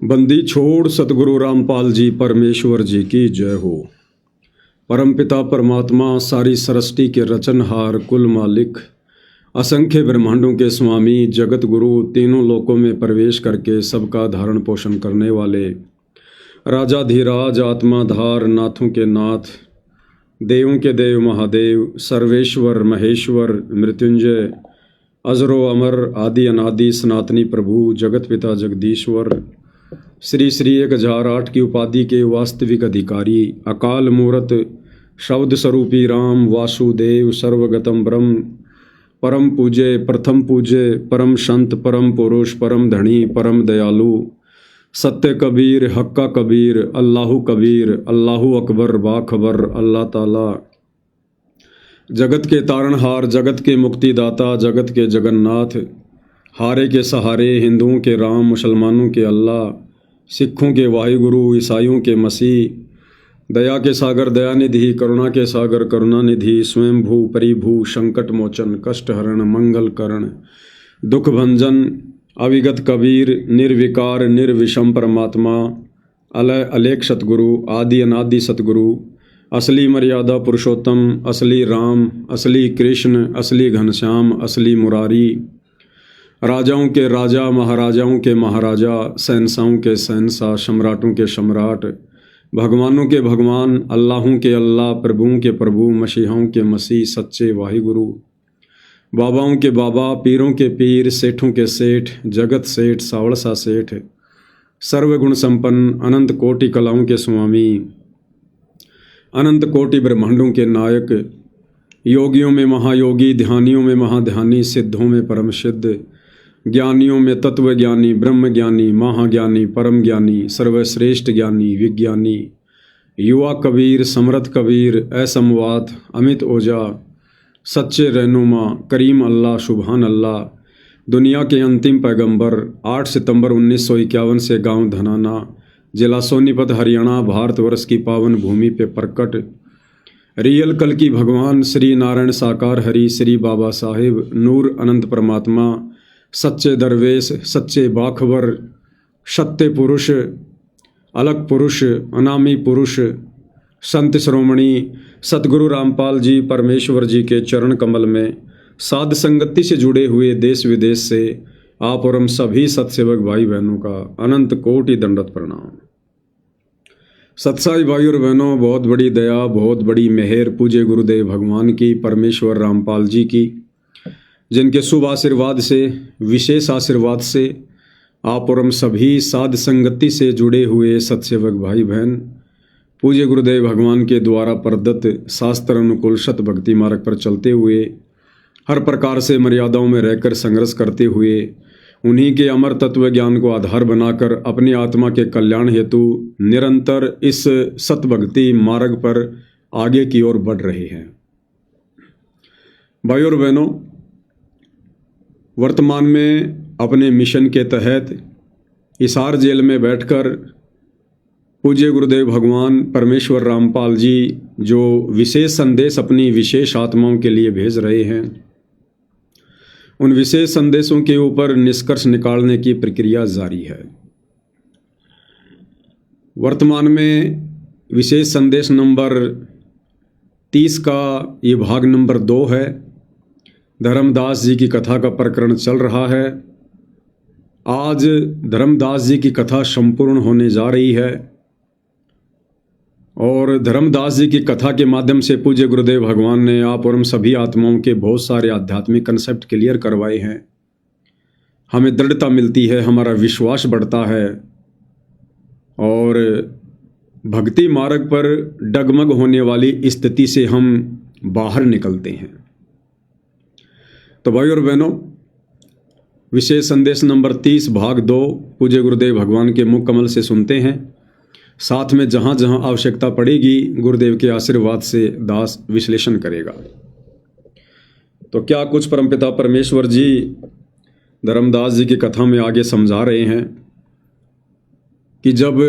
बंदी छोड़ सतगुरु रामपाल जी परमेश्वर जी की जय हो। परमपिता परमात्मा सारी सृष्टि के रचनहार कुल मालिक असंख्य ब्रह्मांडों के स्वामी जगत गुरु तीनों लोकों में प्रवेश करके सबका धारण पोषण करने वाले राजाधिराज आत्माधार नाथों के नाथ देवों के देव महादेव सर्वेश्वर महेश्वर मृत्युंजय अजरो अमर आदि अनादि सनातनी प्रभु जगत पिता जगदीश्वर श्री श्री 1008 की उपाधि के वास्तविक अधिकारी अकाल मूर्त शब्द स्वरूपी राम वासुदेव सर्वगतम ब्रह्म परम पूज्य प्रथम पूज्य परम संत परम पुरुष परम धनी परम दयालु सत्य कबीर हक्का कबीर अल्लाहु कबीर अल्लाहु अकबर बाखबर अल्लाह ताला जगत के तारणहार जगत के मुक्तिदाता जगत के जगन्नाथ हारे के सहारे हिंदुओं के राम मुसलमानों के अल्लाह सिखों के वाहिगुरु ईसाइयों के मसीह दया के सागर दयानिधि करुणा के सागर करुणानिधि स्वयंभू परिभू संकट मोचन कष्ट हरण मंगल करण दुख भंजन अविगत कबीर निर्विकार निर्विषम परमात्मा अलय अलेख सतगुरु आदि अनादि सतगुरु असली मर्यादा पुरुषोत्तम असली राम असली कृष्ण असली घनश्याम असली मुरारी राजाओं के राजा महाराजाओं के महाराजा शहंशाहों के शहंशाह सम्राटों के सम्राट भगवानों के भगवान अल्लाहों के अल्लाह प्रभुओं के प्रभु मसीहाओं के मसीह सच्चे वाहिगुरु बाबाओं के बाबा पीरों के पीर सेठों के सेठ जगत सेठ सावड़सा सेठ सर्वगुण संपन्न अनंत कोटि कलाओं के स्वामी अनंत कोटि ब्रह्मांडों के नायक योगियों में महायोगी ध्यानियों में महाध्यानी सिद्धों में परम सिद्ध ज्ञानियों में तत्व ज्ञानी ब्रह्म ज्ञानी महाज्ञानी परम ज्ञानी सर्वश्रेष्ठ ज्ञानी विज्ञानी युवा कबीर समर्थ कबीर असमवात अमित ओझा सच्चे रहनुमा करीम अल्लाह सुबहान अल्लाह दुनिया के अंतिम पैगंबर 8 सितंबर 1951 से गांव धनाना जिला सोनीपत हरियाणा भारतवर्ष की पावन भूमि पे प्रकट रियल कल की भगवान श्री नारायण साकार हरि श्री बाबा साहेब नूर अनंत परमात्मा सच्चे दरवेश सच्चे बाखबर सत्य पुरुष अलग पुरुष अनामी पुरुष संत श्रोमणी सतगुरु रामपाल जी परमेश्वर जी के चरण कमल में साध संगति से जुड़े हुए देश विदेश से आप और हम सभी सत्सेवक भाई बहनों का अनंत कोटि दंडवत प्रणाम। सत्साई भाई और बहनों, बहुत बड़ी दया बहुत बड़ी मेहर पूज्य गुरुदेव भगवान की परमेश्वर रामपाल जी की, जिनके शुभ आशीर्वाद से विशेष आशीर्वाद से आप और हम सभी साध संगति से जुड़े हुए सत्सेवक भाई बहन पूज्य गुरुदेव भगवान के द्वारा प्रदत्त शास्त्र अनुकूल सत भक्ति मार्ग पर चलते हुए हर प्रकार से मर्यादाओं में रहकर संघर्ष करते हुए उन्हीं के अमर तत्व ज्ञान को आधार बनाकर अपनी आत्मा के कल्याण हेतु निरंतर इस सत भक्ति मार्ग पर आगे की ओर बढ़ रहे हैं। भाई और बहनों, वर्तमान में अपने मिशन के तहत हिसार जेल में बैठकर पूज्य गुरुदेव भगवान परमेश्वर रामपाल जी जो विशेष संदेश अपनी विशेष आत्माओं के लिए भेज रहे हैं, उन विशेष संदेशों के ऊपर निष्कर्ष निकालने की प्रक्रिया जारी है। वर्तमान में विशेष संदेश नंबर 30 का ये भाग नंबर 2 है। धर्मदास जी की कथा का प्रकरण चल रहा है। आज धर्मदास जी की कथा संपूर्ण होने जा रही है और धर्मदास जी की कथा के माध्यम से पूज्य गुरुदेव भगवान ने आप और हम सभी आत्माओं के बहुत सारे आध्यात्मिक कंसेप्ट क्लियर करवाए हैं। हमें दृढ़ता मिलती है, हमारा विश्वास बढ़ता है और भक्ति मार्ग पर डगमग होने वाली स्थिति से हम बाहर निकलते हैं। तो भाई और बहनों, विशेष संदेश नंबर 30 भाग 2 पूज्य गुरुदेव भगवान के मुख कमल से सुनते हैं। साथ में जहाँ जहाँ आवश्यकता पड़ेगी गुरुदेव के आशीर्वाद से दास विश्लेषण करेगा। तो क्या कुछ परमपिता परमेश्वर जी धर्मदास जी की कथा में आगे समझा रहे हैं कि जब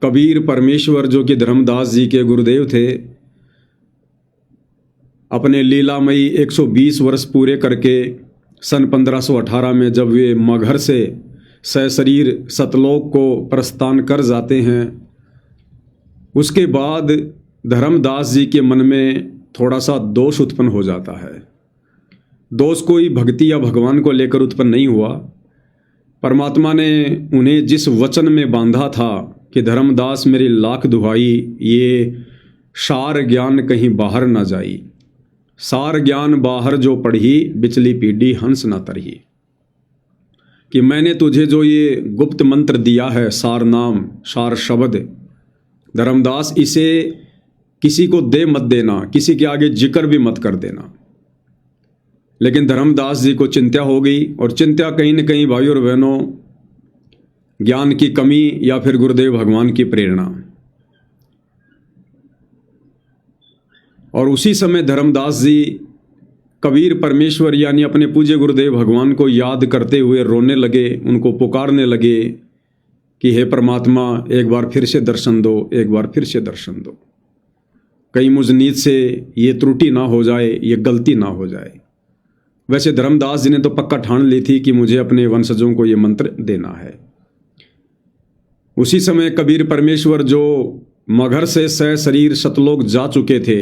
कबीर परमेश्वर जो कि धर्मदास जी के गुरुदेव थे, अपने लीलामयी 120 वर्ष पूरे करके सन 1518 में जब वे मगहर से सशरीर सतलोक को प्रस्थान कर जाते हैं। उसके बाद धर्मदास जी के मन में थोड़ा सा दोष उत्पन्न हो जाता है। दोष कोई भक्ति या भगवान को लेकर उत्पन्न नहीं हुआ। परमात्मा ने उन्हें जिस वचन में बांधा था कि धर्मदास मेरी लाख दुहाई, ये सार ज्ञान कहीं बाहर ना जाई, सार ज्ञान बाहर जो पढ़ी, बिचली पीढ़ी हंस ना तरही, कि मैंने तुझे जो ये गुप्त मंत्र दिया है, सार नाम सार शब्द, धर्मदास इसे किसी को दे मत देना, किसी के आगे जिक्र भी मत कर देना। लेकिन धर्मदास जी को चिंता हो गई, और चिंता कहीं न कहीं भाइयों और बहनों ज्ञान की कमी या फिर गुरुदेव भगवान की प्रेरणा। और उसी समय धर्मदास जी कबीर परमेश्वर यानी अपने पूज्य गुरुदेव भगवान को याद करते हुए रोने लगे, उनको पुकारने लगे कि हे परमात्मा, एक बार फिर से दर्शन दो, एक बार फिर से दर्शन दो, कहीं मुझ नीत से ये त्रुटि ना हो जाए, ये गलती ना हो जाए। वैसे धर्मदास जी ने तो पक्का ठान ली थी कि मुझे अपने वंशजों को ये मंत्र देना है। उसी समय कबीर परमेश्वर जो मगहर से सशरीर सतलोक जा चुके थे,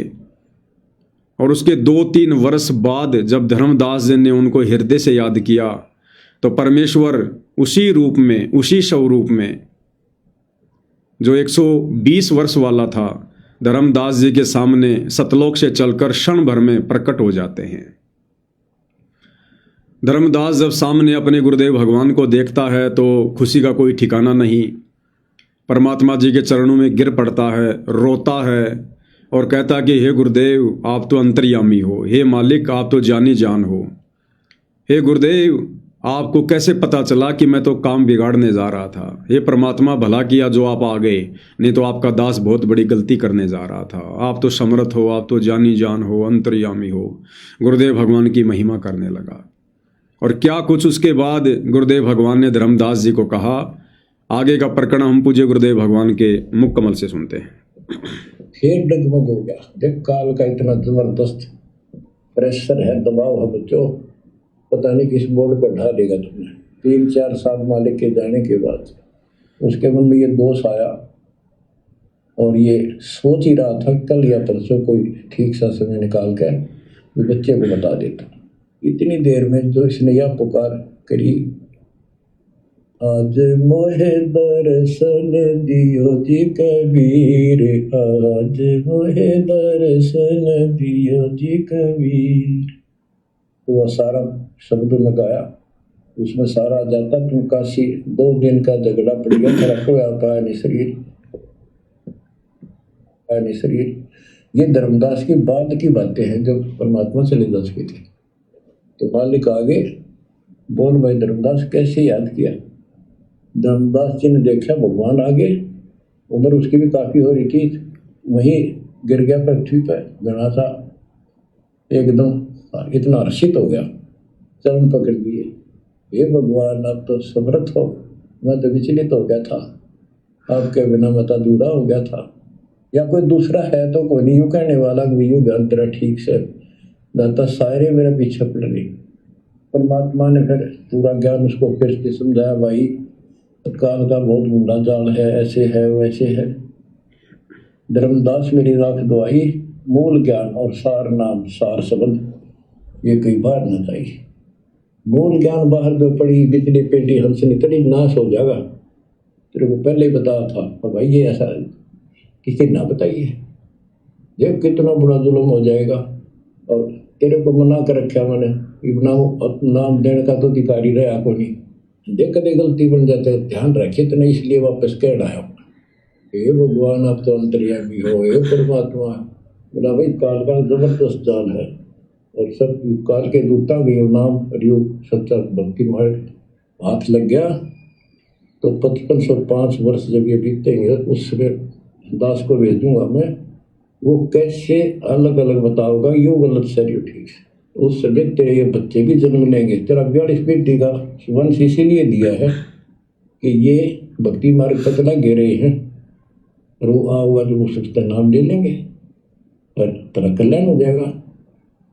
और उसके 2-3 वर्ष बाद जब धर्मदास जी ने उनको हृदय से याद किया, तो परमेश्वर उसी रूप में, उसी स्वरूप में जो 120 वर्ष वाला था, धर्मदास जी के सामने सतलोक से चलकर क्षण भर में प्रकट हो जाते हैं। धर्मदास जब सामने अपने गुरुदेव भगवान को देखता है तो खुशी का कोई ठिकाना नहीं। परमात्मा जी के चरणों में गिर पड़ता है, रोता है और कहता कि हे गुरुदेव, आप तो अंतर्यामी हो, हे मालिक आप तो जानी जान हो, हे गुरुदेव आपको कैसे पता चला कि मैं तो काम बिगाड़ने जा रहा था, हे परमात्मा भला किया जो आप आ गए, नहीं तो आपका दास बहुत बड़ी गलती करने जा रहा था, आप तो समर्थ हो, आप तो जानी जान हो, अंतर्यामी हो। गुरुदेव भगवान की महिमा करने लगा। और क्या कुछ उसके बाद गुरुदेव भगवान ने धर्मदास जी को कहा, आगे का प्रकरण हम पूज्य गुरुदेव भगवान के मुख कमल से सुनते हैं। फिर डगमग हो गया। देख काल का इतना जबरदस्त प्रेशर है, दबाव है बच्चों, पता नहीं किस बोर्ड पर ढा देगा तुमने। 3-4 साल मालिक के जाने के बाद उसके मन में ये दोष आया, और ये सोच ही रहा था कल या परसों कोई ठीक सा समय निकाल कर बच्चे को बता देता। इतनी देर में जो इसने यह पुकार करी, आज मोहे दर्शन दियो जी कबीर, आज मोहे दर्शन दियो जी कबीर, तो वह सारा शब्द में गाया। उसमें सारा जाता, तुम काशी 2 दिन का झगड़ा पड़ गया, मेरा कोई पाया नहीं शरीर, पाया नहीं शरीर। ये धर्मदास की बाद की बातें हैं जब परमात्मा चले जा चुके थे। तो मालिक आगे बोल भाई धर्मदास कैसे याद किया। धर्मदास जी ने देखा भगवान आगे, उम्र उसकी भी काफ़ी हो रही थी, वहीं गिर गया पृथ्वी पर घना सा, एकदम इतना हर्षित हो गया, चरण पकड़ लिए, हे भगवान आप तो समर्थ हो, मैं तो विचलित हो गया था, आपके बिना मैं तो अधूरा हो गया था, या कोई दूसरा है तो कोई नहीं, यूँ कहने वाला यूँ ज्ञान तेरा ठीक से दाता सारे मेरे पीछे पड़ रही। परमात्मा ने फिर पूरा ज्ञान उसको फिर से समझाया, भाई काल का बहुत मुंडा जाल है, ऐसे है वैसे है। धर्मदास मेरी राख दुआई, मूल ज्ञान और सार नाम सार शब्द ये कई बार न चाहिए। मूल ज्ञान बाहर जो पड़ी, बिजली पेटी हंसनी तड़ी नाश हो जाएगा। तेरे को पहले ही बताया था, और भाई ये ऐसा किसी ना बताइए, ये कितना बड़ा जुल्म हो जाएगा। और तेरे को मना कर रखा मैंने, नाम देने का तो अधिकारी रहा को नहीं, देख कदे गलती बन जाते, ध्यान रखिए तो नहीं, इसलिए वापस कह रहा है। हे भगवान आप तो अंतर्यामी हो, हे परमात्मा। बोला भाई काल का जबरदस्त जाल है, और सब काल के दूता भी नाम हरियोग सच्चा भक्ति मार्ग हाथ लग गया तो 5505 वर्ष जब ये बीतेंगे उस समय दास को भेजूंगा मैं, वो कैसे अलग अलग बताओगा, यूँ गलत सर यू ठीक है। उस समय तेरे ये बच्चे भी जन्म लेंगे। तेरा 42 पीढ़ी का वंश इसीलिए दिया है कि ये भक्ति मार्ग पर चला गे रहे हैं, और वो आओगा जो उसका नाम ले लेंगे और तेरा कल्याण हो जाएगा।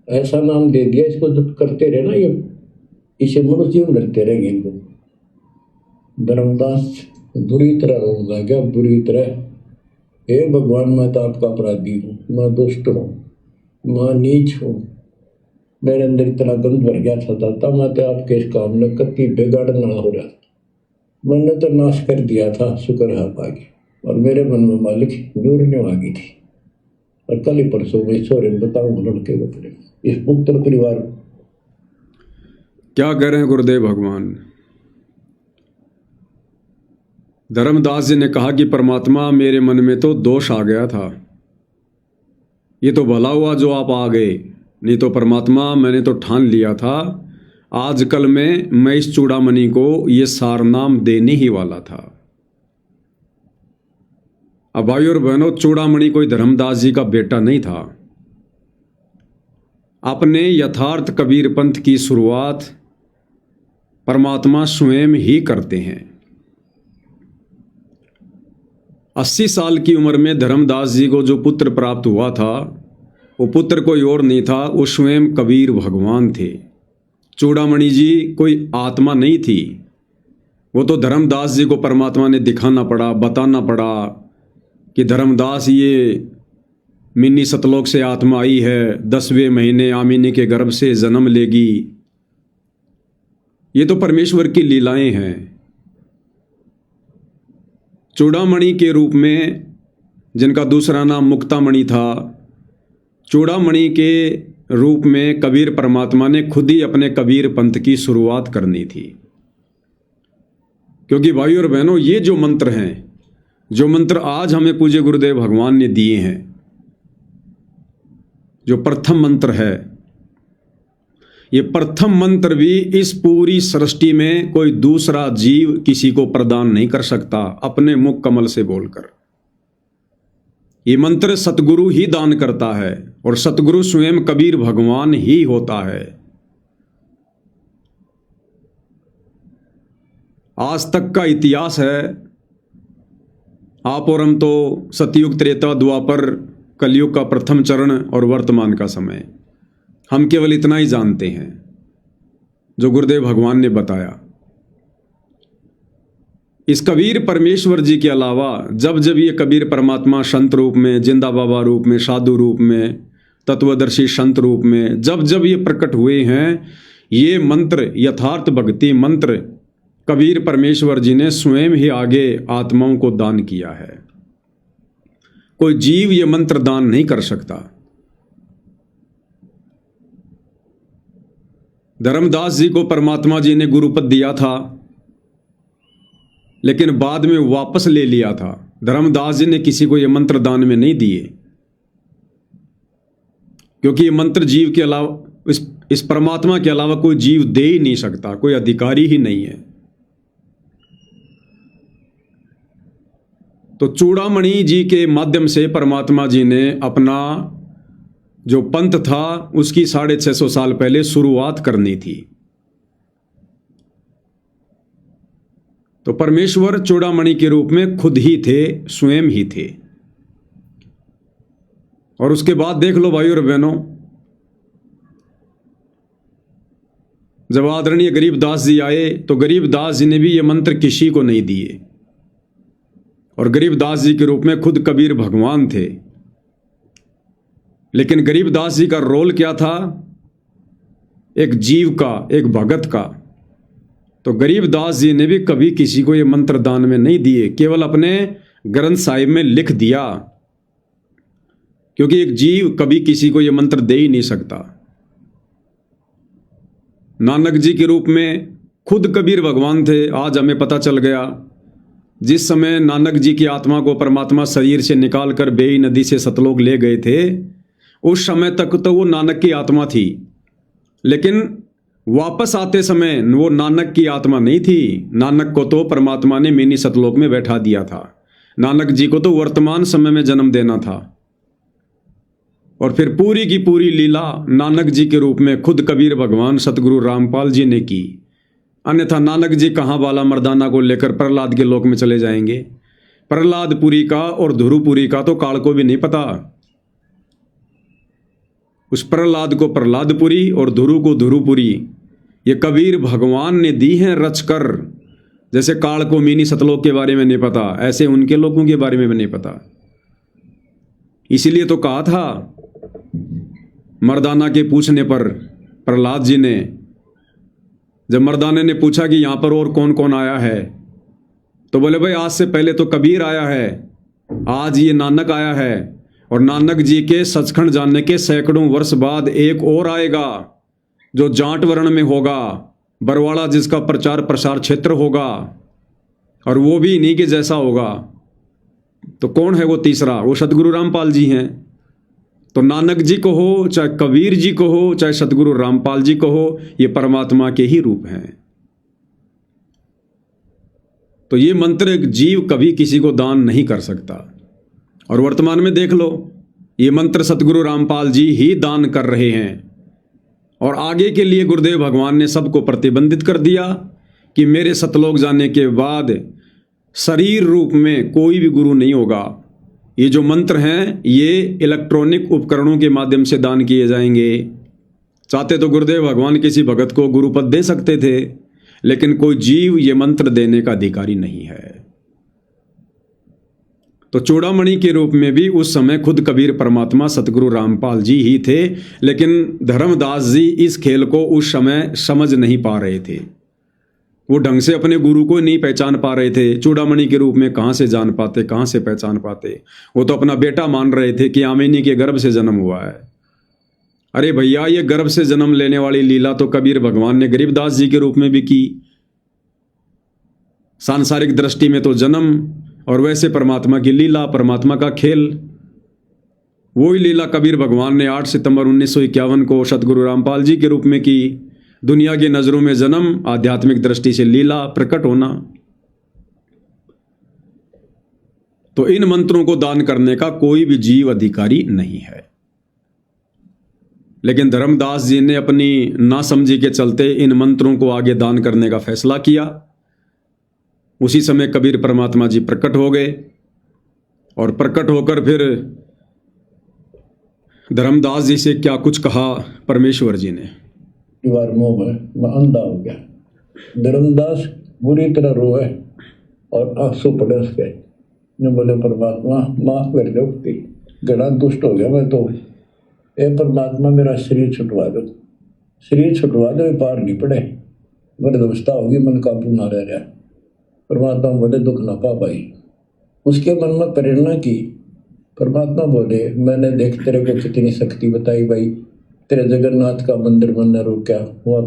ऐसा नाम दे दिया, इसको जब करते रहे ना, ये इसे मनुष्य जीवन करते रहेंगे इनको। धर्मदास बुरी तरह रोने लगा, बुरी तरह। हे भगवान, मैं तो आपका अपराधी हूँ, मैं दुष्ट हूँ, मैं नीच हूँ, मेरे अंदर इतना गंद भर गया था दाता, मैं तो आपके इस काम में कति बिगाड़ना हो रहा, मैंने तो नाश कर दिया था, शुक्र है आप आ गए। और मेरे मन में मालिक न्यूरने आ गई थी। और कल ही परसों में ईश्वर बताऊंगा लड़के बकरे इस पुत्र परिवार क्या कह रहे हैं गुरुदेव भगवान। धर्मदास जी ने कहा कि परमात्मा, मेरे मन में तो दोष आ गया था, ये तो भला हुआ जो आप आ गए, नहीं तो परमात्मा मैंने तो ठान लिया था आजकल में मैं इस चूड़ामणि को ये सारनाम देने ही वाला था। अब भाई और बहनों, चूड़ामणि कोई धर्मदास जी का बेटा नहीं था। अपने यथार्थ कबीर पंथ की शुरुआत परमात्मा स्वयं ही करते हैं। 80 साल की उम्र में धर्मदास जी को जो पुत्र प्राप्त हुआ था, वो पुत्र कोई और नहीं था, वो स्वयं कबीर भगवान थे। चूड़ामणि जी कोई आत्मा नहीं थी, वो तो धर्मदास जी को परमात्मा ने दिखाना पड़ा, बताना पड़ा कि धर्मदास, ये मिनी सतलोक से आत्मा आई है, 10वें महीने आमिनी के गर्भ से जन्म लेगी। ये तो परमेश्वर की लीलाएं हैं। चूड़ामणि के रूप में, जिनका दूसरा नाम मुक्तामणि था, चूड़ामणि के रूप में कबीर परमात्मा ने खुद ही अपने कबीर पंथ की शुरुआत करनी थी। क्योंकि भाई और बहनों, ये जो मंत्र हैं, जो मंत्र आज हमें पूज्य गुरुदेव भगवान ने दिए हैं, जो प्रथम मंत्र है, ये प्रथम मंत्र भी इस पूरी सृष्टि में कोई दूसरा जीव किसी को प्रदान नहीं कर सकता अपने मुख कमल से बोलकर। ये मंत्र सतगुरु ही दान करता है, और सतगुरु स्वयं कबीर भगवान ही होता है। आज तक का इतिहास है, आप और हम तो सतयुग, त्रेता, द्वापर, कलयुग का प्रथम चरण और वर्तमान का समय, हम केवल इतना ही जानते हैं जो गुरुदेव भगवान ने बताया। इस कबीर परमेश्वर जी के अलावा जब जब ये कबीर परमात्मा संत रूप में, जिंदा बाबा रूप में, साधु रूप में, तत्वदर्शी संत रूप में जब जब ये प्रकट हुए हैं, ये मंत्र, यथार्थ भक्ति मंत्र कबीर परमेश्वर जी ने स्वयं ही आगे आत्माओं को दान किया है। कोई जीव ये मंत्र दान नहीं कर सकता। धर्मदास जी को परमात्मा जी ने गुरुपद दिया था, लेकिन बाद में वापस ले लिया था। धर्मदास जी ने किसी को ये मंत्र दान में नहीं दिए, क्योंकि ये मंत्र जीव के अलावा, इस परमात्मा के अलावा कोई जीव दे ही नहीं सकता, कोई अधिकारी ही नहीं है। तो चूड़ामणि जी के माध्यम से परमात्मा जी ने अपना जो पंथ था उसकी 650 साल पहले शुरुआत करनी थी। तो परमेश्वर चूड़ामणि के रूप में खुद ही थे, स्वयं ही थे। और उसके बाद देख लो भाई और बहनों, जब आदरणीय गरीबदास जी आए तो गरीबदास जी ने भी ये मंत्र किसी को नहीं दिए, और गरीबदास जी के रूप में खुद कबीर भगवान थे। लेकिन गरीबदास जी का रोल क्या था? एक जीव का, एक भगत का। तो गरीबदास जी ने भी कभी किसी को ये मंत्र दान में नहीं दिए, केवल अपने ग्रंथ साहिब में लिख दिया, क्योंकि एक जीव कभी किसी को ये मंत्र दे ही नहीं सकता। नानक जी के रूप में खुद कबीर भगवान थे। आज हमें पता चल गया, जिस समय नानक जी की आत्मा को परमात्मा शरीर से निकाल कर बेई नदी से सतलोक ले गए थे, उस समय तक तो वो नानक की आत्मा थी, लेकिन वापस आते समय वो नानक की आत्मा नहीं थी। नानक को तो परमात्मा ने मिनी सतलोक में बैठा दिया था। नानक जी को तो वर्तमान समय में जन्म देना था। और फिर पूरी की पूरी लीला नानक जी के रूप में खुद कबीर भगवान सतगुरु रामपाल जी ने की। अन्यथा नानक जी कहाँ बाला मर्दाना को लेकर प्रहलाद के लोक में चले जाएंगे? प्रहलादपुरी का और ध्रुवपुरी का तो काल को भी नहीं पता। उस प्रहलाद को प्रहलादपुरी और ध्रुव को ध्रुवपुरी ये कबीर भगवान ने दी हैं रचकर। जैसे काल को मिनी सतलोक के बारे में नहीं पता, ऐसे उनके लोगों के बारे में भी नहीं पता। इसीलिए तो कहा था मर्दाना के पूछने पर प्रहलाद जी ने, जब मर्दाने ने पूछा कि यहाँ पर और कौन कौन आया है, तो बोले भाई आज से पहले तो कबीर आया है, आज ये नानक आया है, और नानक जी के सचखंड जानने के सैकड़ों वर्ष बाद एक और आएगा जो जाट वर्ण में होगा, बरवाड़ा जिसका प्रचार प्रसार क्षेत्र होगा, और वो भी इन्हीं के जैसा होगा। तो कौन है वो तीसरा? वो सतगुरु रामपाल जी हैं। तो नानक जी को हो, चाहे कबीर जी को हो, चाहे सतगुरु रामपाल जी को हो, ये परमात्मा के ही रूप हैं। तो ये मंत्र एक जीव कभी किसी को दान नहीं कर सकता। और वर्तमान में देख लो, ये मंत्र सतगुरु रामपाल जी ही दान कर रहे हैं। और आगे के लिए गुरुदेव भगवान ने सबको प्रतिबंधित कर दिया कि मेरे सतलोक जाने के बाद शरीर रूप में कोई भी गुरु नहीं होगा। ये जो मंत्र हैं ये इलेक्ट्रॉनिक उपकरणों के माध्यम से दान किए जाएंगे। चाहते तो गुरुदेव भगवान किसी भगत को गुरुपद दे सकते थे, लेकिन कोई जीव ये मंत्र देने का अधिकारी नहीं है। तो चूड़ामणि के रूप में भी उस समय खुद कबीर परमात्मा सतगुरु रामपाल जी ही थे, लेकिन धर्मदास जी इस खेल को उस समय समझ नहीं पा रहे थे। वो ढंग से अपने गुरु को नहीं पहचान पा रहे थे। चूड़ामणि के रूप में कहाँ से जान पाते, कहाँ से पहचान पाते? वो तो अपना बेटा मान रहे थे कि आमिनी के गर्भ से जन्म हुआ है। अरे भैया, ये गर्भ से जन्म लेने वाली लीला तो कबीर भगवान ने गरीबदास जी के रूप में भी की। सांसारिक दृष्टि में तो जन्म, और वैसे परमात्मा की लीला, परमात्मा का खेल। वही लीला कबीर भगवान ने 8 सितंबर 1951 को सतगुरु रामपाल जी के रूप में की। दुनिया की नजरों में जन्म, आध्यात्मिक दृष्टि से लीला, प्रकट होना। तो इन मंत्रों को दान करने का कोई भी जीव अधिकारी नहीं है। लेकिन धर्मदास जी ने अपनी नासमझी के चलते इन मंत्रों को आगे दान करने का फैसला किया। उसी समय कबीर परमात्मा जी प्रकट हो गए, और प्रकट होकर फिर धर्मदास जी से क्या कुछ कहा परमेश्वर जी ने। दीवार मोह में मैं अंधा हो गया। धर्मदास बुरी तरह रोए और आंसू पड़े उसके। ने बोले परमात्मा माफ कर दो, गड़ा दुष्ट हो गया मैं तो। ए परमात्मा मेरा शरीर छुटवा दो, शरीर छुटवा दो, पार नहीं पड़े, वृद्धावस्था होगी, मन काबू ना रह रहा। परमात्मा बोले दुख ना पा भाई। उसके मन में प्रेरणा की। परमात्मा बोले मैंने देख तेरे को कितनी शक्ति बताई भाई, तेरे जगन्नाथ का मंदिर मैंने रोका, वहाँ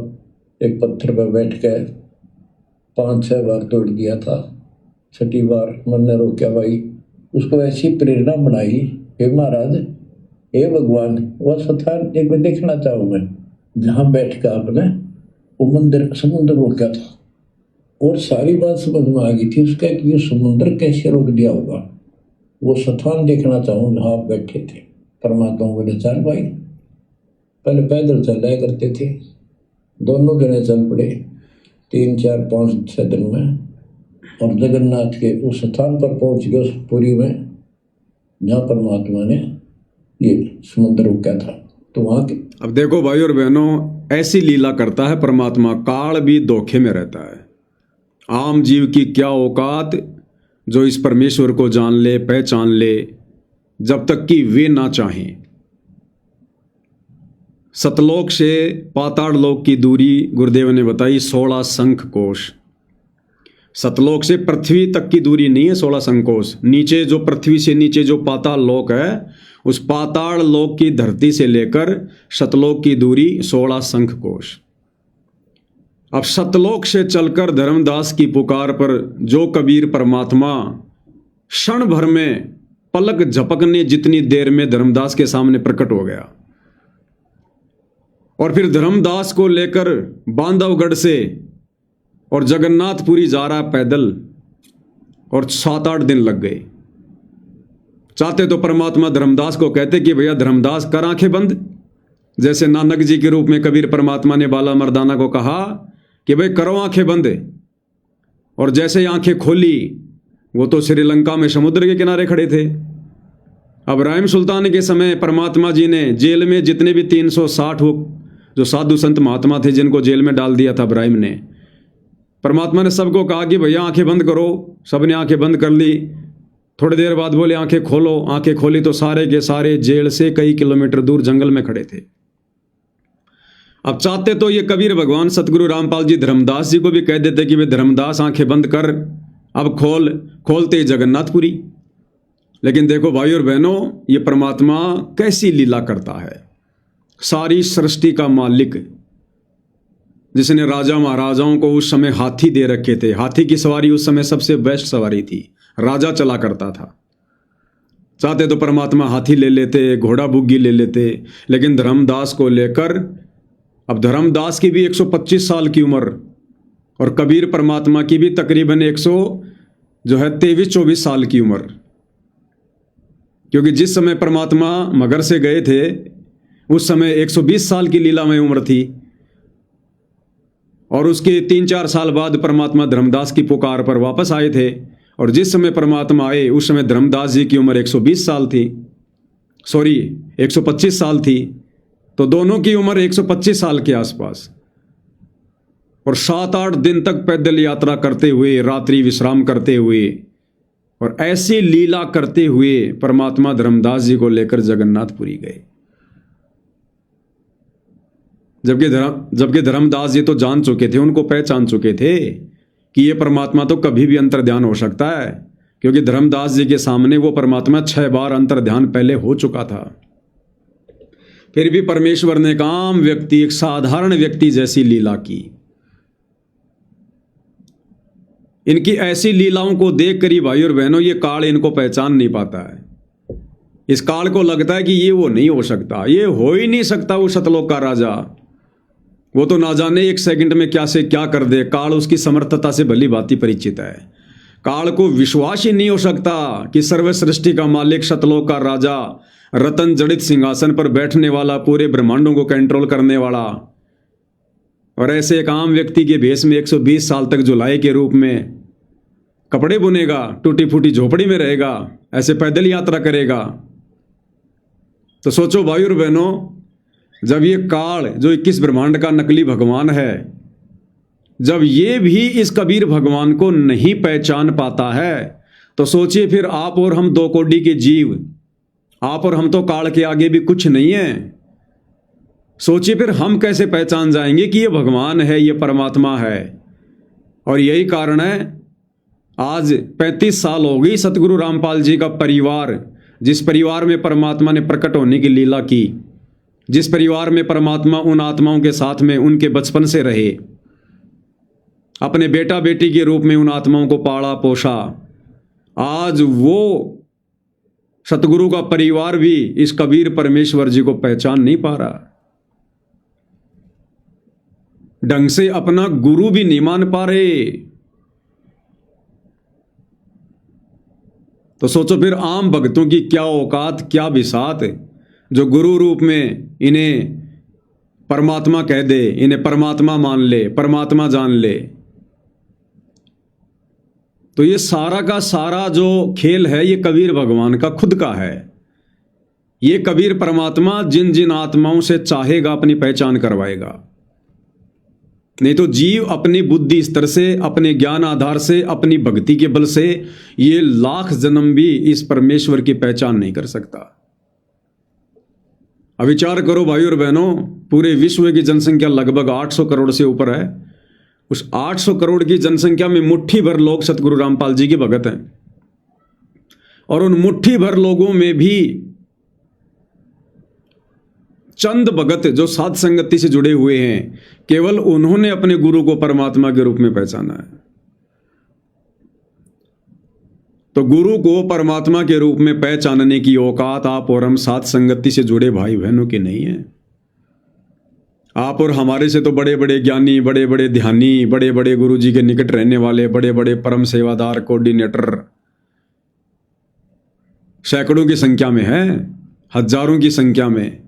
एक पत्थर पर बैठ के 5-6 बार तोड़ दिया था, 6ठी बार मैंने रोका भाई। उसको ऐसी प्रेरणा बनाई, हे महाराज, हे भगवान, वह स्थान एक बार देखना चाहूँ मैं जहाँ बैठ कर आपने वो मंदिर समुद्र रोका था। और सारी बात समझ में आ गई थी उसका कि ये समुद्र कैसे रोक दिया होगा। वो स्थान देखना चाहूँ जहाँ आप बैठे थे। परमात्मा बोले चल भाई। पहले पैदल चलाया करते थे, दोनों जने चल पड़े 3, 4, 5, 6 दिन में, और जगन्नाथ के उस स्थान पर पहुंच गए, उस पुरी में जहाँ परमात्मा ने ये समुद्र रोका था। तो वहाँ के अब देखो भाई और बहनों, ऐसी लीला करता है परमात्मा, काल भी धोखे में रहता है। आम जीव की क्या औकात जो इस परमेश्वर को जान ले, पहचान ले, जब तक कि वे ना चाहें। सतलोक से पाताड़ लोक की दूरी गुरुदेव ने बताई 16 शंख कोश। सतलोक से पृथ्वी तक की दूरी नहीं है 16 शंख कोश। नीचे जो पृथ्वी से नीचे जो पाताल लोक है, उस पाताड़ लोक की धरती से लेकर सतलोक की दूरी 16 शंख कोश। अब सतलोक से चलकर धर्मदास की पुकार पर जो कबीर परमात्मा क्षण भर में, पलक झपकने जितनी देर में धर्मदास के सामने प्रकट हो गया, और फिर धर्मदास को लेकर बांधवगढ़ से और जगन्नाथपुरी जा रहा पैदल, और 7-8 दिन लग गए। चाहते तो परमात्मा धर्मदास को कहते कि भैया धर्मदास कर आंखें बंद, जैसे नानक जी के रूप में कबीर परमात्मा ने बाला मर्दाना को कहा कि भाई करो आंखें बंद, और जैसे आंखें खोली वो तो श्रीलंका में समुद्र के किनारे खड़े थे। अब राइम सुल्तान के समय परमात्मा जी ने जेल में जितने भी 360 वो जो साधु संत महात्मा थे जिनको जेल में डाल दिया था इब्राहिम ने, परमात्मा ने सबको कहा कि भैया आंखें बंद करो, सबने आंखें बंद कर ली। थोड़ी देर बाद बोले आंखें खोलो, आंखें खोली तो सारे के सारे जेल से कई किलोमीटर दूर जंगल में खड़े थे। अब चाहते तो ये कबीर भगवान सतगुरु रामपाल जी धर्मदास जी को भी कह देते कि वे धर्मदास आंखें बंद कर, अब खोलते ही जगन्नाथपुरी। लेकिन देखो भाई और बहनों, ये परमात्मा कैसी लीला करता है। सारी सृष्टि का मालिक, जिसने राजा महाराजाओं को उस समय हाथी दे रखे थे। हाथी की सवारी उस समय सबसे बेस्ट सवारी थी, राजा चला करता था। चाहते तो परमात्मा हाथी ले लेते, घोड़ा बुग्गी ले लेते, लेकिन धर्मदास को लेकर, अब धर्मदास की भी 125 साल की उम्र और कबीर परमात्मा की भी तकरीबन 23-24 साल की उम्र, क्योंकि जिस समय परमात्मा मगर से गए थे उस समय 120 साल की लीलामय उम्र थी, और उसके 3-4 साल बाद परमात्मा धर्मदास की पुकार पर वापस आए थे। और जिस समय परमात्मा आए उस समय धर्मदास जी की उम्र 120 साल थी, 125 साल थी। तो दोनों की उम्र 125 साल के आसपास, और 7-8 दिन तक पैदल यात्रा करते हुए, रात्रि विश्राम करते हुए और ऐसी लीला करते हुए परमात्मा धर्मदास जी को लेकर जगन्नाथपुरी गए। जबकि धर्मदास जी तो जान चुके थे, उनको पहचान चुके थे कि ये परमात्मा तो कभी भी अंतर्ध्यान हो सकता है, क्योंकि धर्मदास जी के सामने वो परमात्मा 6 बार अंतर्ध्यान पहले हो चुका था। फिर भी परमेश्वर ने एक आम व्यक्ति, एक साधारण व्यक्ति जैसी लीला की। इनकी ऐसी लीलाओं को देखकर ही भाई और बहनों, ये काल इनको पहचान नहीं पाता है। इस काल को लगता है कि ये वो नहीं हो सकता, ये हो ही नहीं सकता वो सतलोक का राजा। वो तो ना जाने 1 सेकंड में क्या से क्या कर दे। काल उसकी समर्थता से भली भांति परिचित है। काल को विश्वास ही नहीं हो सकता कि सर्व सृष्टि का मालिक, सतलोक का राजा, रतन जड़ित सिंहासन पर बैठने वाला, पूरे ब्रह्मांडों को कंट्रोल करने वाला, और ऐसे एक आम व्यक्ति के भेष में 120 साल तक जुलाई के रूप में कपड़े बुनेगा, टूटी फूटी झोपड़ी में रहेगा, ऐसे पैदल यात्रा करेगा। तो सोचो भाई और बहनों, जब ये काल जो 21 ब्रह्मांड का नकली भगवान है, जब ये भी इस कबीर भगवान को नहीं पहचान पाता है, तो सोचिए फिर आप और हम 2 कोटि के जीव, आप और हम तो काल के आगे भी कुछ नहीं है। सोचिए फिर हम कैसे पहचान जाएंगे कि ये भगवान है, ये परमात्मा है। और यही कारण है आज 35 साल हो गई सतगुरु रामपाल जी का परिवार, जिस परिवार में परमात्मा ने प्रकट होने की लीला की, जिस परिवार में परमात्मा उन आत्माओं के साथ में उनके बचपन से रहे, अपने बेटा बेटी के रूप में उन आत्माओं को पाला पोषा, आज वो सतगुरु का परिवार भी इस कबीर परमेश्वर जी को पहचान नहीं पा रहा, ढंग से अपना गुरु भी नहीं मान पा रहे। तो सोचो फिर आम भक्तों की क्या औकात, क्या बिसात, जो गुरु रूप में इन्हें परमात्मा कह दे, इन्हें परमात्मा मान ले, परमात्मा जान ले। तो ये सारा का सारा जो खेल है, ये कबीर भगवान का खुद का है। ये कबीर परमात्मा जिन जिन आत्माओं से चाहेगा अपनी पहचान करवाएगा, नहीं तो जीव अपनी बुद्धि स्तर से, अपने ज्ञान आधार से, अपनी भक्ति के बल से ये लाख जन्म भी इस परमेश्वर की पहचान नहीं कर सकता। अब विचार करो भाई और बहनों, पूरे विश्व की जनसंख्या लगभग 800 करोड़ से ऊपर है। उस 800 करोड़ की जनसंख्या में मुट्ठी भर लोग सतगुरु रामपाल जी के भगत हैं, और उन मुट्ठी भर लोगों में भी चंद भगत जो साध संगति से जुड़े हुए हैं, केवल उन्होंने अपने गुरु को परमात्मा के रूप में पहचाना है। तो गुरु को परमात्मा के रूप में पहचानने की औकात आप और हम साध संगति से जुड़े भाई बहनों की नहीं है। आप और हमारे से तो बड़े बड़े ज्ञानी, बड़े बड़े ध्यानी, बड़े बड़े गुरु जी के निकट रहने वाले, बड़े बड़े परम सेवादार, कोऑर्डिनेटर सैकड़ों की संख्या में है, हजारों की संख्या में,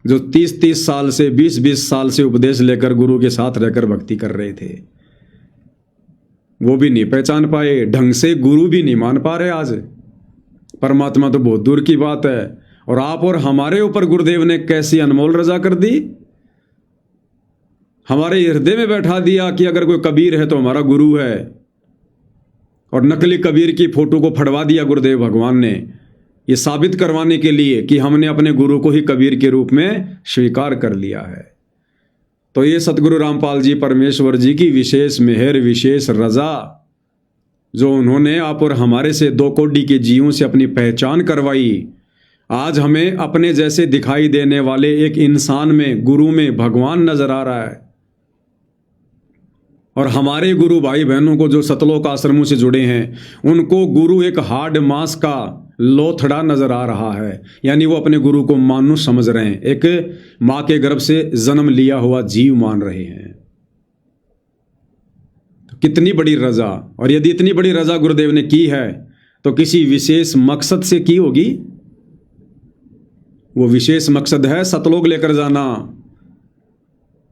जो 30-30 साल से, 20-20 साल से उपदेश लेकर गुरु के साथ रहकर भक्ति कर रहे थे, वो भी नहीं पहचान पाए, ढंग से गुरु भी नहीं मान पा रहे। आज परमात्मा तो बहुत दूर की बात है, और आप और हमारे ऊपर गुरुदेव ने कैसी अनमोल रजा कर दी। हमारे हृदय में बैठा दिया कि अगर कोई कबीर है तो हमारा गुरु है, और नकली कबीर की फोटो को फड़वा दिया गुरुदेव भगवान ने, ये साबित करवाने के लिए कि हमने अपने गुरु को ही कबीर के रूप में स्वीकार कर लिया है। तो ये सतगुरु रामपाल जी परमेश्वर जी की विशेष मेहर, विशेष रजा, जो उन्होंने आप और हमारे से 2 कोटि के जीवों से अपनी पहचान करवाई। आज हमें अपने जैसे दिखाई देने वाले एक इंसान में, गुरु में भगवान नजर आ रहा है। और हमारे गुरु भाई बहनों को जो सतलोक आश्रमों से जुड़े हैं, उनको गुरु एक हार्ड मांस का लोथड़ा नजर आ रहा है। यानी वो अपने गुरु को मानुष समझ रहे हैं, एक मां के गर्भ से जन्म लिया हुआ जीव मान रहे हैं। तो कितनी बड़ी रजा! और यदि इतनी बड़ी रजा गुरुदेव ने की है तो किसी विशेष मकसद से की होगी। वो विशेष मकसद है सतलोक लेकर जाना।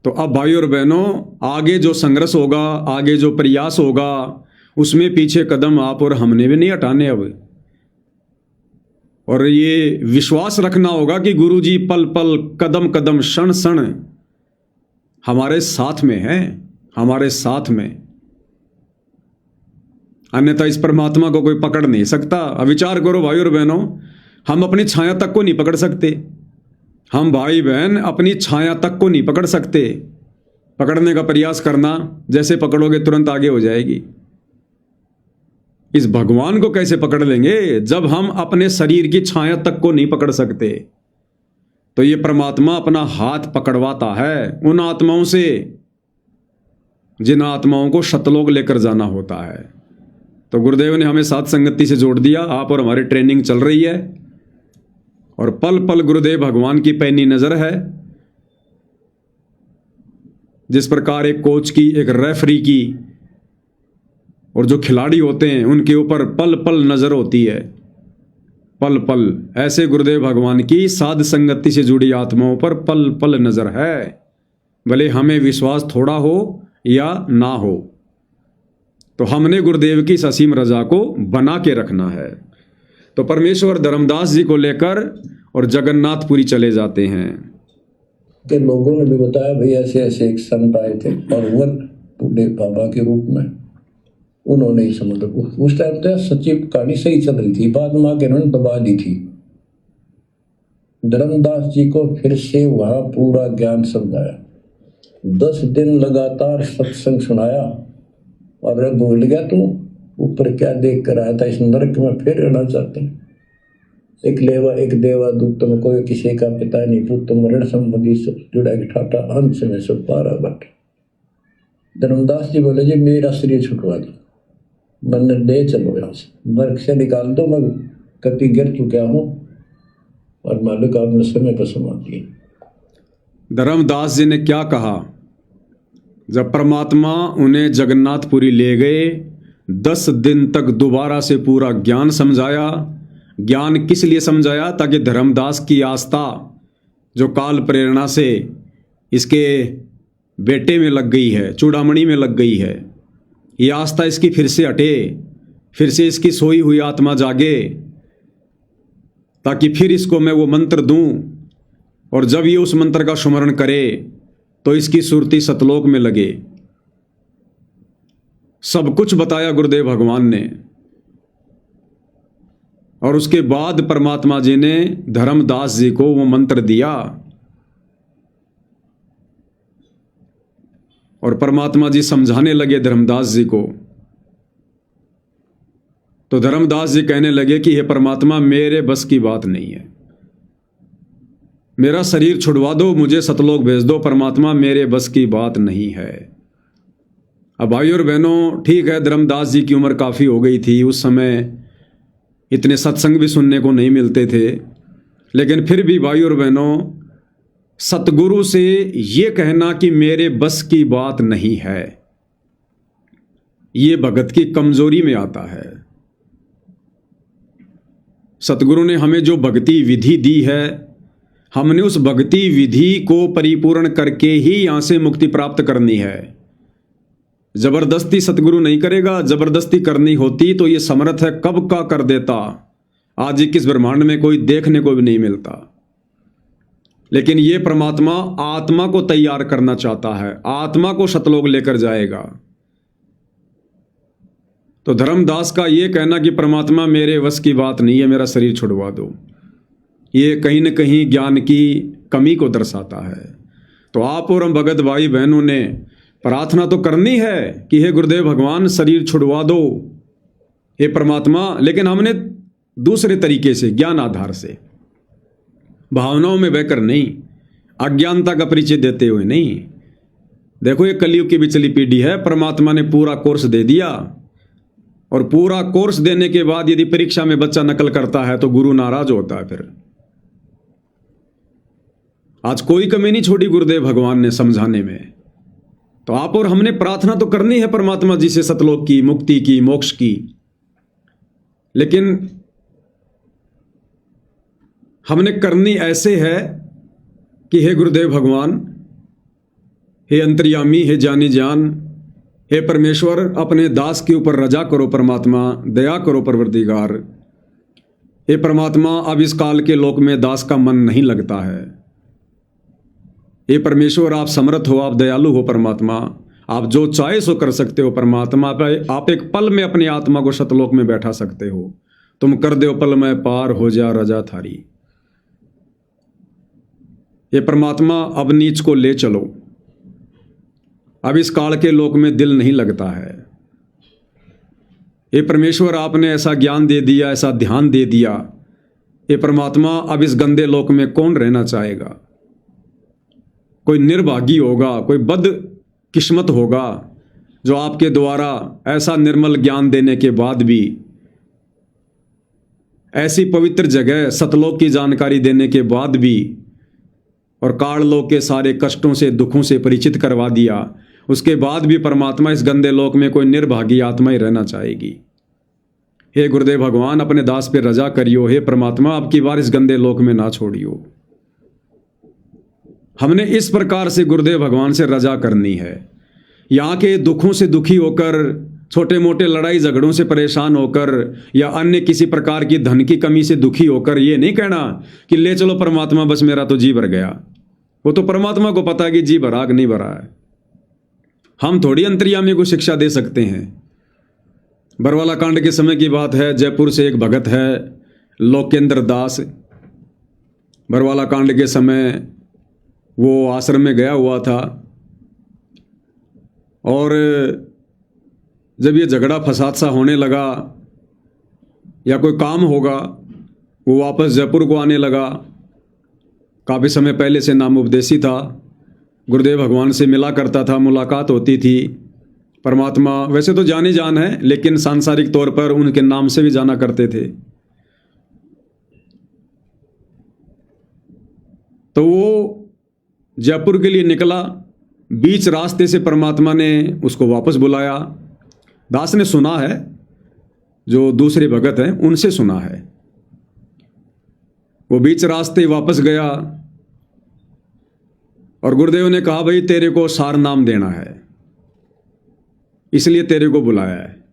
तो अब भाई और बहनों, आगे जो संघर्ष होगा, आगे जो प्रयास होगा, उसमें पीछे कदम आप और हमने भी नहीं हटाने अब। और ये विश्वास रखना होगा कि गुरु जी पल पल, कदम कदम, क्षण क्षण हमारे साथ में हैं, हमारे साथ में। अन्यथा इस परमात्मा को कोई पकड़ नहीं सकता। अब विचार करो भाई और बहनों, हम अपनी छाया तक को नहीं पकड़ सकते। हम भाई बहन अपनी छाया तक को नहीं पकड़ सकते। पकड़ने का प्रयास करना, जैसे पकड़ोगे तुरंत आगे हो जाएगी। इस भगवान को कैसे पकड़ लेंगे जब हम अपने शरीर की छाया तक को नहीं पकड़ सकते? तो ये परमात्मा अपना हाथ पकड़वाता है उन आत्माओं से जिन आत्माओं को सतलोक लेकर जाना होता है। तो गुरुदेव ने हमें साथ संगति से जोड़ दिया। आप और हमारी ट्रेनिंग चल रही है और पल पल गुरुदेव भगवान की पैनी नजर है। जिस प्रकार एक कोच की, एक रेफरी की और जो खिलाड़ी होते हैं उनके ऊपर पल पल नजर होती है, पल पल, ऐसे गुरुदेव भगवान की साध संगति से जुड़ी आत्माओं पर पल पल नजर है। भले हमें विश्वास थोड़ा हो या ना हो, तो हमने गुरुदेव की इस असीम रजा को बना के रखना है। तो परमेश्वर धर्मदास जी को लेकर और जगन्नाथपुरी चले जाते हैं। के लोगों ने भी बताया भाई ऐसे ऐसे एक संत आए थे और वो बूढ़े बाबा के रूप में, उन्होंने ही समझ, उस टाइम तो सच्ची कहानी सही चल रही थी, बाद में आके उन्होंने दबा दी थी। धर्मदास जी को फिर से वहां पूरा ज्ञान समझाया, 10 दिन लगातार सत्संग सुनाया। और भूल गया तू ऊपर क्या देख कर आया था, इस नरक में फिर रहना चाहते हैं। एक लेवा एक देवा दुख तुम कोई किसी का पिता नहीं पुत्र, तुम ऋण संबंधी जुड़ा ठाटा अंश में सब पारा बट। धर्मदास जी बोले जी मेरा शरीर छुटवा दो, मन ले चलो यहाँ से, नरक से निकाल दो, मैं कति गिर चुका हूँ और मालिक आपने समय पर समा दिया। धर्मदास जी ने क्या कहा? जब परमात्मा उन्हें जगन्नाथपुरी ले गए, 10 दिन तक दोबारा से पूरा ज्ञान समझाया। ज्ञान किस लिए समझाया? ताकि धर्मदास की आस्था जो काल प्रेरणा से इसके बेटे में लग गई है, चूड़ामणि में लग गई है, ये आस्था इसकी फिर से हटे, फिर से इसकी सोई हुई आत्मा जागे, ताकि फिर इसको मैं वो मंत्र दूं और जब ये उस मंत्र का स्मरण करे तो इसकी सुरती सतलोक में लगे। सब कुछ बताया गुरुदेव भगवान ने। और उसके बाद परमात्मा जी ने धर्मदास जी को वो मंत्र दिया और परमात्मा जी समझाने लगे धर्मदास जी को। तो धर्मदास जी कहने लगे कि हे परमात्मा, मेरे बस की बात नहीं है, मेरा शरीर छुड़वा दो, मुझे सतलोक भेज दो। परमात्मा, मेरे बस की बात नहीं है। अब भाई और बहनों, ठीक है, धर्मदास जी की उम्र काफ़ी हो गई थी, उस समय इतने सत्संग भी सुनने को नहीं मिलते थे, लेकिन फिर भी भाई और बहनों, सतगुरु से ये कहना कि मेरे बस की बात नहीं है, ये भगत की कमजोरी में आता है। सतगुरु ने हमें जो भक्ति विधि दी है, हमने उस भक्ति विधि को परिपूर्ण करके ही यहां से मुक्ति प्राप्त करनी है। जबरदस्ती सतगुरु नहीं करेगा। जबरदस्ती करनी होती तो ये समर्थ है कब का कर देता। आज 21 ब्रह्मांड में कोई देखने को भी नहीं मिलता। लेकिन ये परमात्मा आत्मा को तैयार करना चाहता है, आत्मा को सतलोक लेकर जाएगा। तो धर्मदास का ये कहना कि परमात्मा मेरे वश की बात नहीं है, मेरा शरीर छुड़वा दो, ये कहीं न कहीं ज्ञान की कमी को दर्शाता है। तो आप और हम भगत भाई बहनों ने प्रार्थना तो करनी है कि हे गुरुदेव भगवान शरीर छुड़वा दो, हे परमात्मा, लेकिन हमने दूसरे तरीके से, ज्ञान आधार से, भावनाओं में बहकर नहीं, अज्ञानता का परिचय देते हुए नहीं। देखो ये कलयुग की बिचली पीढ़ी है, परमात्मा ने पूरा कोर्स दे दिया, और पूरा कोर्स देने के बाद यदि परीक्षा में बच्चा नकल करता है तो गुरु नाराज होता है। फिर आज कोई कमी नहीं छोड़ी गुरुदेव भगवान ने समझाने में। तो आप और हमने प्रार्थना तो करनी है परमात्मा जी से सतलोक की, मुक्ति की, मोक्ष की, लेकिन हमने करनी ऐसे है कि हे गुरुदेव भगवान, हे अंतर्यामी, हे जानी जान, हे परमेश्वर, अपने दास के ऊपर रजा करो परमात्मा, दया करो परवरदिगार। हे परमात्मा, अब इस काल के लोक में दास का मन नहीं लगता है। हे परमेश्वर, आप समर्थ हो, आप दयालु हो परमात्मा, आप जो चाहे सो कर सकते हो परमात्मा। आप एक पल में अपनी आत्मा को सतलोक में बैठा सकते हो, तुम कर दो पल में पार हो जा रजा थारी। ये परमात्मा अब नीच को ले चलो, अब इस काल के लोक में दिल नहीं लगता है। ये परमेश्वर, आपने ऐसा ज्ञान दे दिया, ऐसा ध्यान दे दिया, ये परमात्मा अब इस गंदे लोक में कौन रहना चाहेगा। कोई निर्भागी होगा, कोई बद किस्मत होगा जो आपके द्वारा ऐसा निर्मल ज्ञान देने के बाद भी, ऐसी पवित्र जगह सतलोक की जानकारी देने के बाद भी, और काललोक के सारे कष्टों से, दुखों से परिचित करवा दिया, उसके बाद भी परमात्मा इस गंदे लोक में कोई निर्भागी आत्मा ही रहना चाहेगी। हे गुरुदेव भगवान, अपने दास पे रजा करियो, हे परमात्मा, अब की बार इस गंदे लोक में ना छोड़ियो। हमने इस प्रकार से गुरुदेव भगवान से रजा करनी है। यहाँ के दुखों से दुखी होकर, छोटे मोटे लड़ाई झगड़ों से परेशान होकर, या अन्य किसी प्रकार की धन की कमी से दुखी होकर ये नहीं कहना कि ले चलो परमात्मा, बस मेरा तो जी भर गया। वो तो परमात्मा को पता है कि जी भरा कि नहीं भरा है। हम थोड़ी अंतर्यामी को शिक्षा दे सकते हैं। बरवाला कांड के समय की बात है, जयपुर से एक भगत है लोकेंद्र दास। बरवाला कांड के समय वो आश्रम में गया हुआ था, और जब ये झगड़ा फसाद सा होने लगा या कोई काम होगा, वो वापस जयपुर को आने लगा। काफ़ी समय पहले से नामोपदेशी था, गुरुदेव भगवान से मिला करता था, मुलाकात होती थी। परमात्मा वैसे तो जाने जान है, लेकिन सांसारिक तौर पर उनके नाम से भी जाना करते थे। तो वो जयपुर के लिए निकला, बीच रास्ते से परमात्मा ने उसको वापस बुलाया। दास ने सुना है, जो दूसरे भगत हैं उनसे सुना है। वो बीच रास्ते वापस गया और गुरुदेव ने कहा, भाई तेरे को सार नाम देना है, इसलिए तेरे को बुलाया है।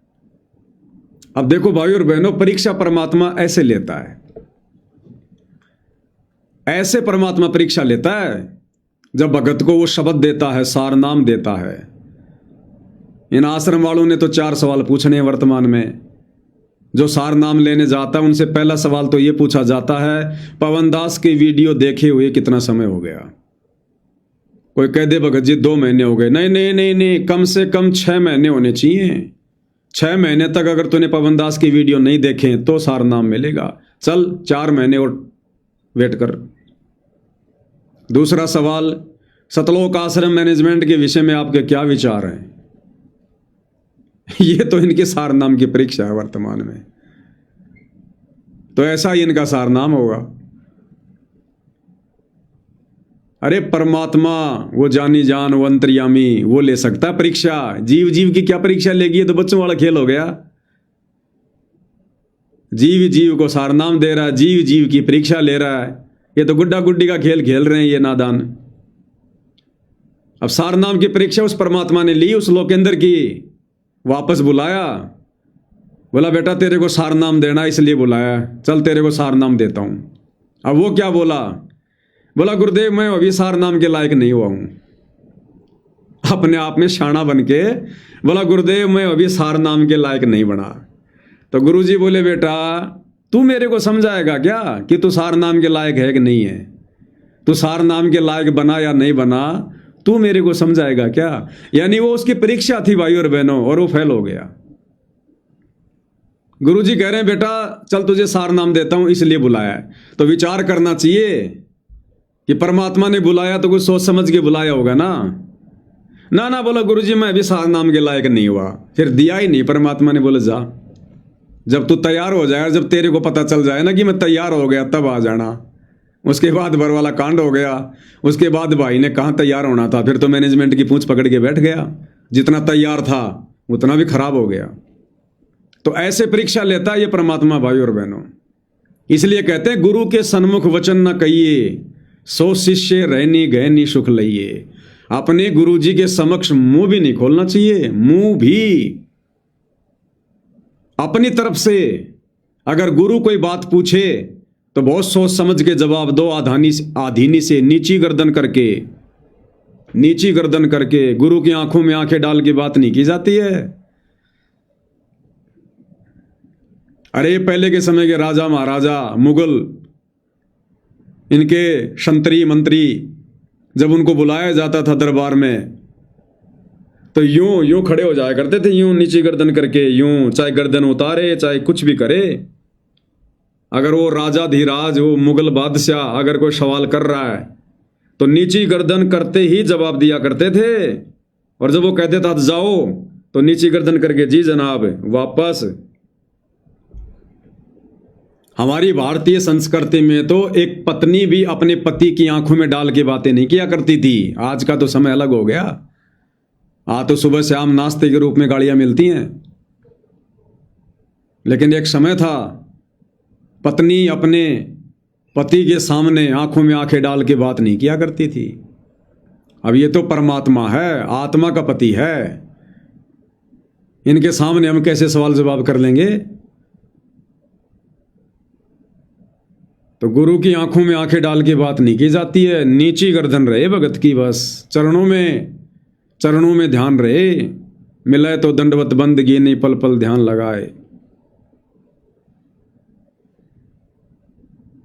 अब देखो भाई और बहनों, परीक्षा परमात्मा ऐसे लेता है, ऐसे परमात्मा परीक्षा लेता है जब भगत को वो शब्द देता है, सार नाम देता है। इन आश्रम वालों ने तो 4 सवाल पूछने हैं वर्तमान में। जो सार नाम लेने जाता है उनसे पहला सवाल तो ये पूछा जाता है, पवन दास की वीडियो देखे हुए कितना समय हो गया। कोई कह दे भगत जी 2 महीने हो गए, नहीं नहीं नहीं नहीं, कम से कम 6 महीने होने चाहिए। 6 महीने तक अगर तूने पवन दास की वीडियो नहीं देखे तो सार नाम मिलेगा। चल 4 महीने और वेट कर। दूसरा सवाल, सतलोक आश्रम मैनेजमेंट के विषय में आपके क्या विचार हैं? ये तो इनके सार नाम की परीक्षा है वर्तमान में। तो ऐसा ही इनका सार नाम होगा। अरे परमात्मा, वो जानी जान, वो अंतर्यामी, वो ले सकता है परीक्षा। जीव जीव की क्या परीक्षा लेगी? ये तो बच्चों वाला खेल हो गया। जीव जीव को सार नाम दे रहा है, जीव जीव की परीक्षा ले रहा है। ये तो गुड्डा गुड्डी का खेल खेल रहे हैं ये नादान। अब सार नाम की परीक्षा उस परमात्मा ने ली, उस लोकेंद्र की, वापस बुलाया, बोला बेटा तेरे को सार नाम देना इसलिए बुलाया, चल तेरे को सार नाम देता हूं। अब वो क्या बोला, बोला गुरुदेव मैं अभिसार नाम के लायक नहीं हुआ हूं, अपने आप में शाना बन के बोला गुरुदेव मैं अभिसार नाम के लायक नहीं बना। तो गुरुजी बोले बेटा तू मेरे को समझाएगा क्या कि तू सार नाम के लायक है कि नहीं है, तू सार नाम के लायक बना या नहीं बना, तू मेरे को समझाएगा क्या। यानी वो उसकी परीक्षा थी भाई और बहनों, और वो फेल हो गया। गुरुजी कह रहे हैं बेटा चल तुझे सार नाम देता हूं इसलिए बुलाया है। तो विचार करना चाहिए कि परमात्मा ने बुलाया तो कुछ सोच समझ के बुलाया होगा ना। ना ना बोला गुरुजी मैं अभी सार नाम के लायक नहीं हुआ, फिर दिया ही नहीं। परमात्मा ने बोला जा, जब तू तैयार हो जाएगा, जब तेरे को पता चल जाए ना कि मैं तैयार हो गया तब आ जाना। उसके बाद भर वाला कांड हो गया। उसके बाद भाई ने कहाँ तैयार होना था, फिर तो मैनेजमेंट की पूंछ पकड़ के बैठ गया। जितना तैयार था उतना भी खराब हो गया। तो ऐसे परीक्षा लेता है ये परमात्मा भाई और बहनों। इसलिए कहते हैं गुरु के सन्मुख वचन न कहिए, सो शिष्य रहनी गहनी सुख लइए। अपने गुरु जी के समक्ष मुंह भी नहीं खोलना चाहिए, मुंह भी अपनी तरफ से। अगर गुरु कोई बात पूछे तो बहुत सोच समझ के जवाब दो, आधीनी से नीची गर्दन करके। गुरु की आंखों में आंखें डाल के बात नहीं की जाती है। अरे पहले के समय के राजा महाराजा, मुगल, इनके संतरी मंत्री जब उनको बुलाया जाता था दरबार में तो यूं खड़े हो जाया करते थे, यूं नीची गर्दन करके, यूं चाहे गर्दन उतारे चाहे कुछ भी करे। अगर वो राजा धीराज, वो मुगल बादशाह अगर कोई सवाल कर रहा है तो नीची गर्दन करते ही जवाब दिया करते थे। और जब वो कहते था जाओ तो नीची गर्दन करके जी जनाब वापस। हमारी भारतीय संस्कृति में तो एक पत्नी भी अपने पति की आंखों में डाल के बातें नहीं किया करती थी। आज का तो समय अलग हो गया। आज तो सुबह शाम नाश्ते के रूप में गाड़ियां मिलती हैं, लेकिन एक समय था पत्नी अपने पति के सामने आंखों में आंखें डाल के बात नहीं किया करती थी। अब ये तो परमात्मा है, आत्मा का पति है, इनके सामने हम कैसे सवाल जवाब कर लेंगे। तो गुरु की आंखों में आंखें डाल के बात नहीं की जाती है। नीची गर्दन रहे भगत की, बस चरणों में ध्यान रहे। मिले तो दंडवत बंदगी नहीं, पल पल ध्यान लगाए।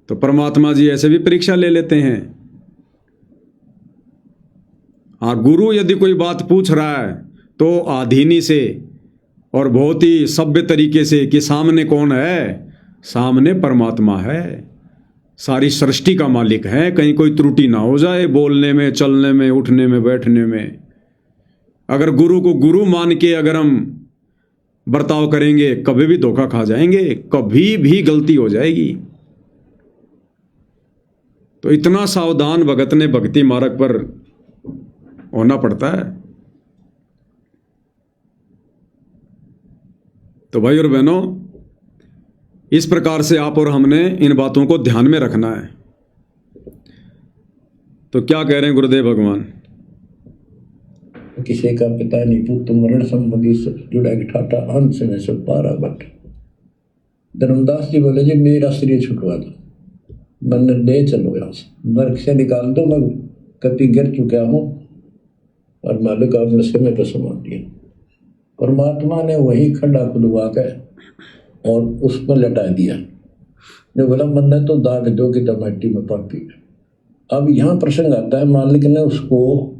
तो परमात्मा जी ऐसे भी परीक्षा ले लेते हैं। हाँ, गुरु यदि कोई बात पूछ रहा है तो आधीनी से और बहुत ही सभ्य तरीके से कि सामने कौन है, सामने परमात्मा है, सारी सृष्टि का मालिक है। कहीं कोई त्रुटि ना हो जाए बोलने में, चलने में, उठने में, बैठने में। अगर गुरु को गुरु मान के अगर हम बर्ताव करेंगे कभी भी धोखा खा जाएंगे, कभी भी गलती हो जाएगी। तो इतना सावधान भगत ने भक्ति मार्ग पर होना पड़ता है। तो भाई और बहनों, इस प्रकार से आप और हमने इन बातों को ध्यान में रखना है। तो क्या कह रहे हैं गुरुदेव भगवान? किसी का पिता नहीं पुत्र मरण संबंधी जुड़ा ठाटा अंश में से पारा बट। धर्मदास जी बोले जी मेरा शरीर छुटवा दो, मन ले चलो यहाँ से, नरक से निकाल दो, मैं कति गिर चुका हूँ और मालिक आपने समय पर समा दिया। परमात्मा ने वही खड्डा खुदवा के और उस पर लटा दिया। ने बोला मन तो दाग दो कि टमाटी में पापी। अब यहाँ प्रसंग आता है, मालिक ने उसको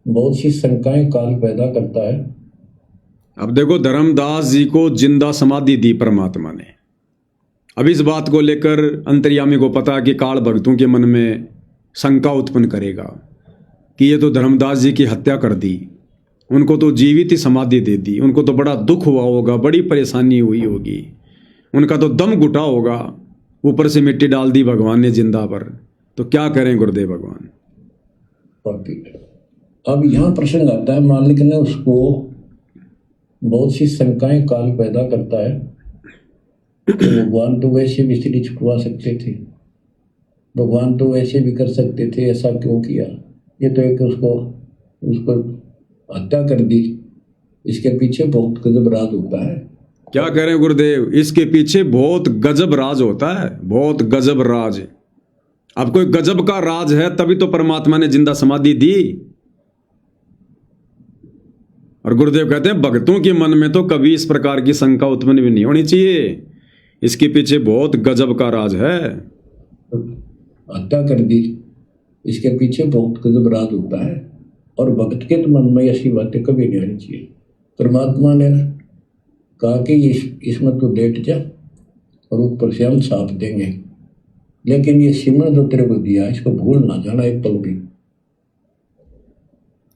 बहुत सी शंकाएं काल पैदा करता है। अब देखो धर्मदास जी को जिंदा समाधि दी परमात्मा ने। अब इस बात को लेकर अंतर्यामी को पता कि काल भक्तों के मन में शंका उत्पन्न करेगा कि ये तो धर्मदास जी की हत्या कर दी, उनको तो जीवित ही समाधि दे दी, उनको तो बड़ा दुख हुआ होगा, बड़ी परेशानी हुई होगी, उनका तो दम घुटा होगा, ऊपर से मिट्टी डाल दी भगवान ने जिंदा पर। तो क्या करें गुरुदेव भगवान? अब यहाँ प्रसंग आता है, मालिक ने उसको बहुत सी शंकाएं काल पैदा करता है। भगवान तो वैसे भी स्त्री छुटवा सकते थे, भगवान तो वैसे भी कर सकते थे, ऐसा क्यों किया? ये तो एक उसको हत्या कर दी। इसके पीछे बहुत गजब राज होता है। क्या कह रहे हैं गुरुदेव? इसके पीछे बहुत गजब राज होता है, बहुत गजब राज। अब कोई गजब का राज है, तभी तो परमात्मा ने जिंदा समाधि दी। और गुरुदेव कहते हैं भक्तों के मन में तो कभी इस प्रकार की शंका उत्पन्न भी नहीं होनी चाहिए, इसके पीछे बहुत गजब का राज है। हत्या कर दी, इसके पीछे बहुत गजब राज होता है। और भक्त के तो मन में ऐसी बातें कभी नहीं आनी चाहिए। परमात्मा ने कहा कि इसमें तो लेट जा और ऊपर से हम साथ देंगे, लेकिन ये सिमरन जो तेरे को दिया इसको भूल ना जाना एक पल भी।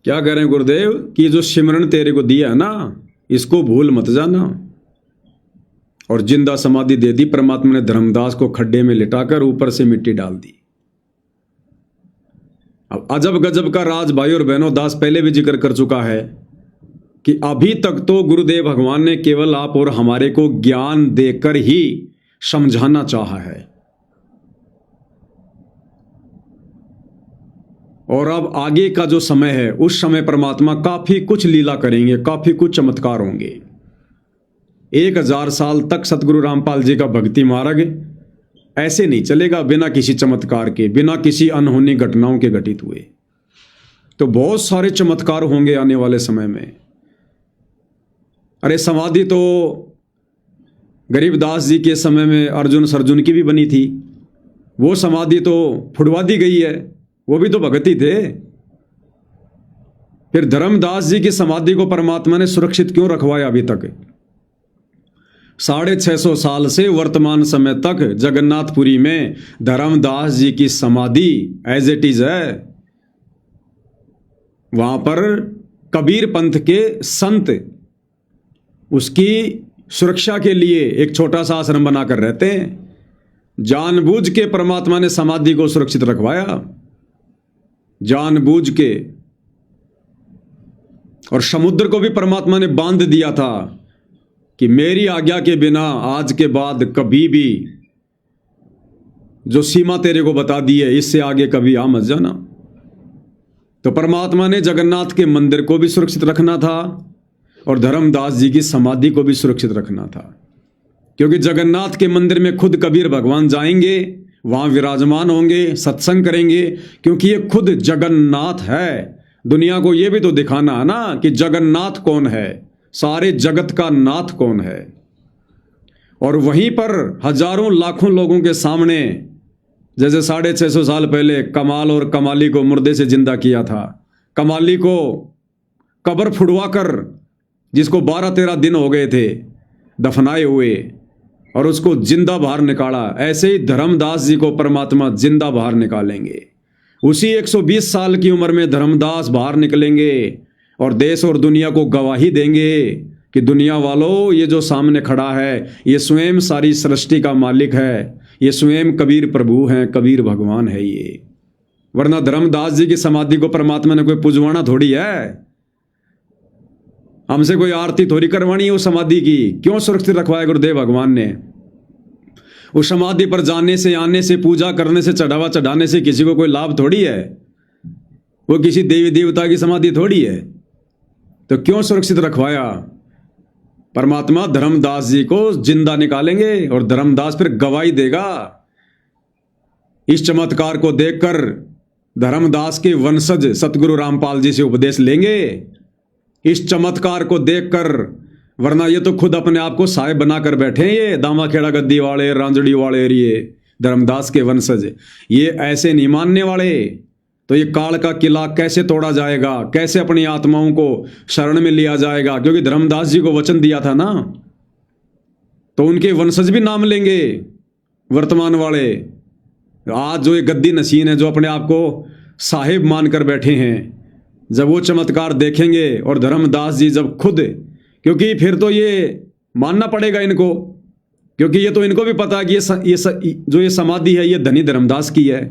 क्या कह रहे हैं गुरुदेव कि जो सिमरन तेरे को दिया है ना, इसको भूल मत जाना। और जिंदा समाधि दे दी परमात्मा ने धर्मदास को, खड्डे में लिटाकर ऊपर से मिट्टी डाल दी। अब अजब गजब का राज भाई और बहनों, दास पहले भी जिक्र कर चुका है कि अभी तक तो गुरुदेव भगवान ने केवल आप और हमारे को ज्ञान देकर ही समझाना चाहा है, और अब आगे का जो समय है उस समय परमात्मा काफी कुछ लीला करेंगे, काफी कुछ चमत्कार होंगे। 1000 साल तक सतगुरु रामपाल जी का भक्ति मार्ग ऐसे नहीं चलेगा बिना किसी चमत्कार के, बिना किसी अनहोनी घटनाओं के घटित हुए। तो बहुत सारे चमत्कार होंगे आने वाले समय में। अरे समाधि तो गरीबदास जी के समय में अर्जुन सर्जुन की भी बनी थी, वो समाधि तो फुड़वा दी गई है, वो भी तो भगत ही थे। फिर धर्मदास जी की समाधि को परमात्मा ने सुरक्षित क्यों रखवाया अभी तक? 650 साल से वर्तमान समय तक जगन्नाथपुरी में धर्मदास जी की समाधि एज इट इज है। वहां पर कबीर पंथ के संत उसकी सुरक्षा के लिए एक छोटा सा आश्रम बनाकर रहते हैं। जानबूझ के परमात्मा ने समाधि को सुरक्षित रखवाया, जानबूझ के। और समुद्र को भी परमात्मा ने बांध दिया था कि मेरी आज्ञा के बिना आज के बाद कभी भी जो सीमा तेरे को बता दी है इससे आगे कभी आ मत जाना। तो परमात्मा ने जगन्नाथ के मंदिर को भी सुरक्षित रखना था और धर्मदास जी की समाधि को भी सुरक्षित रखना था, क्योंकि जगन्नाथ के मंदिर में खुद कबीर भगवान जाएंगे, वहां विराजमान होंगे, सत्संग करेंगे, क्योंकि ये खुद जगन्नाथ है। दुनिया को ये भी तो दिखाना है ना कि जगन्नाथ कौन है, सारे जगत का नाथ कौन है। और वहीं पर हजारों लाखों लोगों के सामने, जैसे 650 साल पहले कमाल और कमाली को मुर्दे से जिंदा किया था, कमाली को कब्र फुड़वा कर, जिसको 12-13 दिन हो गए थे दफनाए हुए, और उसको जिंदा बाहर निकाला, ऐसे ही धर्मदास जी को परमात्मा जिंदा बाहर निकालेंगे। उसी 120 साल की उम्र में धर्मदास बाहर निकलेंगे और देश और दुनिया को गवाही देंगे कि दुनिया वालों, ये जो सामने खड़ा है ये स्वयं सारी सृष्टि का मालिक है, ये स्वयं कबीर प्रभु हैं, कबीर भगवान है ये। वरना धर्मदास जी की समाधि को परमात्मा ने कोई पुजवाना थोड़ी है, हमसे कोई आरती थोड़ी करवानी है उस समाधि की। क्यों सुरक्षित रखवाया गुरुदेव भगवान ने? उस समाधि पर जाने से, आने से, पूजा करने से, चढ़ावा चढ़ाने से किसी को कोई लाभ थोड़ी है, वो किसी देवी देवता की समाधि थोड़ी है। तो क्यों सुरक्षित रखवाया? परमात्मा धर्मदास जी को जिंदा निकालेंगे और धर्मदास फिर गवाही देगा। इस चमत्कार को देखकर धर्मदास के वंशज सतगुरु रामपाल जी से उपदेश लेंगे, इस चमत्कार को देखकर। वरना ये तो खुद अपने आप को साहेब बनाकर बैठे हैं, ये दामाखेड़ा गद्दी वाले, रांजड़ी वाले, ये धर्मदास के वंशज, ये ऐसे नहीं मानने वाले। तो ये काल का किला कैसे तोड़ा जाएगा, कैसे अपनी आत्माओं को शरण में लिया जाएगा? क्योंकि धर्मदास जी को वचन दिया था ना, तो उनके वंशज भी नाम लेंगे वर्तमान वाले। आज जो ये गद्दी नसीन है, जो अपने आप को साहिब मानकर बैठे हैं, जब वो चमत्कार देखेंगे और धर्मदास जी जब खुद, क्योंकि फिर तो ये मानना पड़ेगा इनको, क्योंकि ये तो इनको भी पता है कि जो ये समाधि है ये धनी धर्मदास की है।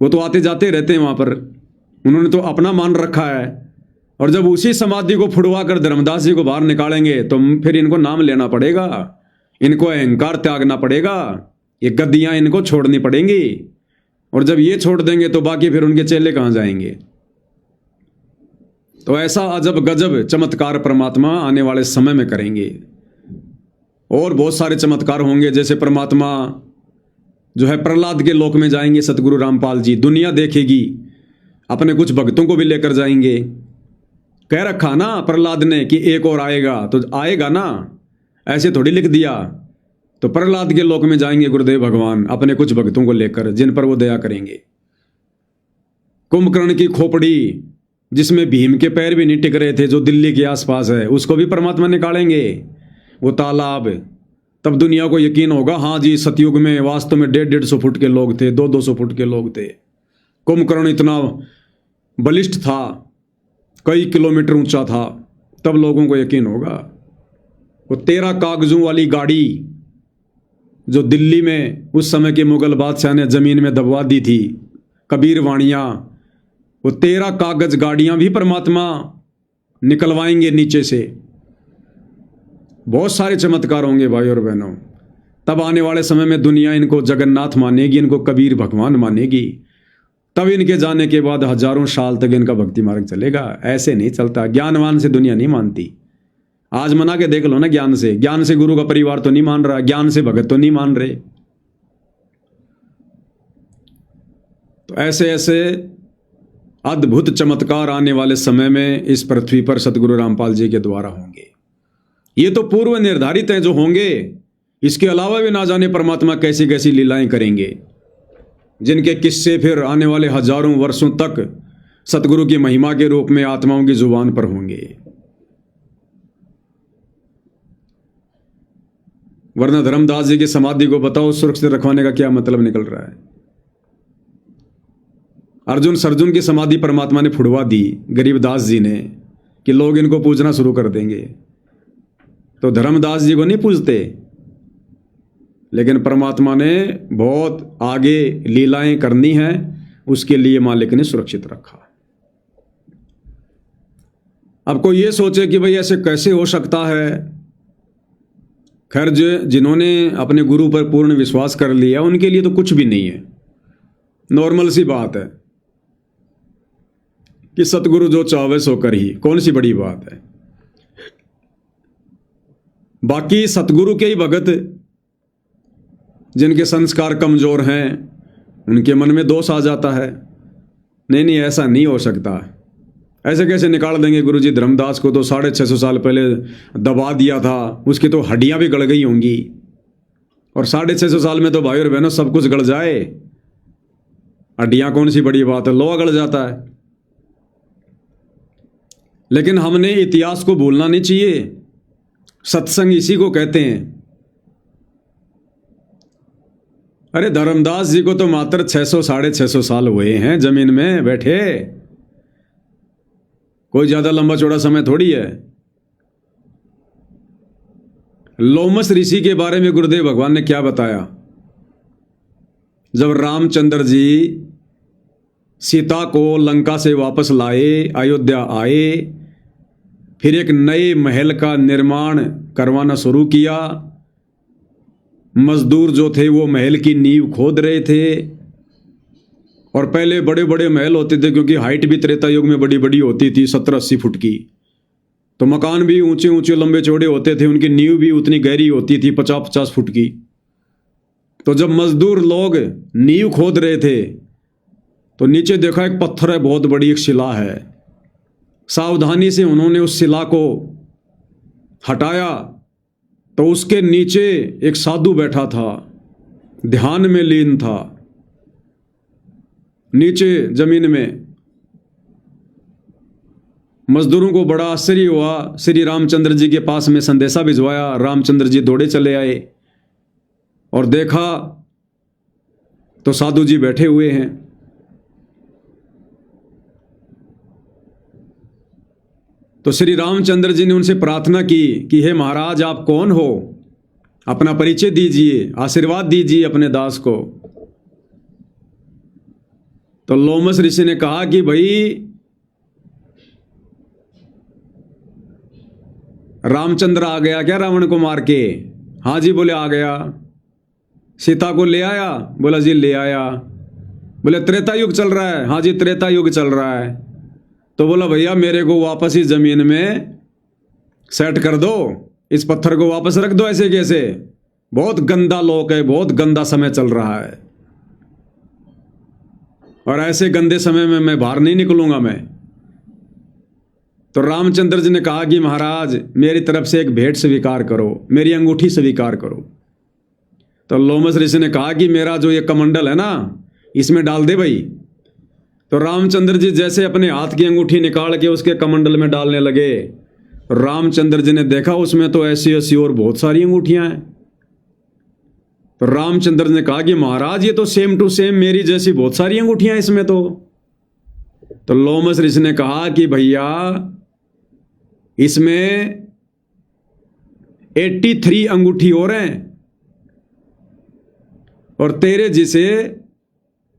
वो तो आते जाते रहते हैं वहाँ पर, उन्होंने तो अपना मान रखा है। और जब उसी समाधि को फुड़वा कर धर्मदास जी को बाहर निकालेंगे तो फिर इनको नाम लेना पड़ेगा, इनको अहंकार त्यागना पड़ेगा, ये गद्दियाँ इनको छोड़नी पड़ेंगी। और जब ये छोड़ देंगे तो बाकी फिर उनके चेले कहाँ जाएंगे? तो ऐसा अजब गजब चमत्कार परमात्मा आने वाले समय में करेंगे। और बहुत सारे चमत्कार होंगे, जैसे परमात्मा जो है प्रहलाद के लोक में जाएंगे सतगुरु रामपाल जी, दुनिया देखेगी, अपने कुछ भक्तों को भी लेकर जाएंगे। कह रखा ना प्रहलाद ने कि एक और आएगा, तो आएगा ना, ऐसे थोड़ी लिख दिया। तो प्रहलाद के लोक में जाएंगे गुरुदेव भगवान अपने कुछ भक्तों को लेकर, जिन पर वो दया करेंगे। कुंभकर्ण की खोपड़ी जिसमें भीम के पैर भी नहीं टिक रहे थे, जो दिल्ली के आसपास है, उसको भी परमात्मा निकालेंगे, वो तालाब। तब दुनिया को यकीन होगा, हाँ जी सतयुग में वास्तव में 150-150 फुट के लोग थे, 200-200 फुट के लोग थे। कुंभकर्ण इतना बलिष्ठ था, कई किलोमीटर ऊंचा था, तब लोगों को यकीन होगा। वो 13 कागजों वाली गाड़ी जो दिल्ली में उस समय के मुगल बादशाह ने जमीन में दबवा दी थी, कबीर वाणियाँ, वो 13 कागज गाड़ियां भी परमात्मा निकलवाएंगे नीचे से। बहुत सारे चमत्कार होंगे भाई और बहनों। तब आने वाले समय में दुनिया इनको जगन्नाथ मानेगी, इनको कबीर भगवान मानेगी। तब इनके जाने के बाद हजारों साल तक इनका भक्ति मार्ग चलेगा। ऐसे नहीं चलता, ज्ञानवान से दुनिया नहीं मानती। आज मना के देख लो ना, ज्ञान से गुरु का परिवार तो नहीं मान रहा, ज्ञान से भगत तो नहीं मान रहे। तो ऐसे ऐसे अद्भुत चमत्कार आने वाले समय में इस पृथ्वी पर सतगुरु रामपाल जी के द्वारा होंगे। ये तो पूर्व निर्धारित हैं जो होंगे, इसके अलावा भी ना जाने परमात्मा कैसी कैसी लीलाएं करेंगे, जिनके किस्से फिर आने वाले हजारों वर्षों तक सतगुरु की महिमा के रूप में आत्माओं की जुबान पर होंगे। वरना धर्मदास जी की समाधि को बताओ सुरक्षित रखवाने का क्या मतलब निकल रहा है। अर्जुन सर्जुन की समाधि परमात्मा ने फुड़वा दी गरीबदास जी ने कि लोग इनको पूजना शुरू कर देंगे, तो धर्मदास जी को नहीं पूजते, लेकिन परमात्मा ने बहुत आगे लीलाएं करनी हैं, उसके लिए मालिक ने सुरक्षित रखा। अब कोई ये सोचे कि भाई ऐसे कैसे हो सकता है। खैर जिन्होंने अपने गुरु पर पूर्ण विश्वास कर लिया उनके लिए तो कुछ भी नहीं है, नॉर्मल सी बात है कि सतगुरु जो चाहे सो कर ही, कौन सी बड़ी बात है। बाकी सतगुरु के ही भगत जिनके संस्कार कमजोर हैं, उनके मन में दोष आ जाता है, नहीं ऐसा नहीं हो सकता, ऐसे कैसे निकाल देंगे गुरु जी। धर्मदास को तो 650 साल पहले दबा दिया था, उसकी तो हड्डियां भी गल गई होंगी, और 650 साल में तो भाई और बहनों सब कुछ गल जाए, हड्डियां कौन सी बड़ी बात है, लोहा गल जाता है। लेकिन हमने इतिहास को भूलना नहीं चाहिए, सत्संग इसी को कहते हैं। अरे धर्मदास जी को तो मात्र 600-650 साल हुए हैं जमीन में बैठे, कोई ज्यादा लंबा चौड़ा समय थोड़ी है। लोमस ऋषि के बारे में गुरुदेव भगवान ने क्या बताया। जब रामचंद्र जी सीता को लंका से वापस लाए, अयोध्या आए, फिर एक नए महल का निर्माण करवाना शुरू किया। मजदूर जो थे वो महल की नींव खोद रहे थे, और पहले बड़े बड़े महल होते थे क्योंकि हाइट भी त्रेता युग में बड़ी बड़ी होती थी, 70-80 फुट की, तो मकान भी ऊंचे ऊंचे लंबे चौड़े होते थे, उनकी नींव भी उतनी गहरी होती थी, 50-50 फुट की। तो जब मजदूर लोग नींव खोद रहे थे तो नीचे देखा एक पत्थर है, बहुत बड़ी एक शिला है। सावधानी से उन्होंने उस शिला को हटाया तो उसके नीचे एक साधु बैठा था, ध्यान में लीन था नीचे जमीन में। मजदूरों को बड़ा आश्चर्य हुआ, श्री रामचंद्र जी के पास में संदेशा भिजवाया। रामचंद्र जी दौड़े चले आए और देखा तो साधु जी बैठे हुए हैं। तो श्री रामचंद्र जी ने उनसे प्रार्थना की कि हे महाराज, आप कौन हो, अपना परिचय दीजिए, आशीर्वाद दीजिए अपने दास को। तो लोमस ऋषि ने कहा कि भाई रामचंद्र आ गया क्या रावण को मार के? हाँ जी, बोले आ गया। सीता को ले आया? बोला जी ले आया। बोले त्रेता युग चल रहा है? हाँ जी त्रेता युग चल रहा है। तो बोला भैया मेरे को वापस इस जमीन में सेट कर दो, इस पत्थर को वापस रख दो, ऐसे कैसे, बहुत गंदा लोक है, बहुत गंदा समय चल रहा है। और ऐसे गंदे समय में मैं बाहर नहीं निकलूंगा मैं। तो रामचंद्र जी ने कहा कि महाराज मेरी तरफ से एक भेंट स्वीकार करो, मेरी अंगूठी स्वीकार करो। तो लोमस ऋषि ने कहा कि मेरा जो ये कमंडल है ना इसमें डाल दे भाई। तो रामचंद्र जी जैसे अपने हाथ की अंगूठी निकाल के उसके कमंडल में डालने लगे, रामचंद्र जी ने देखा उसमें तो ऐसी ऐसी और बहुत सारी अंगूठियां हैं। तो रामचंद्र ने कहा कि महाराज ये तो सेम टू सेम मेरी जैसी बहुत सारी अंगूठियां हैं इसमें तो लोमस ऋषि ने कहा कि भैया इसमें 83 अंगूठी और हैं और तेरे जिसे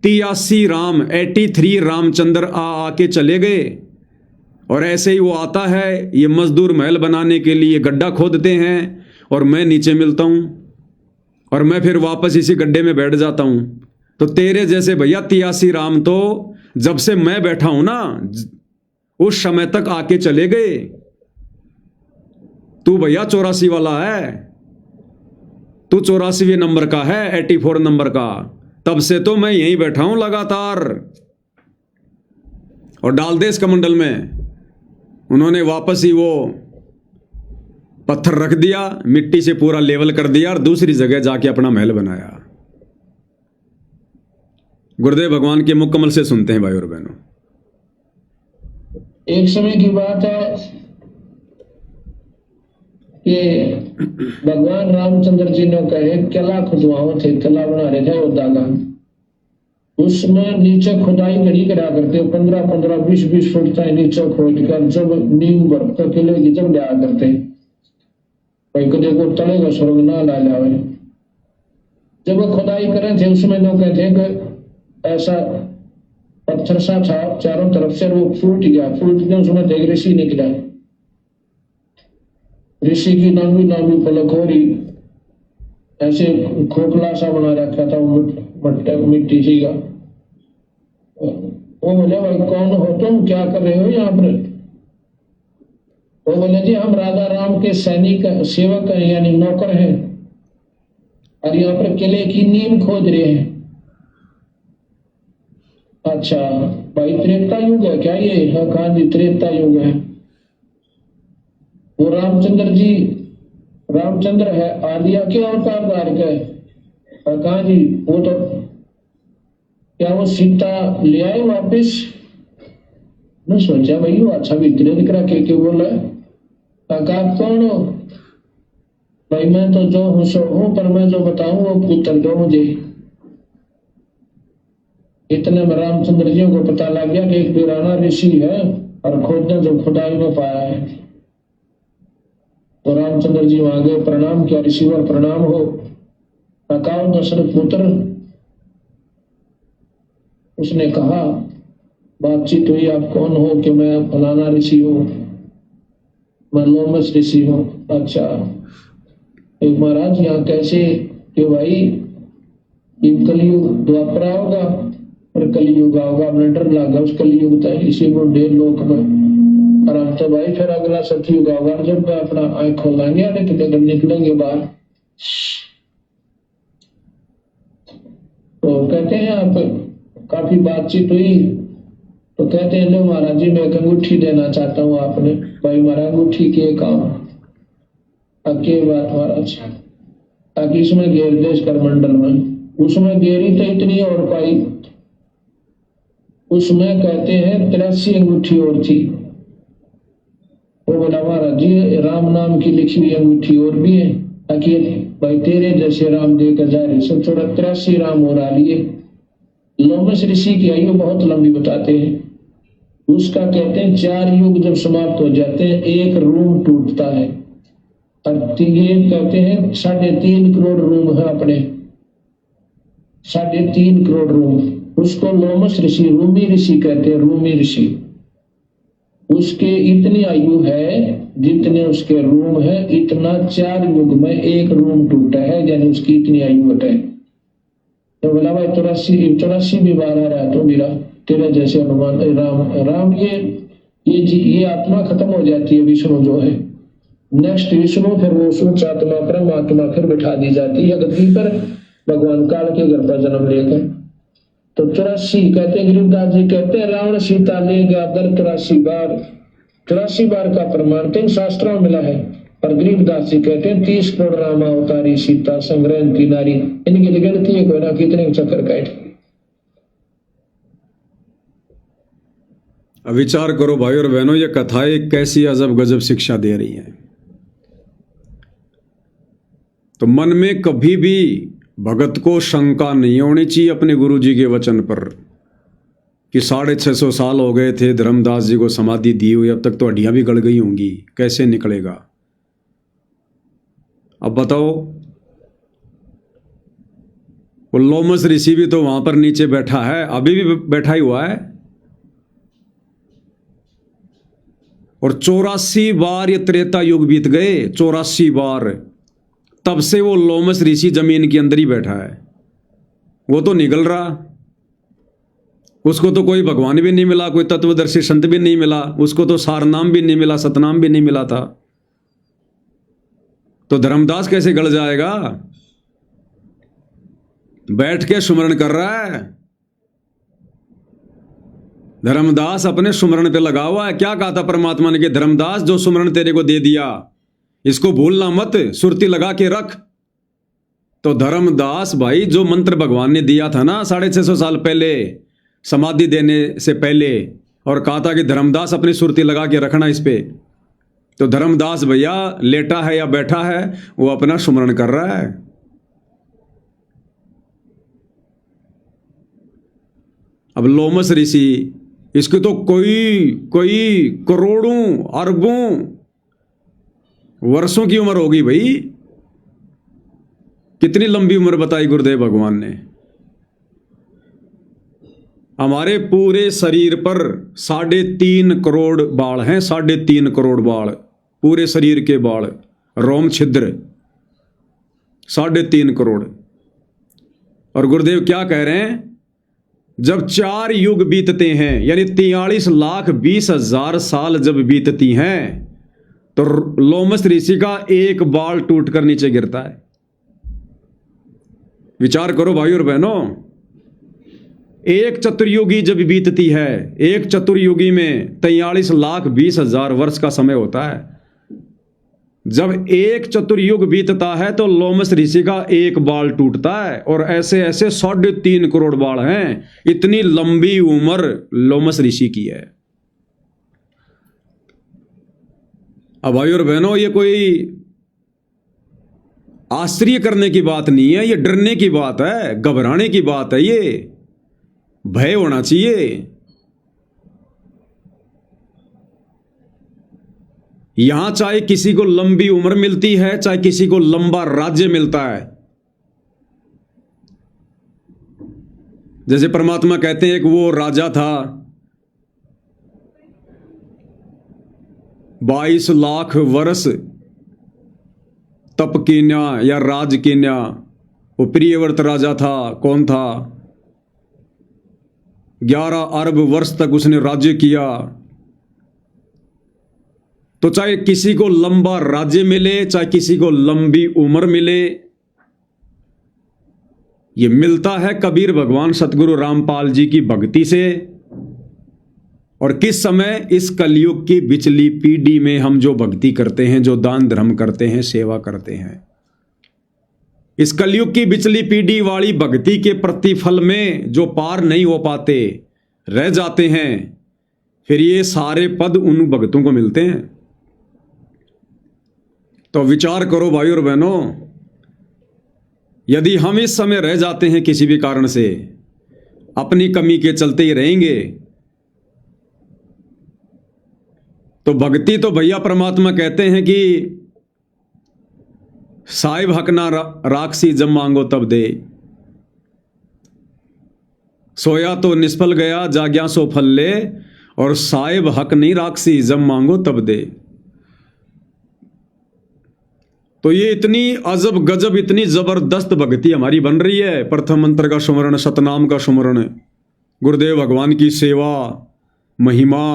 83 रामचंद्र आके चले गए। और ऐसे ही वो आता है, ये मजदूर महल बनाने के लिए गड्ढा खोदते हैं और मैं नीचे मिलता हूं और मैं फिर वापस इसी गड्ढे में बैठ जाता हूं। तो तेरे जैसे भैया 83 राम तो जब से मैं बैठा हूं ना उस समय तक आके चले गए। तू भैया 84 वाला है, तू 84वें नंबर का है, 84 नंबर का। तब से तो मैं यहीं बैठा हूं लगातार। और डाल दे इस कमंडल में। उन्होंने वापस ही वो पत्थर रख दिया, मिट्टी से पूरा लेवल कर दिया और दूसरी जगह जाके अपना महल बनाया। गुरुदेव भगवान के मुकम्मल से सुनते हैं भाई और बहनों। एक समय की बात है कि भगवान रामचंद्र जी ने कहे किला खुदवाओ थे, किला बना रहे थे अयोध्या का। उसमें नीचे खुदाई कड़ी करा करते, 15-15, 20-20 फुट तक नीचे खोद कर जब नींव भरकर किले की जब लिया करते भाई कदे को तले का स्वर्ग ना ला जावे। जब वो खुदाई करे थे उसमें लोग कहते हैं कि ऐसा पत्थर सा था चारों तरफ से, वो फूट गया उसमें देख ऋषि निकला। ऋषि की नामी नामी पलक हो रही, ऐसे खोखला सा बना रखा था मिट्टी सी का। वो बोले भाई कौन हो तुम, क्या कर रहे हो यहाँ पर? वो बोले जी हम राजा राम के सैनिक सेवक हैं यानी नौकर हैं और यहाँ पर किले की नींव खोद रहे हैं। अच्छा भाई त्रेता युग है क्या ये? हाँ कहा जी त्रेता युग है। वो रामचंद्र है आलिया के अवतार धारक है। कहा जी वो तो क्या वो सीता ले आए वापिस? मैं सोचा भाई वो अच्छा भीतरे दिख रहा के बोला है। कहा कौन हो? भाई मैं तो जो हूं सो हूं, पर मैं जो बताऊं वो पुत्र दो मुझे। इतने में रामचंद्र जी को पता लग गया कि एक पुराना ऋषि है और खोदने जो खुदाई में पाया है। तो रामचंद्र जी वहां गए, प्रणाम किया, ऋषिवर प्रणाम हो। कहा दशरथ पुत्र, उसने कहा बातचीत हुई, आप कौन हो? कि मैं फलाना ऋषि हूँ, मैं लोमस ऋषि हूँ। अच्छा एक महाराज यहाँ कैसे? कि भाई ये कलयुग द्वापरा होगा और कलयुग होगा, अपने डर लगा उस कलयुग तक इसी बुढ़े लोक में। और हम तो भाई फिर अगला सतयुग होगा जब अपना आंख खोलेंगे अरे तो निकलेंगे बाहर। तो कहते हैं आप काफी बातचीत हुई तो कहते हैं लो महाराज जी मैं एक अंगूठी देना चाहता हूँ आपने। भाई महाराज अंगूठी के काम अके बात महाराज, ताकि इसमें घेर दे इस करमंडल में। उसमें घेरी तो इतनी और पाई, उसमें कहते हैं 83 अंगूठी और थी। वो बोला महाराज जी राम नाम की लिखी हुई अंगूठी और भी है, ताकि भाई तेरे जैसे राम देकर जा रहे सब थोड़ा 83 राम और आ लिए। लोमस ऋषि की आयु बहुत लंबी बताते हैं। उसका कहते हैं 4 युग जब समाप्त हो जाते हैं एक रूम टूटता है। और ये कहते हैं 3.5 करोड़ रूम है अपने, 3.5 करोड़ रूम। उसको लोमस ऋषि रूमी ऋषि कहते हैं, रूमी ऋषि। उसके इतनी आयु है जितने उसके रूम है, इतना 4 युग में एक रूम टूटा है, यानी उसकी इतनी आयु है। तो बोला भाई 84 भी बार आ रहा तो मेरा तेरे जैसे हनुमान राम ये आत्मा खत्म हो जाती है। विष्णु जो है नेक्स्ट विष्णु, फिर वो सूक्ष्म आत्मा परमात्मा फिर बिठा दी जाती है गद्दी पर भगवान काल के घर पर जन्म लेकर। तो 84 कहते गरीबदास जी कहते हैं रावण सीता ले गया दर 83 बार, 83 बार का प्रमाण तीन शास्त्रों में मिला है। और गरीबदास जी कहते हैं 30 करोड़ रामा अवतारी सीता संग्रहण की नारी, इनकी गिनती है कोई ना कितने चक्कर काटे। अब विचार करो भाई और बहनों, ये कथाएं कैसी अजब गजब शिक्षा दे रही हैं। तो मन में कभी भी भगत को शंका नहीं होनी चाहिए अपने गुरु जी के वचन पर कि 650 साल हो गए थे धर्मदास जी को समाधि दी हुई, अब तक तो हड्डियां भी गड़ गई होंगी, कैसे निकलेगा। अब बताओ, वो लोमस ऋषि भी तो वहां पर नीचे बैठा है, अभी भी बैठा ही हुआ है, और 84 बार ये त्रेता युग बीत गए, 84 बार, तब से वो लोमस ऋषि जमीन के अंदर ही बैठा है। वो तो निकल रहा, उसको तो कोई भगवान भी नहीं मिला, कोई तत्वदर्शी संत भी नहीं मिला, उसको तो सारनाम भी नहीं मिला, सतनाम भी नहीं मिला था। तो धर्मदास कैसे गड़ जाएगा? बैठ के सुमरण कर रहा है, धर्मदास अपने सुमरण पे लगा हुआ है। क्या कहा था परमात्मा ने कि धर्मदास जो सुमरण तेरे को दे दिया इसको भूलना मत, सुरती लगा के रख। तो धर्मदास भाई जो मंत्र भगवान ने दिया था ना 650 साल पहले, समाधि देने से पहले, और कहा था कि धर्मदास अपनी सुरती लगा के रखना इस पे, तो धर्मदास भैया लेटा है या बैठा है, वो अपना सुमरण कर रहा है। अब लोमस ऋषि, इसकी तो कोई करोड़ों अरबों वर्षों की उम्र होगी भाई। कितनी लंबी उम्र बताई गुरुदेव भगवान ने। हमारे पूरे शरीर पर 3.5 करोड़ बाल हैं, 3.5 करोड़ बाल, पूरे शरीर के बाल, रोम छिद्र 3.5 करोड़। और गुरुदेव क्या कह रहे हैं? जब 4 युग बीतते हैं, यानी 43,20,000 साल जब बीतती हैं, तो लोमस ऋषि का एक बाल टूटकर नीचे गिरता है। विचार करो भाई और बहनों, एक चतुर्युगी जब बीतती है, एक चतुर्युगी में 43,20,000 वर्ष का समय होता है। जब एक चतुर्युग बीतता है तो लोमस ऋषि का एक बाल टूटता है, और ऐसे ऐसे 3.5 करोड़ बाल हैं। इतनी लंबी उम्र लोमस ऋषि की है। अब भाई और बहनों, ये कोई आश्चर्य करने की बात नहीं है, ये डरने की बात है, घबराने की बात है, ये भय होना चाहिए। यहां चाहे किसी को लंबी उम्र मिलती है, चाहे किसी को लंबा राज्य मिलता है। जैसे परमात्मा कहते हैं, एक वो राजा था, 22 लाख वर्ष तप कीन्या या राज कीन्या। वो प्रियव्रत राजा था। कौन था? 11 अरब वर्ष तक उसने राज्य किया। तो चाहे किसी को लंबा राज्य मिले, चाहे किसी को लंबी उम्र मिले, ये मिलता है कबीर भगवान सतगुरु रामपाल जी की भक्ति से। और किस समय? इस कलयुग की बिचली पीढ़ी में हम जो भक्ति करते हैं, जो दान धर्म करते हैं, सेवा करते हैं, इस कलयुग की बिचली पीढ़ी वाली भक्ति के प्रतिफल में जो पार नहीं हो पाते, रह जाते हैं, फिर ये सारे पद उन भक्तों को मिलते हैं। तो विचार करो भाई और बहनों, यदि हम इस समय रह जाते हैं किसी भी कारण से, अपनी कमी के चलते ही रहेंगे, तो भक्ति तो भैया परमात्मा कहते हैं कि साहिब हक ना राक्षसी जब मांगो तब दे। सोया तो निष्फल गया, जाग्या सो फल ले, और साहिब हक नहीं राक्षसी जब मांगो तब दे। तो ये इतनी अजब गजब, इतनी जबरदस्त भक्ति हमारी बन रही है। प्रथम मंत्र का सुमरण, सतनाम का सुमरण, गुरुदेव भगवान की सेवा, महिमा,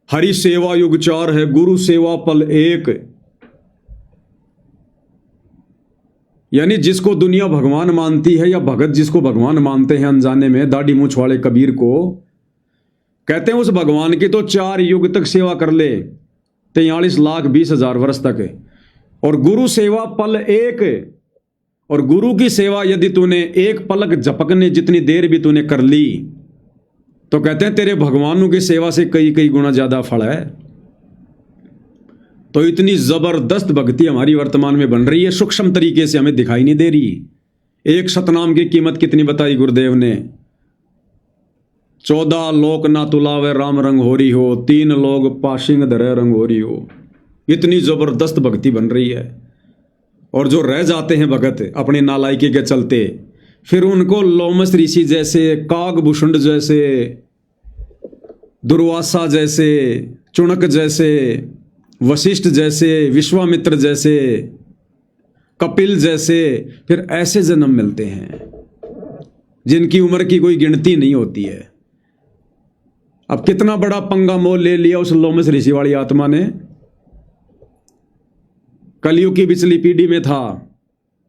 हरि सेवा युग 4 है, गुरु सेवा पल 1। यानी जिसको दुनिया भगवान मानती है या भगत जिसको भगवान मानते हैं अनजाने में, दाढ़ी मूंछ वाले कबीर को कहते हैं उस भगवान की तो 4 युग तक सेवा कर ले, 43,20,000 वर्ष तक। और गुरु सेवा पल एक, और गुरु की सेवा यदि तूने एक पलक झपकने जितनी देर भी तूने कर ली तो कहते हैं तेरे भगवानों की सेवा से कई कई गुना ज्यादा फल है। तो इतनी जबरदस्त भक्ति हमारी वर्तमान में बन रही है, सूक्ष्म तरीके से हमें दिखाई नहीं दे रही। एक सतनाम की कीमत कितनी बताई गुरुदेव ने, 14 लोक ना तुलावे राम रंग हो रही हो, 3 लोग पाशिंग धरे रंग हो रही हो। इतनी जबरदस्त भक्ति बन रही है। और जो रह जाते हैं भगत अपने नालायकी के चलते, फिर उनको लोमस ऋषि जैसे, कागभूषण जैसे, दुर्वासा जैसे, चुणक जैसे, वशिष्ठ जैसे, विश्वामित्र जैसे, कपिल जैसे, फिर ऐसे जन्म मिलते हैं जिनकी उम्र की कोई गिनती नहीं होती है। अब कितना बड़ा पंगा मोल ले लिया उस लोमस ऋषि वाली आत्मा ने। कलयुग की पिछली पीढ़ी में था,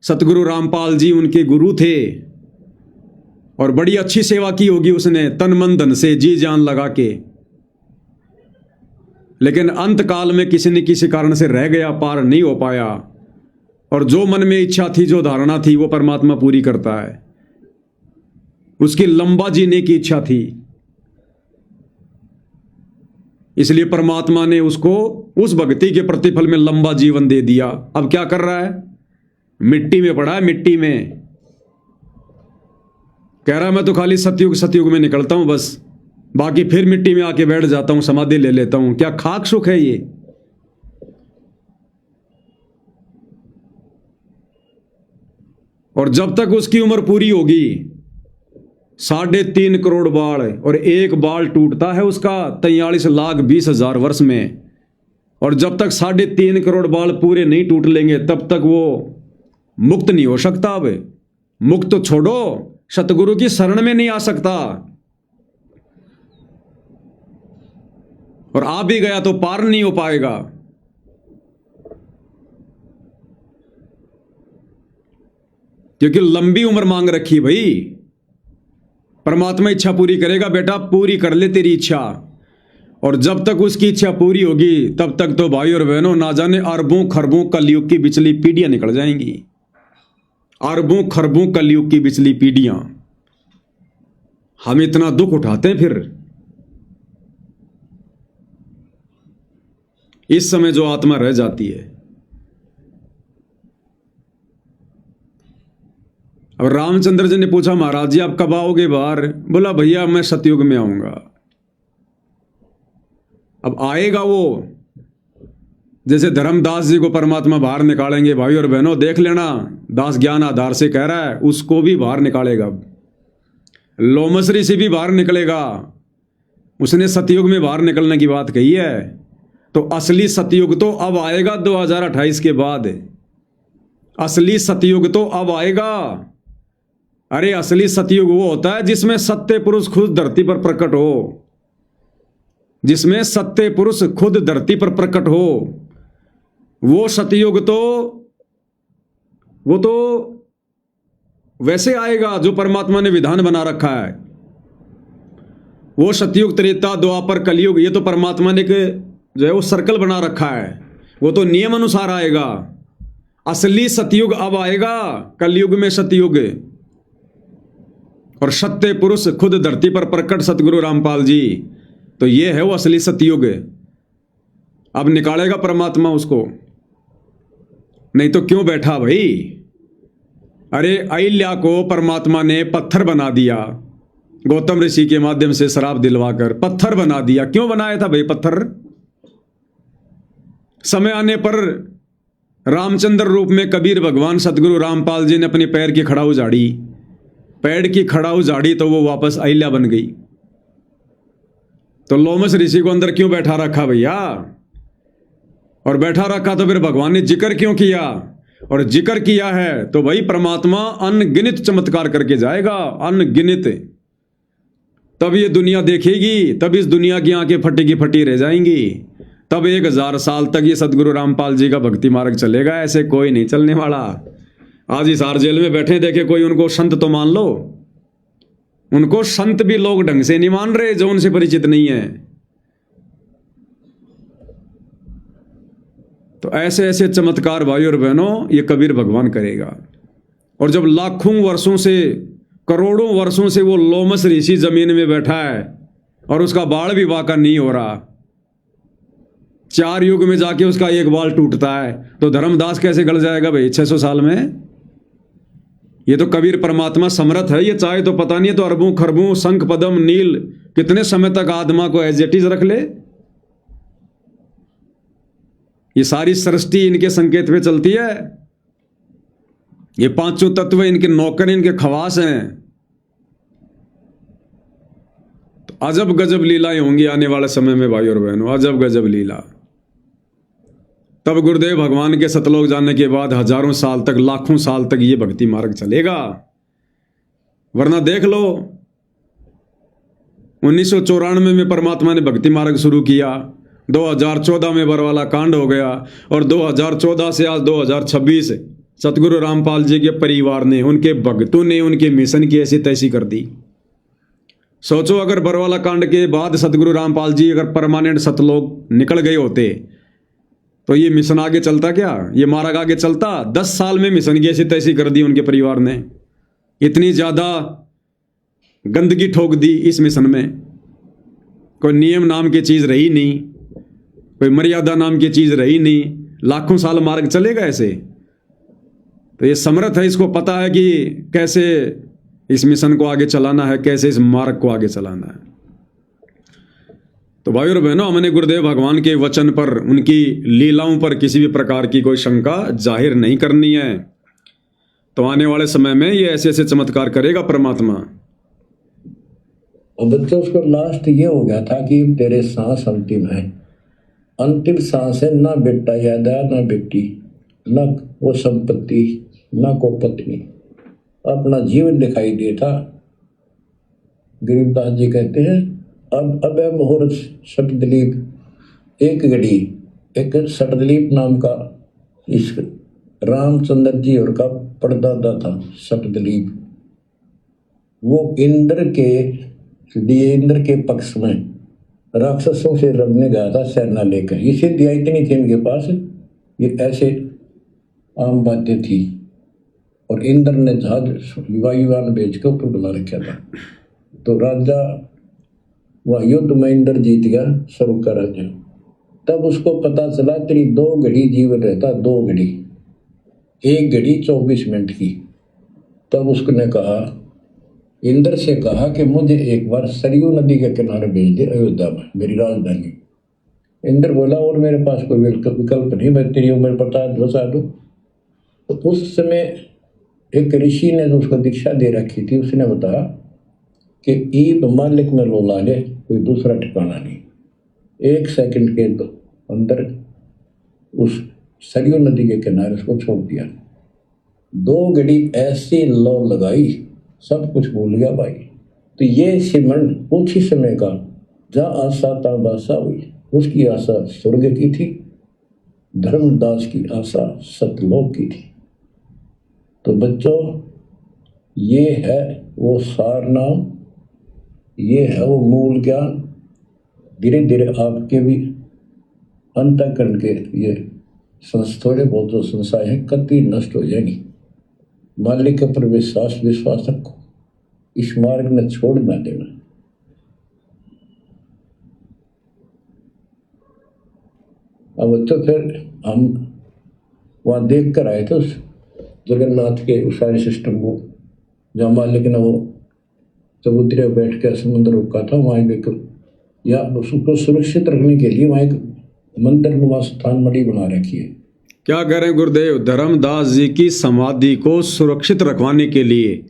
सतगुरु रामपाल जी उनके गुरु थे और बड़ी अच्छी सेवा की होगी उसने, तन मन धन से जी जान लगा के। लेकिन अंत काल में किसी न किसी कारण से रह गया, पार नहीं हो पाया। और जो मन में इच्छा थी, जो धारणा थी, वो परमात्मा पूरी करता है। उसकी लंबा जीने की इच्छा थी, इसलिए परमात्मा ने उसको उस भक्ति के प्रतिफल में लंबा जीवन दे दिया। अब क्या कर रहा है? मिट्टी में पड़ा है, मिट्टी में। कह रहा है मैं तो खाली सतयुग में निकलता हूं बस, बाकी फिर मिट्टी में आके बैठ जाता हूं, समाधि ले लेता हूं। क्या खाक सुख है ये? और जब तक उसकी उम्र पूरी होगी, 3.5 करोड़ बाल, और एक बाल टूटता है उसका 43,20,000 वर्ष में। और जब तक 3.5 करोड़ बाल पूरे नहीं टूट लेंगे तब तक वो मुक्त नहीं हो सकता। अब मुक्त तो छोड़ो, सतगुरु की शरण में नहीं आ सकता। और आ भी गया तो पार नहीं हो पाएगा। क्योंकि लंबी उम्र मांग रखी भाई। परमात्मा इच्छा पूरी करेगा, बेटा पूरी कर ले तेरी इच्छा। और जब तक उसकी इच्छा पूरी होगी तब तक तो भाई और बहनों ना जाने अरबों खरबों कलयुग की बिचली पीढ़ियां निकल जाएंगी। अरबों खरबों कलयुग की बिचली पीढ़ियां। हम इतना दुख उठाते हैं फिर। इस समय जो आत्मा रह जाती है। अब रामचंद्र जी ने पूछा महाराज जी आप कब आओगे बाहर? बोला भैया मैं सतयुग में आऊंगा। अब आएगा वो, जैसे धर्मदास जी को परमात्मा बाहर निकालेंगे। भाई और बहनों देख लेना, दास ज्ञान आधार से कह रहा है, उसको भी बाहर निकालेगा। लोमस ऋषि भी बाहर निकलेगा। उसने सतयुग में बाहर निकलने की बात कही है। तो असली सतयुग तो अब आएगा 2028 के बाद। असली सतयुग तो अब आएगा। अरे असली सतयुग वो होता है जिसमें सत्य पुरुष खुद धरती पर प्रकट हो, जिसमें सत्य पुरुष खुद धरती पर प्रकट हो। वो सतयुग तो वैसे आएगा जो परमात्मा ने विधान बना रखा है। वो सतयुग, त्रेता, द्वापर, कलयुग, ये तो परमात्मा ने जो है वो सर्कल बना रखा है। वो तो नियम अनुसार आएगा। असली सतयुग अब आएगा, कलयुग में सतयुग। और सत्य पुरुष खुद धरती पर प्रकट सतगुरु रामपाल जी, तो ये है वो असली सतयुग। अब निकालेगा परमात्मा उसको, नहीं तो क्यों बैठा भाई। अरे अहिल्या को परमात्मा ने पत्थर बना दिया, गौतम ऋषि के माध्यम से शराब दिलवाकर पत्थर बना दिया। क्यों बनाया था भाई पत्थर? समय आने पर रामचंद्र रूप में कबीर भगवान सतगुरु रामपाल जी ने अपने पैर की खड़ाऊ झाड़ी, पैर की खड़ाऊ झाड़ी तो वो वापस अहिल्या बन गई। तो लोमस ऋषि को अंदर क्यों बैठा रखा भैया? और बैठा रखा तो फिर भगवान ने जिक्र क्यों किया? और जिक्र किया है तो भाई परमात्मा अनगिनत चमत्कार करके जाएगा, अनगिनत। तब ये दुनिया देखेगी, तब इस दुनिया की आंखें फटी की फटी रह जाएंगी। तब 1000 साल तक ये सतगुरु रामपाल जी का भक्ति मार्ग चलेगा। ऐसे कोई नहीं चलने वाला। आज हिसार जेल में बैठे देखे कोई उनको संत तो मान लो, उनको संत भी लोग ढंग से नहीं मान रहे जो उनसे परिचित नहीं है। तो ऐसे ऐसे चमत्कार भाई और बहनों ये कबीर भगवान करेगा। और जब लाखों वर्षों से करोड़ों वर्षों से वो लोमस ऋषि जमीन में बैठा है और उसका बाल भी बाका नहीं हो रहा, 4 युग में जाके उसका एक बाल टूटता है, तो धर्मदास कैसे गल जाएगा भाई 600 साल में? ये तो कबीर परमात्मा समर्थ है, ये चाहे तो पता नहीं है तो अरबों खरबों शंख पदम नील कितने समय तक आत्मा को एज इट इज रख ले। ये सारी सृष्टि इनके संकेत पे चलती है। ये पांचों तत्व इनके नौकर, इनके खवास हैं। तो अजब गजब लीलाएं होंगी आने वाले समय में भाई और बहनों, अजब गजब लीला। तब गुरुदेव भगवान के सतलोक जाने के बाद हजारों साल तक, लाखों साल तक ये भक्ति मार्ग चलेगा। वरना देख लो 1994 में परमात्मा ने भक्ति मार्ग शुरू किया, 2014 में बरवाला कांड हो गया, और 2014 से आज 2026 सतगुरु रामपाल जी के परिवार ने, उनके भक्तों ने उनके मिशन की ऐसी तैसी कर दी। सोचो अगर बरवाला कांड के बाद सतगुरु रामपाल जी अगर परमानेंट सतलोक निकल गए होते तो ये मिशन आगे चलता क्या? ये मार्ग आगे चलता? 10 साल में मिशन की ऐसी तैसी कर दी उनके परिवार ने। इतनी ज्यादा गंदगी ठोक दी इस मिशन में। कोई नियम नाम की चीज रही नहीं, कोई मर्यादा नाम की चीज रही नहीं। लाखों साल मार्ग चलेगा ऐसे? तो ये समर्थ है, इसको पता है कि कैसे इस मिशन को आगे चलाना है, कैसे इस मार्ग को आगे चलाना है। तो भाई और बहनों, हमने गुरुदेव भगवान के वचन पर, उनकी लीलाओं पर किसी भी प्रकार की कोई शंका जाहिर नहीं करनी है। तो आने वाले समय में ये ऐसे ऐसे चमत्कार करेगा परमात्मा। और बच्चों, उसको लास्ट ये हो गया था कि तेरे सांस अंतिम है, अंतिम सांस है, ना बेटा याद आया, ना बेटी, ना वो संपत्ति, ना को पत्नी, अपना जीवन दिखाई दिया था। गरीबदास जी कहते हैं अब मुहूर्त सटदलीप एक घड़ी, एक सटदलीप नाम का इस रामचंद्र जी और का परदादा था सटदलीप। वो इंद्र के पक्ष में राक्षसों से लड़ने गया था सेना लेकर। ये सिद्धियाँ इतनी थी इनके पास, ये ऐसे आम बातें थी। और इंद्र ने जहाज वायुयान बेच के ऊपर बुला रखा था। तो राजा वह युद्ध में इंद्र जीत गया स्वर्ग का राज्य। तब उसको पता चला तेरी 2 घड़ी जीवन रहता, 2 घड़ी, 1 घड़ी 24 मिनट की। तब उसने कहा, इंद्र से कहा कि मुझे एक बार सरयू नदी के किनारे भेज दे अयोध्या में, मेरी राजधानी। इंद्र बोला और मेरे पास कोई विकल्प नहीं, मैं तेरी उम्र बता दूं। तो उस समय एक ऋषि ने जो उसको दीक्षा दे रखी थी, उसने बताया कि ईब मालिक में लोला ले, कोई दूसरा ठिकाना नहीं। 1 सेकंड के अंदर उस सरयू नदी के किनारे उसको छोड़ दिया। 2 घड़ी ऐसी लो लगाई, सब कुछ भूल गया भाई। तो ये सिमरन कुछ ही समय का, जहाँ आशा ता बासा हुई। उसकी आशा स्वर्ग की थी, धर्मदास की आशा सतलोक की थी। तो बच्चों, ये है वो सार नाम, ये है वो मूल ज्ञान। धीरे धीरे आपके भी अंतःकरण के ये थोड़े बहुत जो संशय हैं कभी नष्ट हो जाएंगी। मालिक के पर विश्वास रखो, इस मार्ग में छोड़ ना देना। अब तो फिर हम वहाँ देख कर आए थे उस जगन्नाथ के उस सारे सिस्टम को, जहाँ मालिक ने वो चबूतरे बैठ कर समुद्र रुका था। वहाँ एक या उसको सुरक्षित रखने के लिए वहाँ एक मंदिर नुमा स्थान मणि बना रखी है। क्या कह रहे हैं गुरुदेव? धर्मदास जी की समाधि को सुरक्षित रखवाने के लिए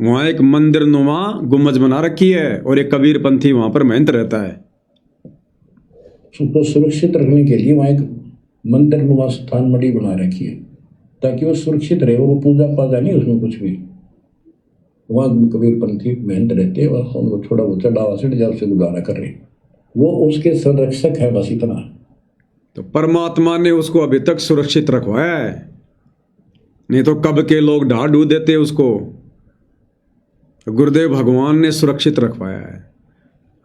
वहाँ एक मंदिर नुमा गुम्बज बना रखी है और एक कबीर पंथी वहाँ पर मेहनत रहता है। उसको सुरक्षित रखने के लिए वहाँ एक मंदिर नुमा स्थान मणि बना रखी है ताकि वो सुरक्षित रहे। वो पूजा पाजा नहीं उसमें कुछ भी। वहाँ कबीर पंथी मेहनत रहते हैं और उनको थोड़ा बहुत चढ़ावा से जब से गुजारा कर रहे, वो उसके संरक्षक है, बस इतना। तो परमात्मा ने उसको अभी तक सुरक्षित रखवाया है। नहीं तो कब के लोग ढा ढू देते उसको। गुरुदेव भगवान ने सुरक्षित रखवाया है।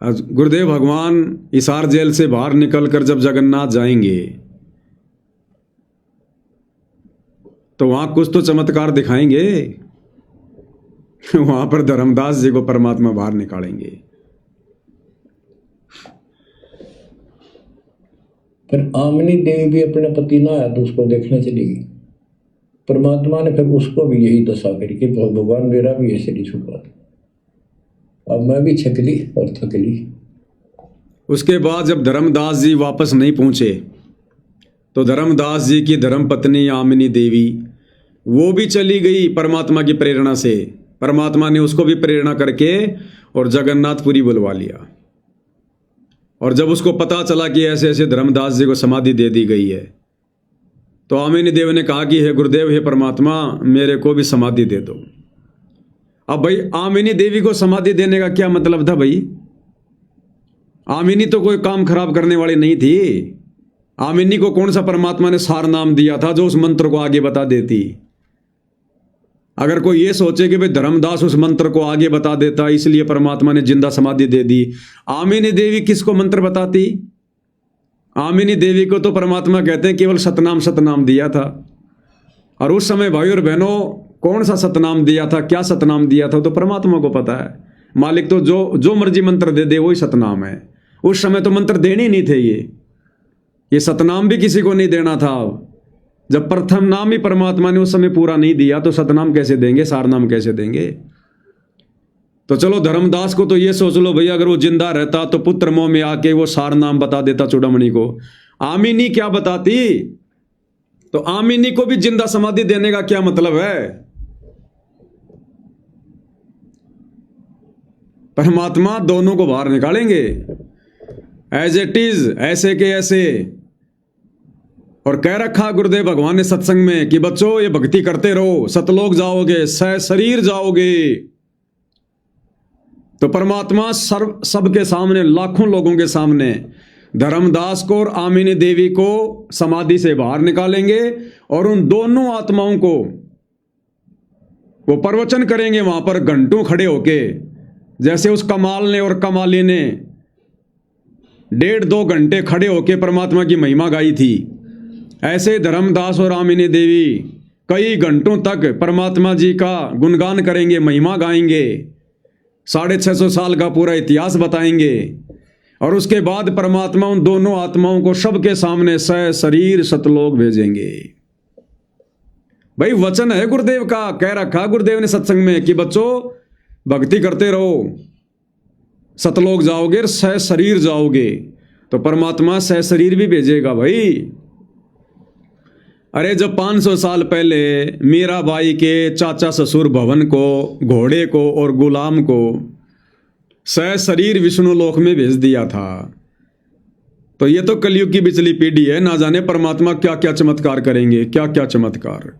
आज गुरुदेव भगवान हिसार जेल से बाहर निकलकर जब जगन्नाथ जाएंगे तो वहां कुछ तो चमत्कार दिखाएंगे। वहां पर धर्मदास जी को परमात्मा बाहर निकालेंगे। फिर आमिनी देवी भी अपने पति ना आया तो उसको देखने चली गई। परमात्मा ने फिर उसको भी यही दशा करी कि भगवान मेरा भी ऐसे नहीं छुपा था, अब मैं भी छकली और थकली। उसके बाद जब धर्मदास जी वापस नहीं पहुंचे तो धर्मदास जी की धर्मपत्नी आमिनी देवी वो भी चली गई परमात्मा की प्रेरणा से। परमात्मा ने उसको भी प्रेरणा करके और जगन्नाथपुरी बुलवा लिया। और जब उसको पता चला कि ऐसे ऐसे धर्मदास जी को समाधि दे दी गई है तो आमिनी देवी ने कहा कि हे गुरुदेव, हे परमात्मा, मेरे को भी समाधि दे दो। अब भाई आमिनी देवी को समाधि देने का क्या मतलब था भाई? आमिनी तो कोई काम खराब करने वाली नहीं थी। आमिनी को कौन सा परमात्मा ने सार नाम दिया था जो उस मंत्र को आगे बता देती? अगर कोई ये सोचे कि भाई धर्मदास उस मंत्र को आगे बता देता इसलिए परमात्मा ने जिंदा समाधि दे दी, आमिनी देवी किसको मंत्र बताती? आमिनी देवी को तो परमात्मा कहते हैं केवल सतनाम सतनाम दिया था। और उस समय भाई और बहनों कौन सा सतनाम दिया था, क्या सतनाम दिया था तो परमात्मा को पता है। मालिक तो जो मर्जी मंत्र दे दे वही सतनाम है। उस समय तो मंत्र देने ही नहीं थे। ये सतनाम भी किसी को नहीं देना था। जब प्रथम नाम ही परमात्मा ने उस समय पूरा नहीं दिया तो सतनाम कैसे देंगे, सारनाम कैसे देंगे? तो चलो धर्मदास को तो ये सोच लो भैया, अगर वो जिंदा रहता तो पुत्र मोह में आके वो सार नाम बता देता चूड़ामणि को। आमिनी क्या बताती? तो आमिनी को भी जिंदा समाधि देने का क्या मतलब है? परमात्मा दोनों को बाहर निकालेंगे एज इट इज, ऐसे के ऐसे। और कह रखा गुरुदेव भगवान ने सत्संग में कि बच्चों ये भक्ति करते रहो, सतलोक जाओगे, शरीर जाओगे। तो परमात्मा सबके सामने, लाखों लोगों के सामने धर्मदास को और आमिनी देवी को समाधि से बाहर निकालेंगे और उन दोनों आत्माओं को वो प्रवचन करेंगे वहां पर घंटों खड़े होके। जैसे उस कमाल ने और कमाली ने 1.5-2 घंटे खड़े होके परमात्मा की महिमा गाई थी, ऐसे धर्मदास और आमिनी देवी कई घंटों तक परमात्मा जी का गुणगान करेंगे, महिमा गाएंगे, 650 साल का पूरा इतिहास बताएंगे। और उसके बाद परमात्मा उन दोनों आत्माओं को सबके सामने शरीर सतलोक भेजेंगे। भाई वचन है गुरुदेव का, कह रखा गुरुदेव ने सत्संग में कि बच्चों भक्ति करते रहो, सतलोक जाओगे, शरीर जाओगे। तो परमात्मा शरीर भी भेजेगा भाई। अरे जब 500 साल पहले मीराबाई के चाचा ससुर भवन को, घोड़े को और गुलाम को शरीर विष्णु लोक में भेज दिया था, तो ये तो कलयुग की बिचली पीढ़ी है। ना जाने परमात्मा क्या क्या चमत्कार करेंगे, क्या क्या चमत्कार।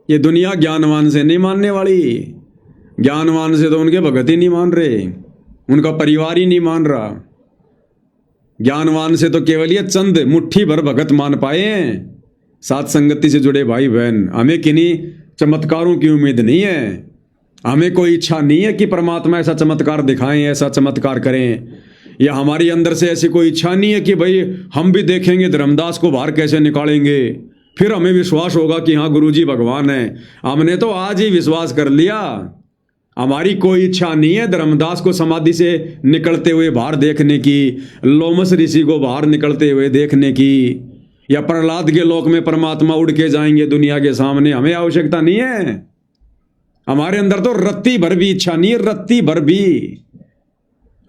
ये दुनिया ज्ञानवान से नहीं मानने वाली। ज्ञानवान से तो उनके भगत ही नहीं मान रहे, उनका परिवार ही नहीं मान रहा। ज्ञानवान से तो केवल ये चंद मुट्ठी भर भगत मान पाए हैं, साथ संगति से जुड़े भाई बहन। हमें किन्हीं चमत्कारों की उम्मीद नहीं है। हमें कोई इच्छा नहीं है कि परमात्मा ऐसा चमत्कार दिखाएं, ऐसा चमत्कार करें। या हमारी अंदर से ऐसी कोई इच्छा नहीं है कि भाई हम भी देखेंगे धर्मदास को बाहर कैसे निकालेंगे, फिर हमें विश्वास होगा कि हाँ गुरुजी भगवान है। हमने तो आज ही विश्वास कर लिया। हमारी कोई इच्छा नहीं है धर्मदास को समाधि से निकलते हुए बाहर देखने की, लोमस ऋषि को बाहर निकलते हुए देखने की, या प्रहलाद के लोक में परमात्मा उड़ के जाएंगे दुनिया के सामने। हमें आवश्यकता नहीं है। हमारे अंदर तो रत्ती भर भी इच्छा नहीं है, रत्ती भर भी।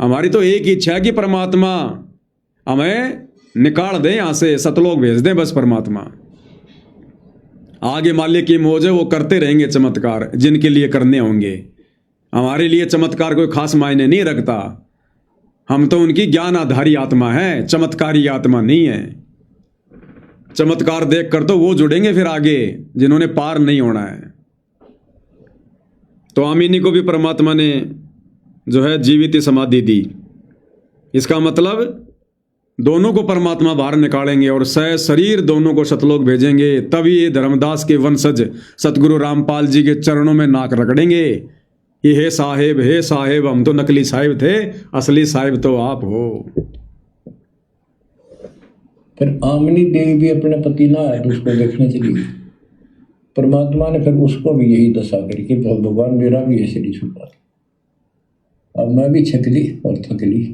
हमारी तो एक इच्छा है कि परमात्मा हमें निकाल दे यहां से, सतलोक भेज दे बस परमात्मा। आगे मालिक की मौज है, वो करते रहेंगे चमत्कार जिनके लिए करने होंगे। हमारे लिए चमत्कार कोई खास मायने नहीं रखता। हम तो उनकी ज्ञान आधारी आत्मा है, चमत्कारी आत्मा नहीं है। चमत्कार देख कर तो वो जुड़ेंगे फिर आगे जिन्होंने पार नहीं होना है। तो आमिनी को भी परमात्मा ने जो है जीवित समाधि दी। इसका मतलब दोनों को परमात्मा बाहर निकालेंगे और शरीर दोनों को सतलोक भेजेंगे, तभी ये धर्मदास के वंशज सतगुरु रामपाल जी के चरणों में नाक रगड़ेंगे कि हे साहेब हम तो नकली साहिब थे, असली साहिब तो आप हो। फिर आमनी देवी भी अपने पति ना आए तो उसको देखने चली गई। परमात्मा ने फिर उसको भी यही दशा करी कि भगवान मेरा भी ऐसे नहीं छुपा। अब मैं भी छकली और थकली,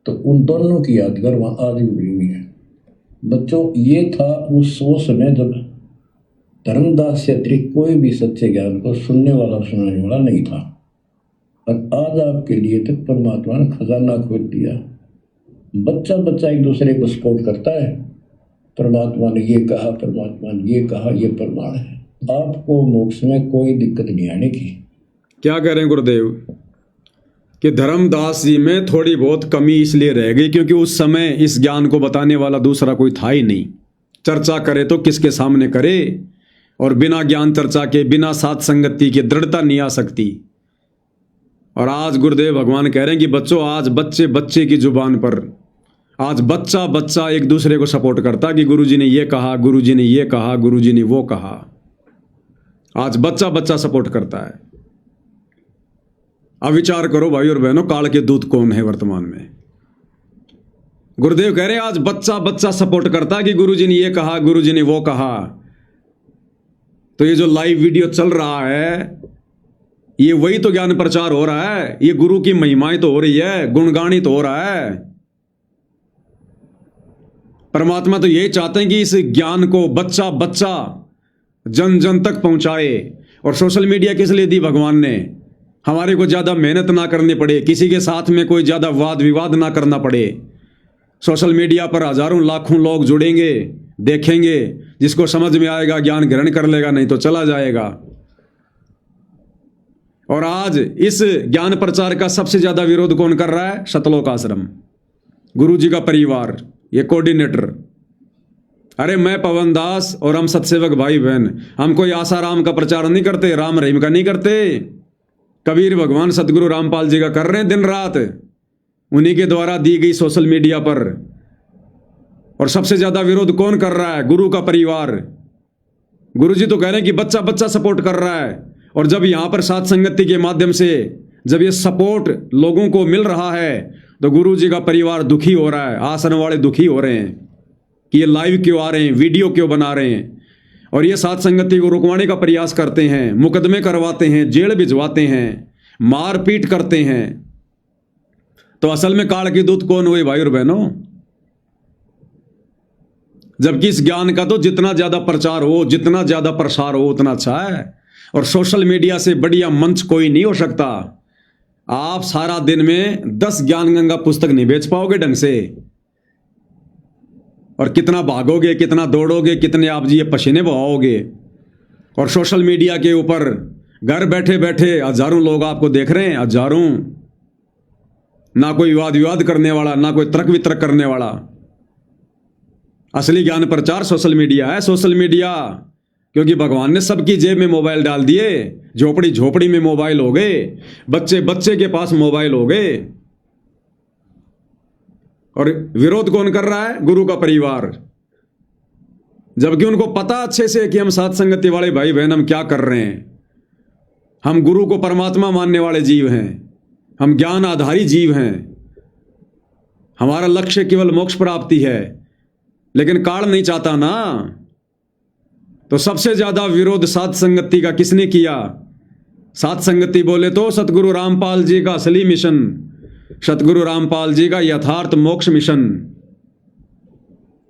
तो उन दोनों की यादगार वहाँ आज भी बनी हुई है। बच्चों, ये था उस समय जब धर्मदास से अतिरिक्त कोई भी सच्चे ज्ञान को सुनने वाला सुनाने वाला नहीं था, और आज आपके लिए तक परमात्मा ने खजाना खोल दिया। बच्चा बच्चा एक दूसरे को सपोर्ट करता है, परमात्मा ने ये कहा, परमात्मा ने ये कहा, ये प्रमाण है। आपको मोक्ष में कोई दिक्कत नहीं आने की। क्या कह रहे हैं गुरुदेव कि धर्मदास जी में थोड़ी बहुत कमी इसलिए रह गई क्योंकि उस समय इस ज्ञान को बताने वाला दूसरा कोई था ही नहीं। चर्चा करे तो किसके सामने करे, और बिना ज्ञान चर्चा के, बिना साथ संगति के दृढ़ता नहीं आ सकती। और आज गुरुदेव भगवान कह रहे हैं कि बच्चों, आज बच्चे बच्चे की जुबान पर, आज बच्चा बच्चा एक दूसरे को सपोर्ट करता कि गुरुजी ने ये कहा, गुरुजी ने ये कहा, गुरुजी ने वो कहा। आज बच्चा बच्चा सपोर्ट करता है। अब विचार करो भाई और बहनों, काल के दूत कौन है वर्तमान में? गुरुदेव कह रहे हैं आज बच्चा बच्चा सपोर्ट करता कि गुरुजी ने ये कहा, गुरुजी ने वो कहा। तो ये जो लाइव वीडियो चल रहा है, ये वही तो ज्ञान प्रचार हो रहा है। ये गुरु की महिमाएं तो हो रही है, गुणगानित हो रहा है। परमात्मा तो यही चाहते हैं कि इस ज्ञान को बच्चा बच्चा जन जन तक पहुंचाए। और सोशल मीडिया किस लिए दी भगवान ने? हमारे को ज़्यादा मेहनत ना करनी पड़े, किसी के साथ में कोई ज़्यादा वाद विवाद ना करना पड़े। सोशल मीडिया पर हजारों लाखों लोग जुड़ेंगे, देखेंगे, जिसको समझ में आएगा ज्ञान ग्रहण कर लेगा, नहीं तो चला जाएगा। और आज इस ज्ञान प्रचार का सबसे ज़्यादा विरोध कौन कर रहा है? सतलोक आश्रम, गुरु जी का परिवार, ये कोऑर्डिनेटर। अरे मैं पवन दास और हम सत्सेवक भाई बहन, हम कोई आसाराम का प्रचार नहीं करते, राम रहीम का नहीं करते। कबीर भगवान सतगुरु रामपाल जी का कर रहे हैं दिन रात, उन्हीं के द्वारा दी गई सोशल मीडिया पर। और सबसे ज्यादा विरोध कौन कर रहा है? गुरु का परिवार। गुरु जी तो कह रहे हैं कि बच्चा बच्चा सपोर्ट कर रहा है। और जब यहां पर साथ संगति के माध्यम से जब ये सपोर्ट लोगों को मिल रहा है तो गुरु जी का परिवार दुखी हो रहा है, आश्रम वाले दुखी हो रहे हैं कि ये लाइव क्यों आ रहे हैं, वीडियो क्यों बना रहे हैं। और ये साथ संगति को रुकवाने का प्रयास करते हैं, मुकदमे करवाते हैं, जेल भिजवाते हैं, मारपीट करते हैं। तो असल में काल के दूत कौन हुए भाई और बहनों? जबकि इस ज्ञान का तो जितना ज्यादा प्रचार हो, जितना ज्यादा प्रसार हो, उतना अच्छा है। और सोशल मीडिया से बढ़िया मंच कोई नहीं हो सकता। आप सारा दिन में 10 ज्ञान गंगा पुस्तक नहीं बेच पाओगे ढंग से। और कितना भागोगे, कितना दौड़ोगे, कितने आप जी ये पसीने बहाओगे। और सोशल मीडिया के ऊपर घर बैठे बैठे हजारों लोग आपको देख रहे हैं, हजारों। ना कोई वाद विवाद करने वाला, ना कोई तर्क वितर्क करने वाला। असली ज्ञान प्रचार सोशल मीडिया है। सोशल मीडिया क्योंकि भगवान ने सबकी जेब में मोबाइल डाल दिए, झोपड़ी झोपड़ी में मोबाइल हो गए, बच्चे बच्चे के पास मोबाइल हो गए। और विरोध कौन कर रहा है? गुरु का परिवार। जबकि उनको पता अच्छे से कि हम साथ संगति वाले भाई बहन हम क्या कर रहे हैं। हम गुरु को परमात्मा मानने वाले जीव हैं, हम ज्ञान आधारी जीव हैं, हमारा लक्ष्य केवल मोक्ष प्राप्ति है। लेकिन काल नहीं चाहता ना। तो सबसे ज्यादा विरोध साथ संगति का किसने किया? साथ संगति बोले तो सतगुरु रामपाल जी का असली मिशन, सतगुरु रामपाल जी का यथार्थ मोक्ष मिशन।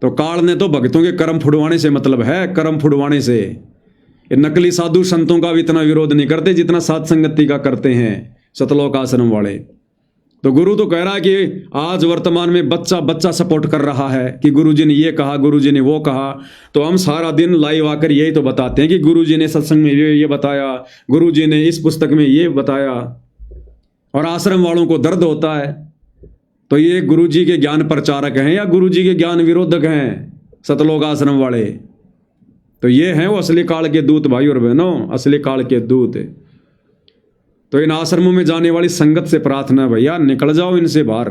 तो काल ने तो भक्तों के कर्म फुड़वाने से मतलब है, कर्म फुड़वाने से। ये नकली साधु संतों का भी इतना विरोध नहीं करते जितना साथ संगति का करते हैं सतलोक आश्रम वाले। तो गुरु तो कह रहा है कि आज वर्तमान में बच्चा बच्चा सपोर्ट कर रहा है कि गुरुजी ने ये कहा, गुरुजी ने वो कहा। तो हम सारा दिन लाइव आकर यही तो बताते हैं कि गुरुजी ने सत्संग में ये बताया, गुरुजी ने इस पुस्तक में ये बताया। और आश्रम वालों को दर्द होता है। तो ये गुरुजी के ज्ञान प्रचारक हैं या गुरुजी के ज्ञान विरोधक हैं सतलोक आश्रम वाले? तो ये हैं वो असली काल के दूत भाई और बहनों, असली काल के दूत। तो इन आश्रमों में जाने वाली संगत से प्रार्थना, भैया निकल जाओ इनसे बाहर।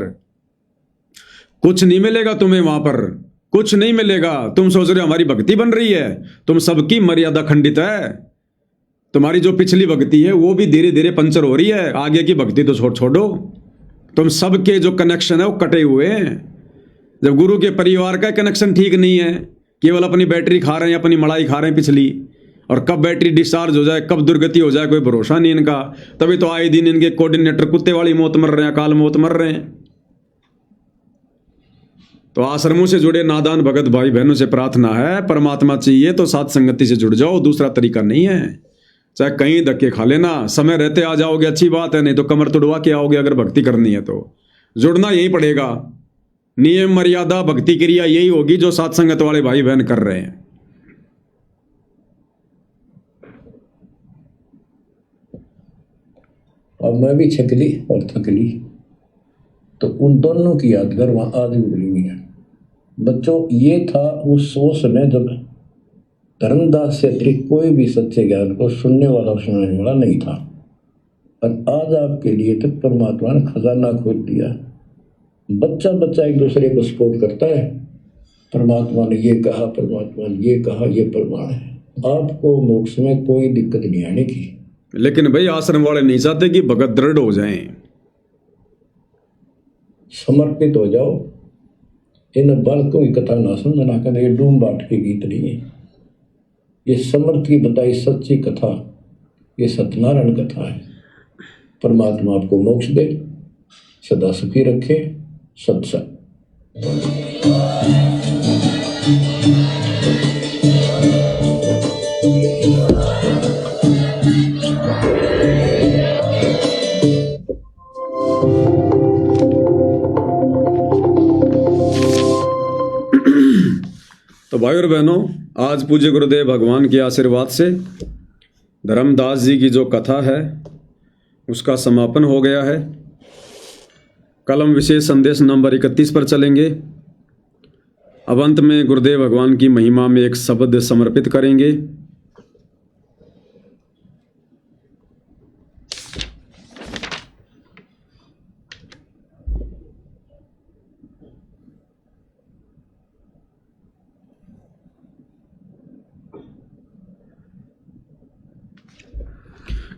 कुछ नहीं मिलेगा तुम्हें वहां पर, कुछ नहीं मिलेगा। तुम सोच रहे हो हमारी भक्ति बन रही है, तुम सबकी मर्यादा खंडित है। तुम्हारी जो पिछली भक्ति है वो भी धीरे धीरे पंचर हो रही है, आगे की भक्ति तो छोड़ो। तुम सबके जो कनेक्शन है वो कटे हुए हैं। जब गुरु के परिवार का कनेक्शन ठीक नहीं है, केवल अपनी बैटरी खा रहे हैं, अपनी मलाई खा रहे हैं पिछली, और कब बैटरी डिस्चार्ज हो जाए, कब दुर्गति हो जाए, कोई भरोसा नहीं इनका। तभी तो आए दिन इनके कोऑर्डिनेटर कुत्ते वाली मौत मर रहे हैं, अकाल मौत मर रहे हैं। तो आश्रमों से जुड़े नादान भगत भाई बहनों से प्रार्थना है, परमात्मा चाहिए तो साथ संगति से जुड़ जाओ, दूसरा तरीका नहीं है। चाहे कहीं धक्के खा लेना, समय रहते आ जाओगे अच्छी बात है, नहीं तो कमर तुड़वा के आओगे। अगर भक्ति करनी है तो जुड़ना यही पड़ेगा। नियम मर्यादा भक्ति क्रिया यही होगी जो साथ संगत वाले भाई बहन कर रहे हैं। और मैं भी छकली और थकली, तो उन दोनों की यादगार वहां आज भी भूली नहीं है। बच्चों, ये था उस समय जब धर्मदास से अतिरिक्त कोई भी सच्चे ज्ञान को सुनने वाला सुनाने वाला नहीं था। और आज आपके लिए तो परमात्मा ने खजाना खोल दिया। बच्चा बच्चा एक दूसरे को सपोर्ट करता है, परमात्मा ने ये कहा, परमात्मा ने ये कहा, ये प्रमाण है। आपको मोक्ष में कोई दिक्कत नहीं आने की। लेकिन भाई आश्रम वाले नहीं चाहते कि भगत दृढ़ हो जाएं। समर्पित हो जाओ। इन बालकों की कथा ना सुनना, कहते ये डूम बाट के गीत नहीं है, ये समर्थ की बताई सच्ची कथा, ये सत्यनारायण कथा है। परमात्मा आपको मोक्ष दे, सदा सुखी रखे। सत्संग। तो भाई और बहनों, आज पूज्य गुरुदेव भगवान के आशीर्वाद से धर्मदास जी की जो कथा है उसका समापन हो गया है। कल हम विशेष संदेश नंबर 31 पर चलेंगे। अब अंत में गुरुदेव भगवान की महिमा में एक शब्द समर्पित करेंगे।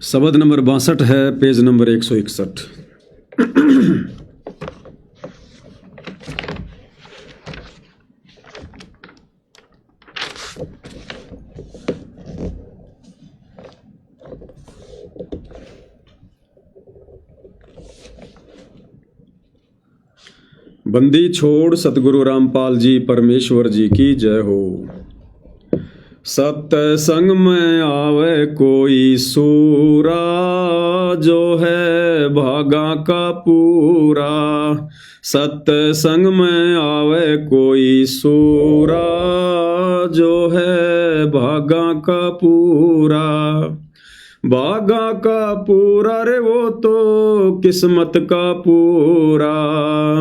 शब्द नंबर 62 है, पेज नंबर 161। बंदी छोड़ सतगुरु रामपाल जी परमेश्वर जी की जय हो। सत्संग में आवे कोई सूरा, जो है भागा का पूरा। सत्संग में आवे कोई सूरा, जो है भागा का पूरा। भागा का पूरा रे वो तो किस्मत का पूरा।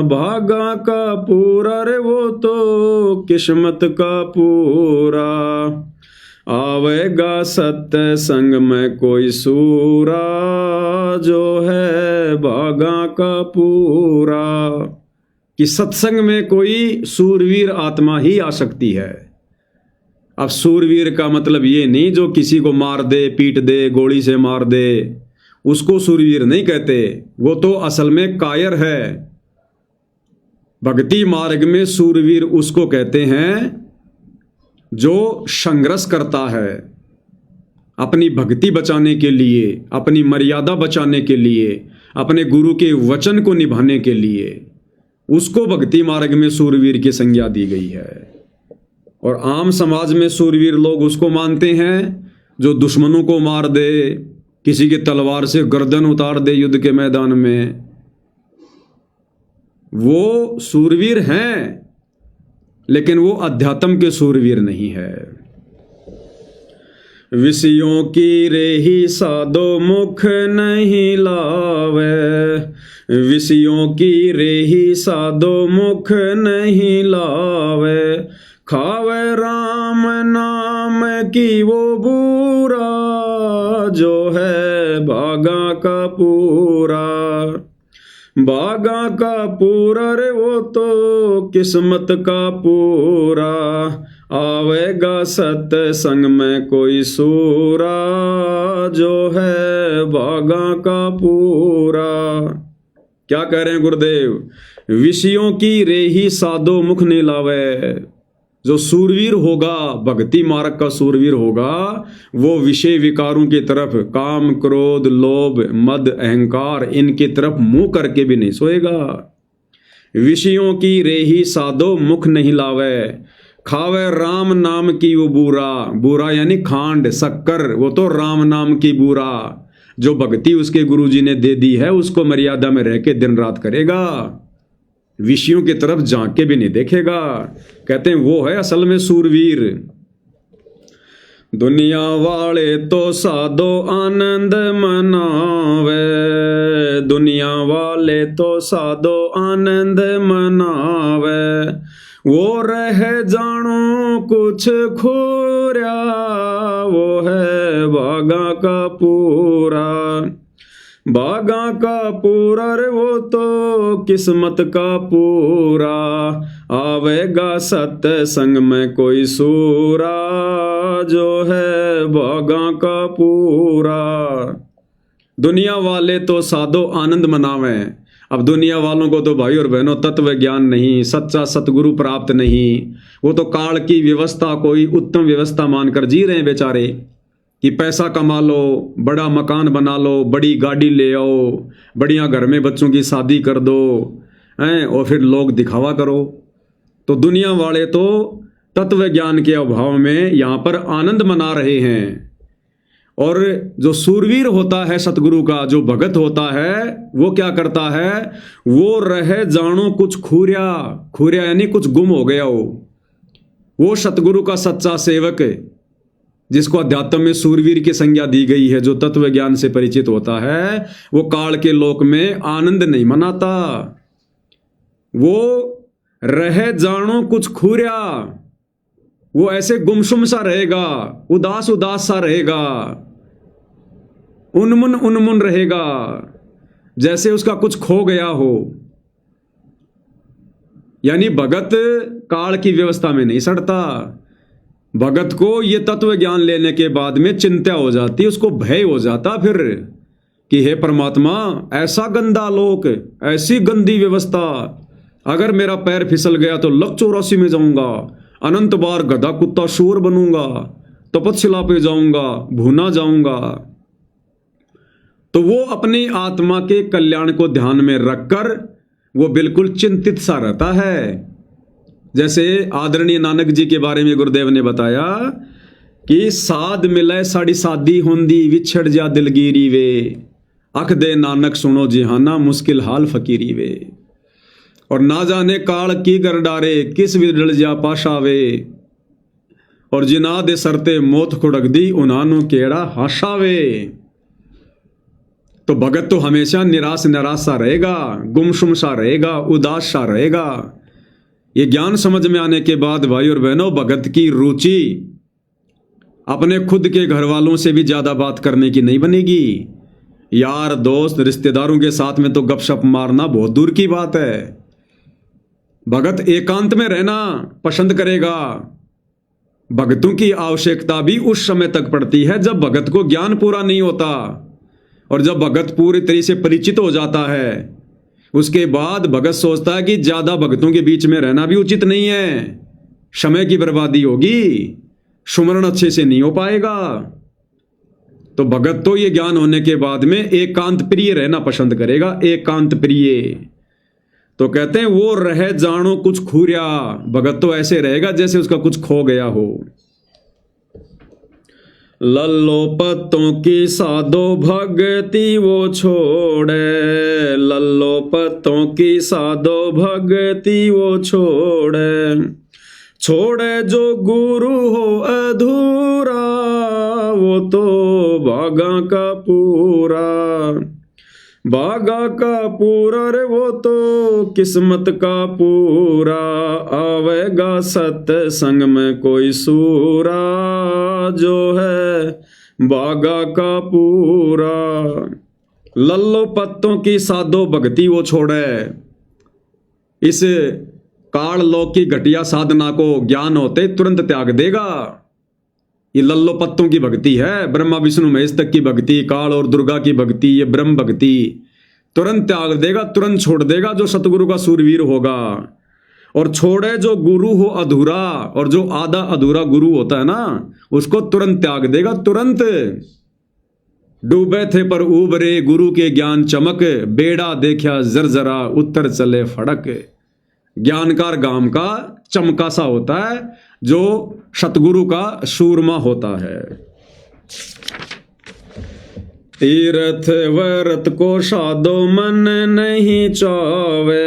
भागा का पूरा रे वो तो किस्मत का पूरा। आवेगा सत्संग में कोई सूरा, जो है भागा का पूरा। कि सत्संग में कोई सूरवीर आत्मा ही आ सकती है। अब सूरवीर का मतलब ये नहीं जो किसी को मार दे, पीट दे, गोली से मार दे, उसको सूरवीर नहीं कहते। वो तो असल में कायर है। भक्ति मार्ग में सूरवीर उसको कहते हैं जो संघर्ष करता है अपनी भक्ति बचाने के लिए, अपनी मर्यादा बचाने के लिए, अपने गुरु के वचन को निभाने के लिए। उसको भक्ति मार्ग में सूरवीर की संज्ञा दी गई है। और आम समाज में सूरवीर लोग उसको मानते हैं जो दुश्मनों को मार दे, किसी की तलवार से गर्दन उतार दे युद्ध के मैदान में। वो सूरवीर हैं, लेकिन वो अध्यात्म के सूरवीर नहीं है। विषयों की रेही साधो मुख नहीं लावे। विषयों की रेही साधो मुख नहीं लावे। खावे राम नाम की वो बूरा, जो है भागा का पूरा। बागा का पूरा रे वो तो किस्मत का पूरा, आवेगा सत्संग में कोई सूरा, जो है बागा का पूरा। क्या कह रहे हैं गुरुदेव? विषयों की रेही साधो मुख नहीं लावे। जो सूरवीर होगा, भक्ति मार्ग का सूरवीर होगा, वो विषय विकारों की तरफ, काम क्रोध लोभ मद अहंकार, इनकी तरफ मुंह करके भी नहीं सोएगा। विषयों की रेही साधो मुख नहीं लावे, खावे राम नाम की वो बूरा। बूरा यानी खांड शक्कर, वो तो राम नाम की बूरा। जो भक्ति उसके गुरुजी ने दे दी है, उसको मर्यादा में रह के दिन रात करेगा, विषयों की तरफ झांक के भी नहीं देखेगा। कहते हैं वो है असल में सूरवीर। दुनिया वाले तो साधो आनंद मनावे, दुनिया वाले तो साधो आनंद मनावे, वो रह जानो कुछ खोरिया, वो है बागा का पूरा। बागा का पूरा रे वो तो किस्मत का पूरा, आवेगा सत्संग में कोई सूरा, जो है बागा का पूरा। दुनिया वाले तो साधो आनंद मनावें। अब दुनिया वालों को तो भाई और बहनों तत्व ज्ञान नहीं, सच्चा सतगुरु प्राप्त नहीं। वो तो काल की व्यवस्था कोई उत्तम व्यवस्था मानकर जी रहे हैं बेचारे, कि पैसा कमा लो, बड़ा मकान बना लो, बड़ी गाड़ी ले आओ, बढ़िया घर में बच्चों की शादी कर दो हैं, और फिर लोग दिखावा करो। तो दुनिया वाले तो तत्व ज्ञान के अभाव में यहाँ पर आनंद मना रहे हैं। और जो सूरवीर होता है सतगुरु का, जो भगत होता है, वो क्या करता है? वो रह जानो कुछ खूरिया। खूरिया यानी कुछ गुम हो गया हो। वो सतगुरु का सच्चा सेवक, जिसको अध्यात्म में सूरवीर की संज्ञा दी गई है, जो तत्व ज्ञान से परिचित होता है, वो काल के लोक में आनंद नहीं मनाता। वो रह जानो कुछ खूरिया, वो ऐसे गुमसुम सा रहेगा, उदास उदास सा रहेगा, उन्मुन रहेगा, जैसे उसका कुछ खो गया हो। यानी भगत काल की व्यवस्था में नहीं सड़ता। भगत को ये तत्व ज्ञान लेने के बाद में चिंता हो जाती, उसको भय हो जाता फिर कि हे परमात्मा, ऐसा गंदा लोक, ऐसी गंदी व्यवस्था, अगर मेरा पैर फिसल गया तो लक 84 में जाऊंगा, अनंत बार गधा कुत्ता शूर बनूंगा, तपस्या पे जाऊंगा, भूना जाऊंगा। तो वो अपनी आत्मा के कल्याण को ध्यान में रखकर वो बिल्कुल चिंतित सा रहता है। जैसे आदरणीय नानक जी के बारे में गुरुदेव ने बताया कि साध मिले साड़ी सादी होंदी, विछड़ जा दिलगिरी वे, अख दे नानक सुनो जिहाना, मुश्किल हाल फकीरी वे। और ना जाने काल की कर डारे, किस विरल जा पाशावे, और जिना दे सरते मौत खुड़क दी, उन्हानु केड़ा हाशावे। तो भगत तो हमेशा निराश सा रहेगा, गुमसुम सा रहेगा, उदास सा रहेगा। ये ज्ञान समझ में आने के बाद भाई और बहनों, भगत की रुचि अपने खुद के घर वालों से भी ज्यादा बात करने की नहीं बनेगी। यार दोस्त रिश्तेदारों के साथ में तो गपशप मारना बहुत दूर की बात है। भगत एकांत में रहना पसंद करेगा। भगतों की आवश्यकता भी उस समय तक पड़ती है जब भगत को ज्ञान पूरा नहीं होता, और जब भगत पूरी तरह से परिचित हो जाता है, उसके बाद भगत सोचता है कि ज्यादा भगतों के बीच में रहना भी उचित नहीं है, समय की बर्बादी होगी, सुमरण अच्छे से नहीं हो पाएगा। तो भगत तो ये ज्ञान होने के बाद में एकांत प्रिय रहना पसंद करेगा, एकांत प्रिय। तो कहते हैं वो रह जानो कुछ खूरिया। भगत तो ऐसे रहेगा जैसे उसका कुछ खो गया हो। लल्लो पत्तों की साधो भगति वो छोड़े, लल्लो पत्तों की साधो भगति वो छोड़े, छोड़े जो गुरु हो अधूरा, वो तो बागा का पूरा। बागा का पूरा रे वो तो किस्मत का पूरा, आवेगा सत्संग में कोई सूरा, जो है बागा का पूरा। लल्लो पत्तों की साधो भक्ति वो छोड़े, इस काल लोक की घटिया साधना को ज्ञान होते तुरंत त्याग देगा। ये लल्लो पत्तों की भक्ति है, ब्रह्मा विष्णु महेश तक की भक्ति, काल और दुर्गा की भक्ति, ये ब्रह्म भक्ति तुरंत त्याग देगा, तुरंत छोड़ देगा जो सतगुरु का सूरवीर होगा। और छोड़े जो गुरु हो अधूरा, और जो आधा अधूरा गुरु होता है ना, उसको तुरंत त्याग देगा, तुरंत। डूबे थे पर उबरे गुरु के ज्ञान चमक, बेड़ा देखा जरजरा उत्तर चले फड़क। ज्ञानकार गांव का चमका सा होता है जो सतगुरु का सूरमा होता है। तीर्थ व्रत को साधो मन नहीं चावे,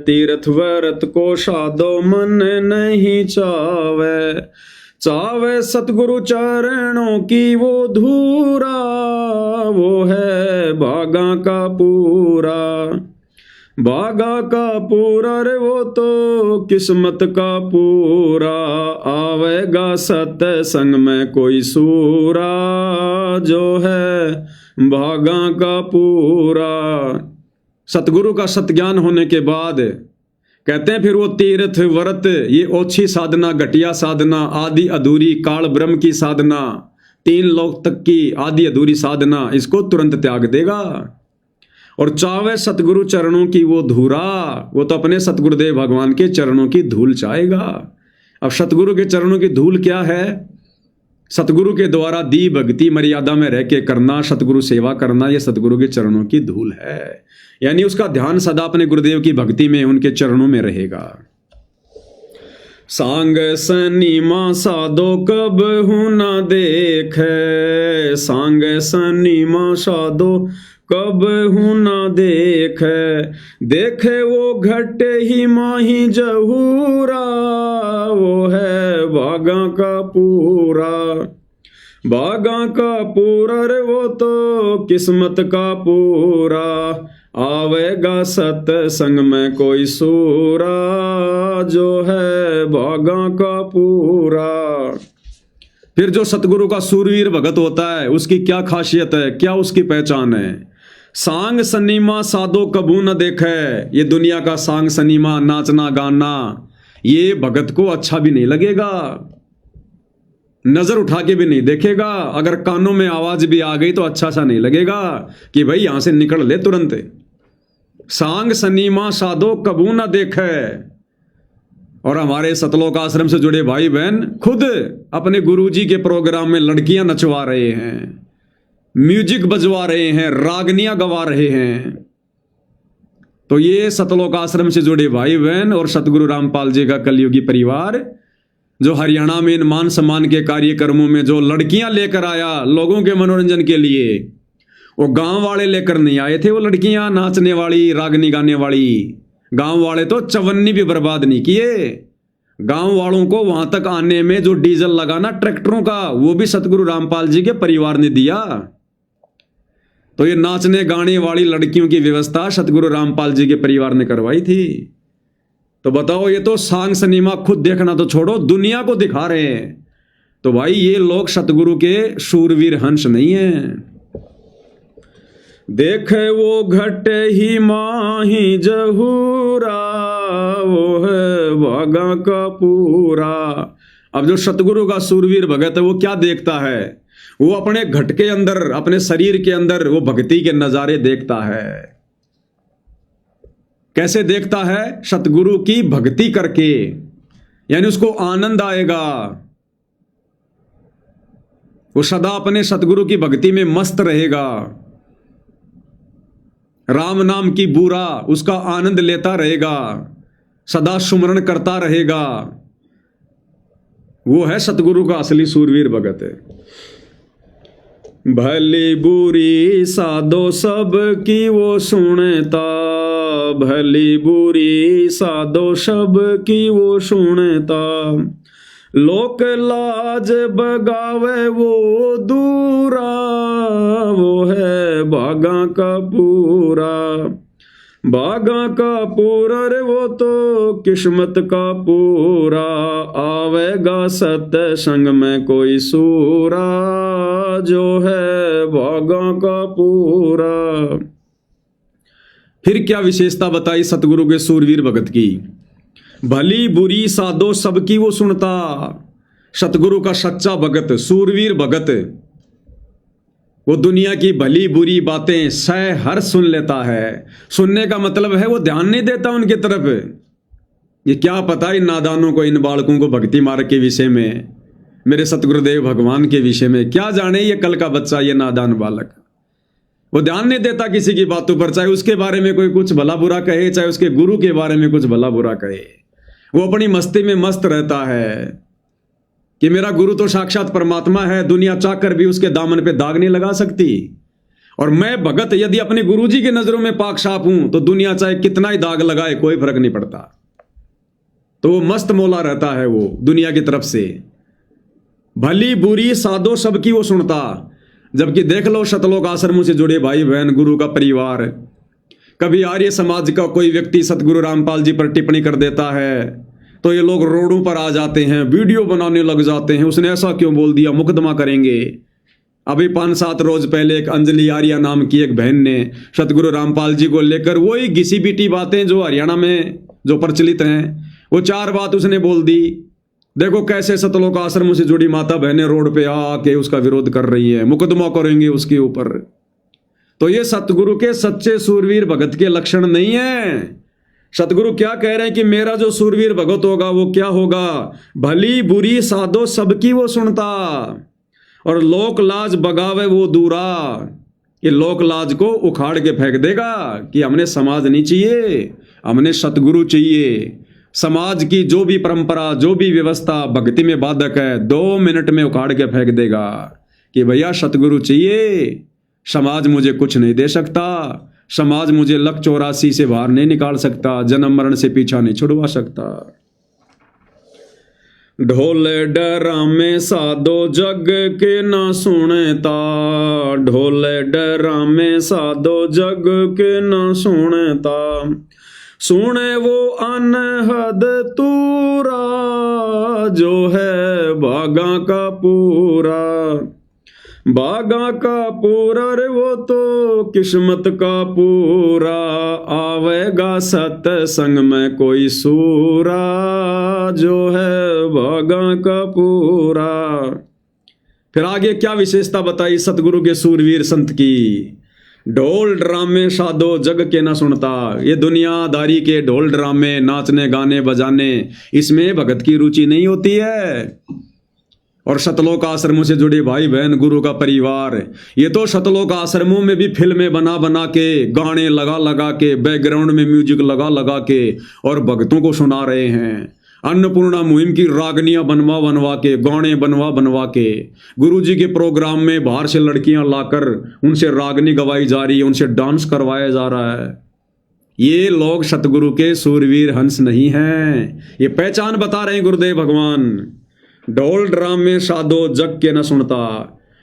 तीर्थ व्रत को साधो मन नहीं चावे। चावे सतगुरु चरणों की वो धूरा, वो है भागा का पूरा। भागा का पूरा रे वो तो किस्मत का पूरा। आवेगा सत्संग में कोई सूरा, जो है भागा का पूरा। सतगुरु का सतज्ञान होने के बाद कहते हैं फिर वो तीर्थ व्रत, ये ओछी साधना, घटिया साधना, आदि अधूरी काल ब्रह्म की साधना, 3 लोक तक की आदि अधूरी साधना, इसको तुरंत त्याग देगा। और चावे सतगुरु चरणों की वो धूरा, वो तो अपने सतगुरुदेव भगवान के चरणों की धूल चाहेगा। अब सतगुरु के चरणों की धूल क्या है? सतगुरु के द्वारा दी भक्ति मर्यादा में रह के करना, सतगुरु सेवा करना, ये सतगुरु के चरणों की धूल है। यानी उसका ध्यान सदा अपने गुरुदेव की भक्ति में, उनके चरणों में रहेगा। सांग सनीमा साधो कब हूं ना देखे, सांग सनीमा साधो कब हूं ना देखे। देखे वो घटे ही माही जहूरा, वो है भागा का पूरा। भागा का पूरा रे वो तो किस्मत का पूरा। आवेगा सत्संग में कोई सूरा, जो है भागा का पूरा। फिर जो सतगुरु का सूरवीर भगत होता है, उसकी क्या खासियत है, क्या उसकी पहचान है? सांग सनीमा साधो कबू न देखे। ये दुनिया का सांग सनीमा, नाचना गाना, ये भगत को अच्छा भी नहीं लगेगा, नजर उठा के भी नहीं देखेगा। अगर कानों में आवाज भी आ गई तो अच्छा सा नहीं लगेगा कि भाई यहां से निकल ले तुरंत। सांग सनीमा साधो कबू न देखे। और हमारे सतलोक आश्रम से जुड़े भाई बहन खुद अपने गुरुजी के प्रोग्राम में लड़कियां नचवा रहे हैं, म्यूजिक बजवा रहे हैं, रागनियां गवा रहे हैं। तो ये सतलोक आश्रम से जुड़े भाई बहन और सतगुरु रामपाल जी का कलयुगी परिवार, जो हरियाणा में इन मान सम्मान के कार्यक्रमों में जो लड़कियां लेकर आया लोगों के मनोरंजन के लिए, वो गांव वाले लेकर नहीं आए थे। वो लड़कियां नाचने वाली, रागनी गाने वाली, गांव वाले तो चवन्नी भी बर्बाद नहीं किए। गांव वालों को वहां तक आने में जो डीजल लगाना ट्रैक्टरों का, वो भी सतगुरु रामपाल जी के परिवार ने दिया। तो ये नाचने गाने वाली लड़कियों की व्यवस्था सतगुरु रामपाल जी के परिवार ने करवाई थी। तो बताओ, ये तो सांग सनीमा खुद देखना तो छोड़ो, दुनिया को दिखा रहे हैं। तो भाई ये लोग सतगुरु के शूरवीर हंस नहीं है। देखे वो घटे ही माही जहूरा, वो है भागा का पूरा। अब जो सतगुरु का सूरवीर भगत है वो क्या देखता है? वो अपने घट के अंदर, अपने शरीर के अंदर वो भक्ति के नजारे देखता है। कैसे देखता है? सतगुरु की भक्ति करके, यानी उसको आनंद आएगा। वो सदा अपने सतगुरु की भक्ति में मस्त रहेगा। राम नाम की बूरा उसका आनंद लेता रहेगा, सदा सुमरण करता रहेगा। वो है सतगुरु का असली सूरवीर भगत है। भली बुरी साधो सब की वो सुनता, भली बुरी साधो सब की वो सुनता। लोक लाज बगावे वो दूरा, वो है भागा का पूरा। भागा का पूरा रे वो तो किस्मत का पूरा। आवेगा सत्संग में कोई सूरा, जो है भागा का पूरा। फिर क्या विशेषता बताई सतगुरु के सूरवीर भगत की? भली बुरी साधो सबकी वो सुनता। सतगुरु का सच्चा भगत, सूरवीर भगत, वो दुनिया की भली बुरी बातें सह हर सुन लेता है। सुनने का मतलब है वो ध्यान नहीं देता उनके तरफ। ये क्या पता इन नादानों को, इन बालकों को भक्ति मार्ग के विषय में, मेरे सतगुरुदेव भगवान के विषय में क्या जाने ये कल का बच्चा, ये नादान बालक। वो ध्यान नहीं देता किसी की बातों पर, चाहे उसके बारे में कोई कुछ भला बुरा कहे, चाहे उसके गुरु के बारे में कुछ भला बुरा कहे। वो अपनी मस्ती में मस्त रहता है कि मेरा गुरु तो साक्षात परमात्मा है, दुनिया चाहकर भी उसके दामन पे दाग नहीं लगा सकती। और मैं भगत यदि अपने गुरुजी की नजरों में पाक साफ हूं तो दुनिया चाहे कितना ही दाग लगाए कोई फर्क नहीं पड़ता। तो वो मस्त मौला रहता है वो दुनिया की तरफ से। भली बुरी साधो सबकी वो सुनता। जबकि देख लो शतलोक आश्रमों से जुड़े भाई बहन, गुरु का परिवार, कभी आर्य समाज का कोई व्यक्ति सतगुरु रामपाल जी पर टिप्पणी कर देता है तो ये लोग रोडों पर आ जाते हैं, वीडियो बनाने लग जाते हैं, उसने ऐसा क्यों बोल दिया, मुकदमा करेंगे। अभी 5-7 रोज पहले एक अंजलि आर्या नाम की एक बहन ने सतगुरु रामपाल जी को लेकर वही घिसी पीटी बातें जो हरियाणा में जो प्रचलित हैं, वो 4 बात उसने बोल दी। देखो कैसे सतलोक आश्रमों से जुड़ी माता बहनें रोड पे आके उसका विरोध कर रही है, मुकदमा करेंगे उसके ऊपर। तो ये सतगुरु के सच्चे सूरवीर भगत के लक्षण नहीं है। सतगुरु क्या कह रहे हैं कि मेरा जो सूरवीर भगत होगा वो क्या होगा? भली बुरी साधो सबकी वो सुनता और लोक लाज बगावे वो दूरा। ये लोक लाज को उखाड़ के फेंक देगा कि हमने समाज नहीं चाहिए, हमने सतगुरु चाहिए। समाज की जो भी परंपरा, जो भी व्यवस्था भक्ति में बाधक है, 2 मिनट में उखाड़ के फेंक देगा कि भैया सतगुरु चाहिए, समाज मुझे कुछ नहीं दे सकता, समाज मुझे लक 84 से बाहर नहीं निकाल सकता, जन्म मरण से पीछा नहीं छुड़वा सकता। ढोले डरामे साधो जग के ना सुनता, ढोले डरामे साधो जग के ना सुनता। सुने वो अनहद तूरा जो है भागा का पूरा। भागा का पूरा रे वो तो किस्मत का पूरा। आवेगा सत्संग में कोई सूरा जो है भागा का पूरा। फिर आगे क्या विशेषता बताई सतगुरु के सूरवीर संत की? ढोल ड्रामे साधो जग के ना सुनता। ये दुनियादारी के ढोल ड्रामे, नाचने गाने बजाने, इसमें भगत की रुचि नहीं होती है। और सतलोक आश्रमों से जुड़े भाई बहन, गुरु का परिवार, ये तो सतलोक आश्रमों में भी फिल्में बना बना के, गाने लगा लगा के, बैकग्राउंड में म्यूजिक लगा लगा के और भक्तों को सुना रहे हैं। अन्नपूर्णा मुहिम की रागनियां बनवा बनवा के, गाने बनवा बनवा के, गुरुजी के प्रोग्राम में बाहर से लड़कियां लाकर उनसे रागनी गवाई जा रही है, उनसे डांस करवाया जा रहा है। ये लोग सतगुरु के सूरवीर हंस नहीं हैं। ये पहचान बता रहे हैं गुरुदेव भगवान। ढोल ड्रामे साधो जग के न सुनता।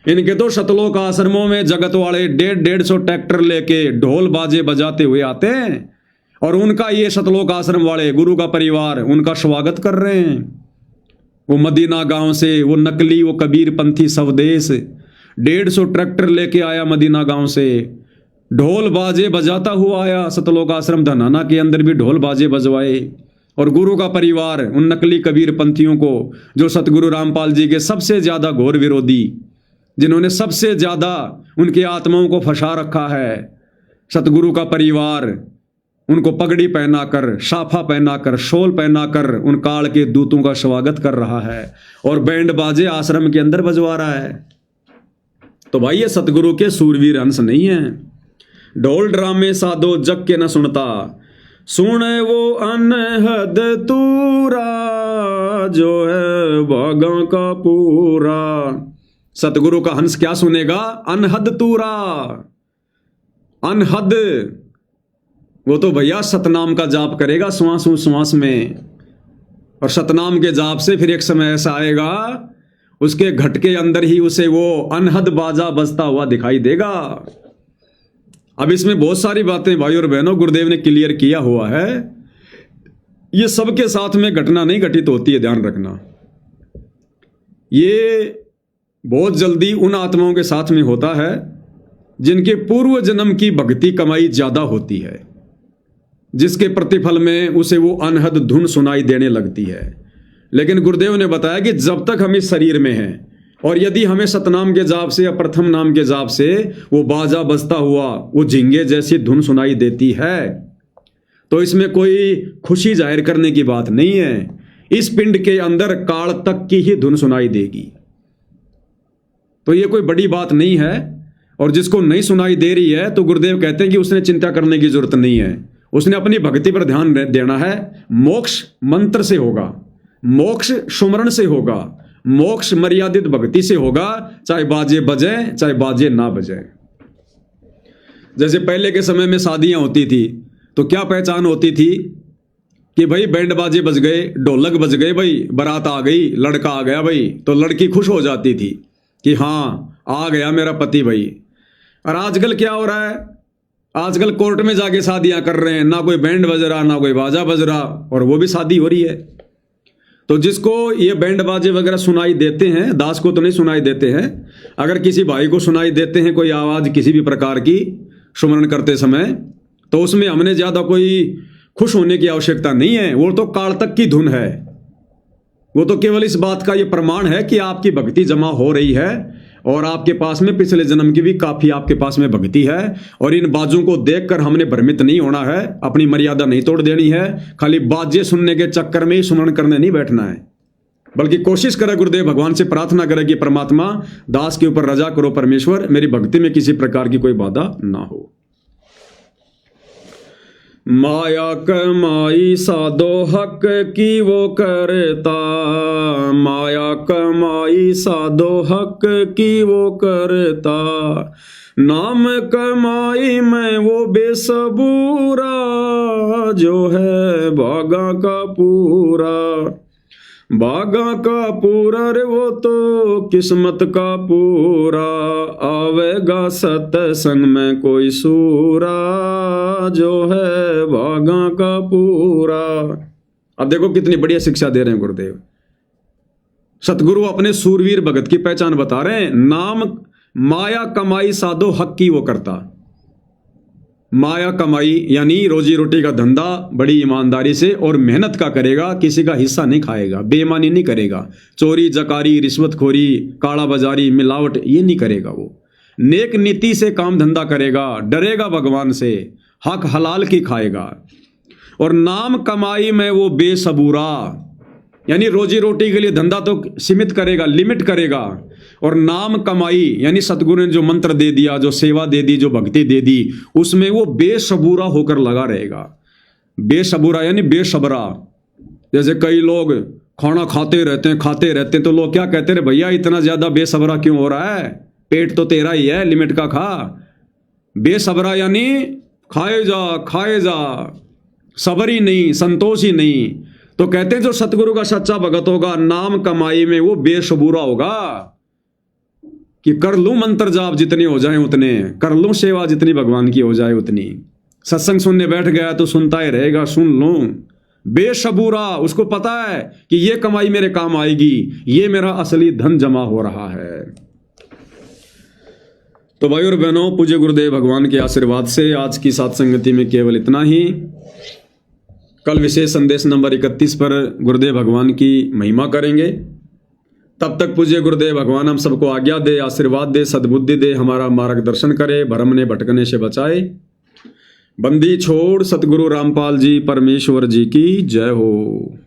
इनके तो सतलोक आश्रमों में जगत वाले 150 ट्रैक्टर लेके ढोल बाजे बजाते हुए आते हैं और उनका ये सतलोक आश्रम वाले, गुरु का परिवार, उनका स्वागत कर रहे हैं। वो मदीना गांव से वो नकली, वो कबीर पंथी स्वदेश 150 ट्रैक्टर लेके आया मदीना गांव से, ढोल बाजे बजाता हुआ आया सतलोक आश्रम धनाना के अंदर भी ढोल बाजे बजवाए। और गुरु का परिवार उन नकली कबीर पंथियों को, जो सतगुरु रामपाल जी के सबसे ज्यादा घोर विरोधी, जिन्होंने सबसे ज्यादा उनकी आत्माओं को फंसा रखा है, सतगुरु का परिवार उनको पगड़ी पहनाकर, साफा पहनाकर, शॉल पहनाकर उन काल के दूतों का स्वागत कर रहा है और बैंड बाजे आश्रम के अंदर बजवा रहा है। तो भाई ये सतगुरु के सूरवीर हंस नहीं है। ढोल ड्रामे साधो जग के न सुनता। सुने वो अनहद तूरा जो है भागा का पूरा। सतगुरु का हंस क्या सुनेगा? अनहद तूरा। अनहद, वो तो भैया सतनाम का जाप करेगा श्वास श्वास में, और सतनाम के जाप से फिर एक समय ऐसा आएगा उसके घट के अंदर ही उसे वो अनहद बाजा बजता हुआ दिखाई देगा। अब इसमें बहुत सारी बातें भाई और बहनों गुरुदेव ने क्लियर किया हुआ है। ये सबके साथ में घटना नहीं घटित होती है, ध्यान रखना। ये बहुत जल्दी उन आत्माओं के साथ में होता है जिनके पूर्व जन्म की भक्ति कमाई ज्यादा होती है, जिसके प्रतिफल में उसे वो अनहद धुन सुनाई देने लगती है। लेकिन गुरुदेव ने बताया कि जब तक हम इस शरीर में हैं और यदि हमें सतनाम के जाप से या प्रथम नाम के जाप से वो बाजा बजता हुआ वो झिंगे जैसी धुन सुनाई देती है, तो इसमें कोई खुशी जाहिर करने की बात नहीं है। इस पिंड के अंदर काल तक की ही धुन सुनाई देगी, तो ये कोई बड़ी बात नहीं है। और जिसको नहीं सुनाई दे रही है तो गुरुदेव कहते हैं कि उसने चिंता करने की जरूरत नहीं है, उसने अपनी भक्ति पर ध्यान देना है। मोक्ष मंत्र से होगा, मोक्ष सुमरण से होगा, मोक्ष मर्यादित भक्ति से होगा, चाहे बाजे बजे चाहे बाजे ना बजे। जैसे पहले के समय में शादियां होती थी तो क्या पहचान होती थी कि भाई बैंड बाजे बज गए, ढोलक बज गए, भाई बारात आ गई, लड़का आ गया भाई, तो लड़की खुश हो जाती थी कि हाँ आ गया मेरा पति भाई। और आजकल क्या हो रहा है, आजकल कोर्ट में जाके शादियां कर रहे हैं, ना कोई बैंड बज रहा ना कोई बाजा बज रहा, और वो भी शादी हो रही है। तो जिसको ये बैंड बाजे वगैरह सुनाई देते हैं, दास को तो नहीं सुनाई देते हैं, अगर किसी भाई को सुनाई देते हैं कोई आवाज किसी भी प्रकार की सुमरण करते समय, तो उसमें हमने ज्यादा कोई खुश होने की आवश्यकता नहीं है। वो तो काल तक की धुन है, वो तो केवल इस बात का ये प्रमाण है कि आपकी भक्ति जमा हो रही है और आपके पास में पिछले जन्म की भी काफी आपके पास में भक्ति है। और इन बाजों को देखकर हमने भ्रमित नहीं होना है, अपनी मर्यादा नहीं तोड़ देनी है, खाली बाजे सुनने के चक्कर में ही सुमरण करने नहीं बैठना है, बल्कि कोशिश करे गुरुदेव भगवान से प्रार्थना करे कि परमात्मा दास के ऊपर रजा करो परमेश्वर, मेरी भक्ति में किसी प्रकार की कोई बाधा ना हो। माया कमाई साधो हक की वो करता, माया कमाई साधो हक की वो करता, नाम कमाई में वो बेसबूरा, जो है भागा का पूरा, भागा का पूरा रे वो तो किस्मत का पूरा, आवेगा सत्संग में कोई सूरा, जो है भागा का पूरा। अब देखो कितनी बढ़िया शिक्षा दे रहे हैं गुरुदेव। सतगुरु अपने सूरवीर भगत की पहचान बता रहे हैं। नाम माया कमाई साधो हक की वो करता, माया कमाई यानी रोजी रोटी का धंधा बड़ी ईमानदारी से और मेहनत का करेगा, किसी का हिस्सा नहीं खाएगा, बेईमानी नहीं करेगा, चोरी जकारी रिश्वतखोरी काला बाजारी मिलावट ये नहीं करेगा। वो नेक नीति से काम धंधा करेगा, डरेगा भगवान से, हक हलाल की खाएगा। और नाम कमाई में वो बेसबूरा यानी रोजी रोटी के लिए धंधा तो सीमित करेगा, लिमिट करेगा। और नाम कमाई यानी सतगुरु ने जो मंत्र दे दिया, जो सेवा दे दी, जो भक्ति दे दी, उसमें वो बेसबूरा होकर लगा रहेगा। बेसबूरा यानी बेसबरा। जैसे कई लोग खाना खाते रहते हैं तो लोग क्या कहते हैं, भैया इतना ज्यादा बेसबरा क्यों हो रहा है, पेट तो तेरा ही है, लिमिट का खा। बेसबरा यानी खाए जा, सबर ही नहीं, संतोष ही नहीं। तो कहते हैं जो सतगुरु का सच्चा भगत होगा नाम कमाई में वो बेसबूरा होगा कि कर लूं मंत्र जाप जितने हो जाए उतने, कर लूं सेवा जितनी भगवान की हो जाए उतनी, सत्संग सुनने बैठ गया तो सुनता ही रहेगा, सुन लूं। बेसबूरा, उसको पता है कि ये कमाई मेरे काम आएगी, ये मेरा असली धन जमा हो रहा है। तो भाई और बहनों, पूज्य गुरुदेव भगवान के आशीर्वाद से आज की सत्संगति में केवल इतना ही। कल विशेष संदेश नंबर 31 पर गुरुदेव भगवान की महिमा करेंगे। तब तक पूज्य गुरुदेव भगवान हम सबको आज्ञा दे, आशीर्वाद दे, सद्बुद्धि दे, हमारा मार्गदर्शन करे, भ्रम ने भटकने से बचाए। बंदी छोड़ सतगुरु रामपाल जी परमेश्वर जी की जय हो।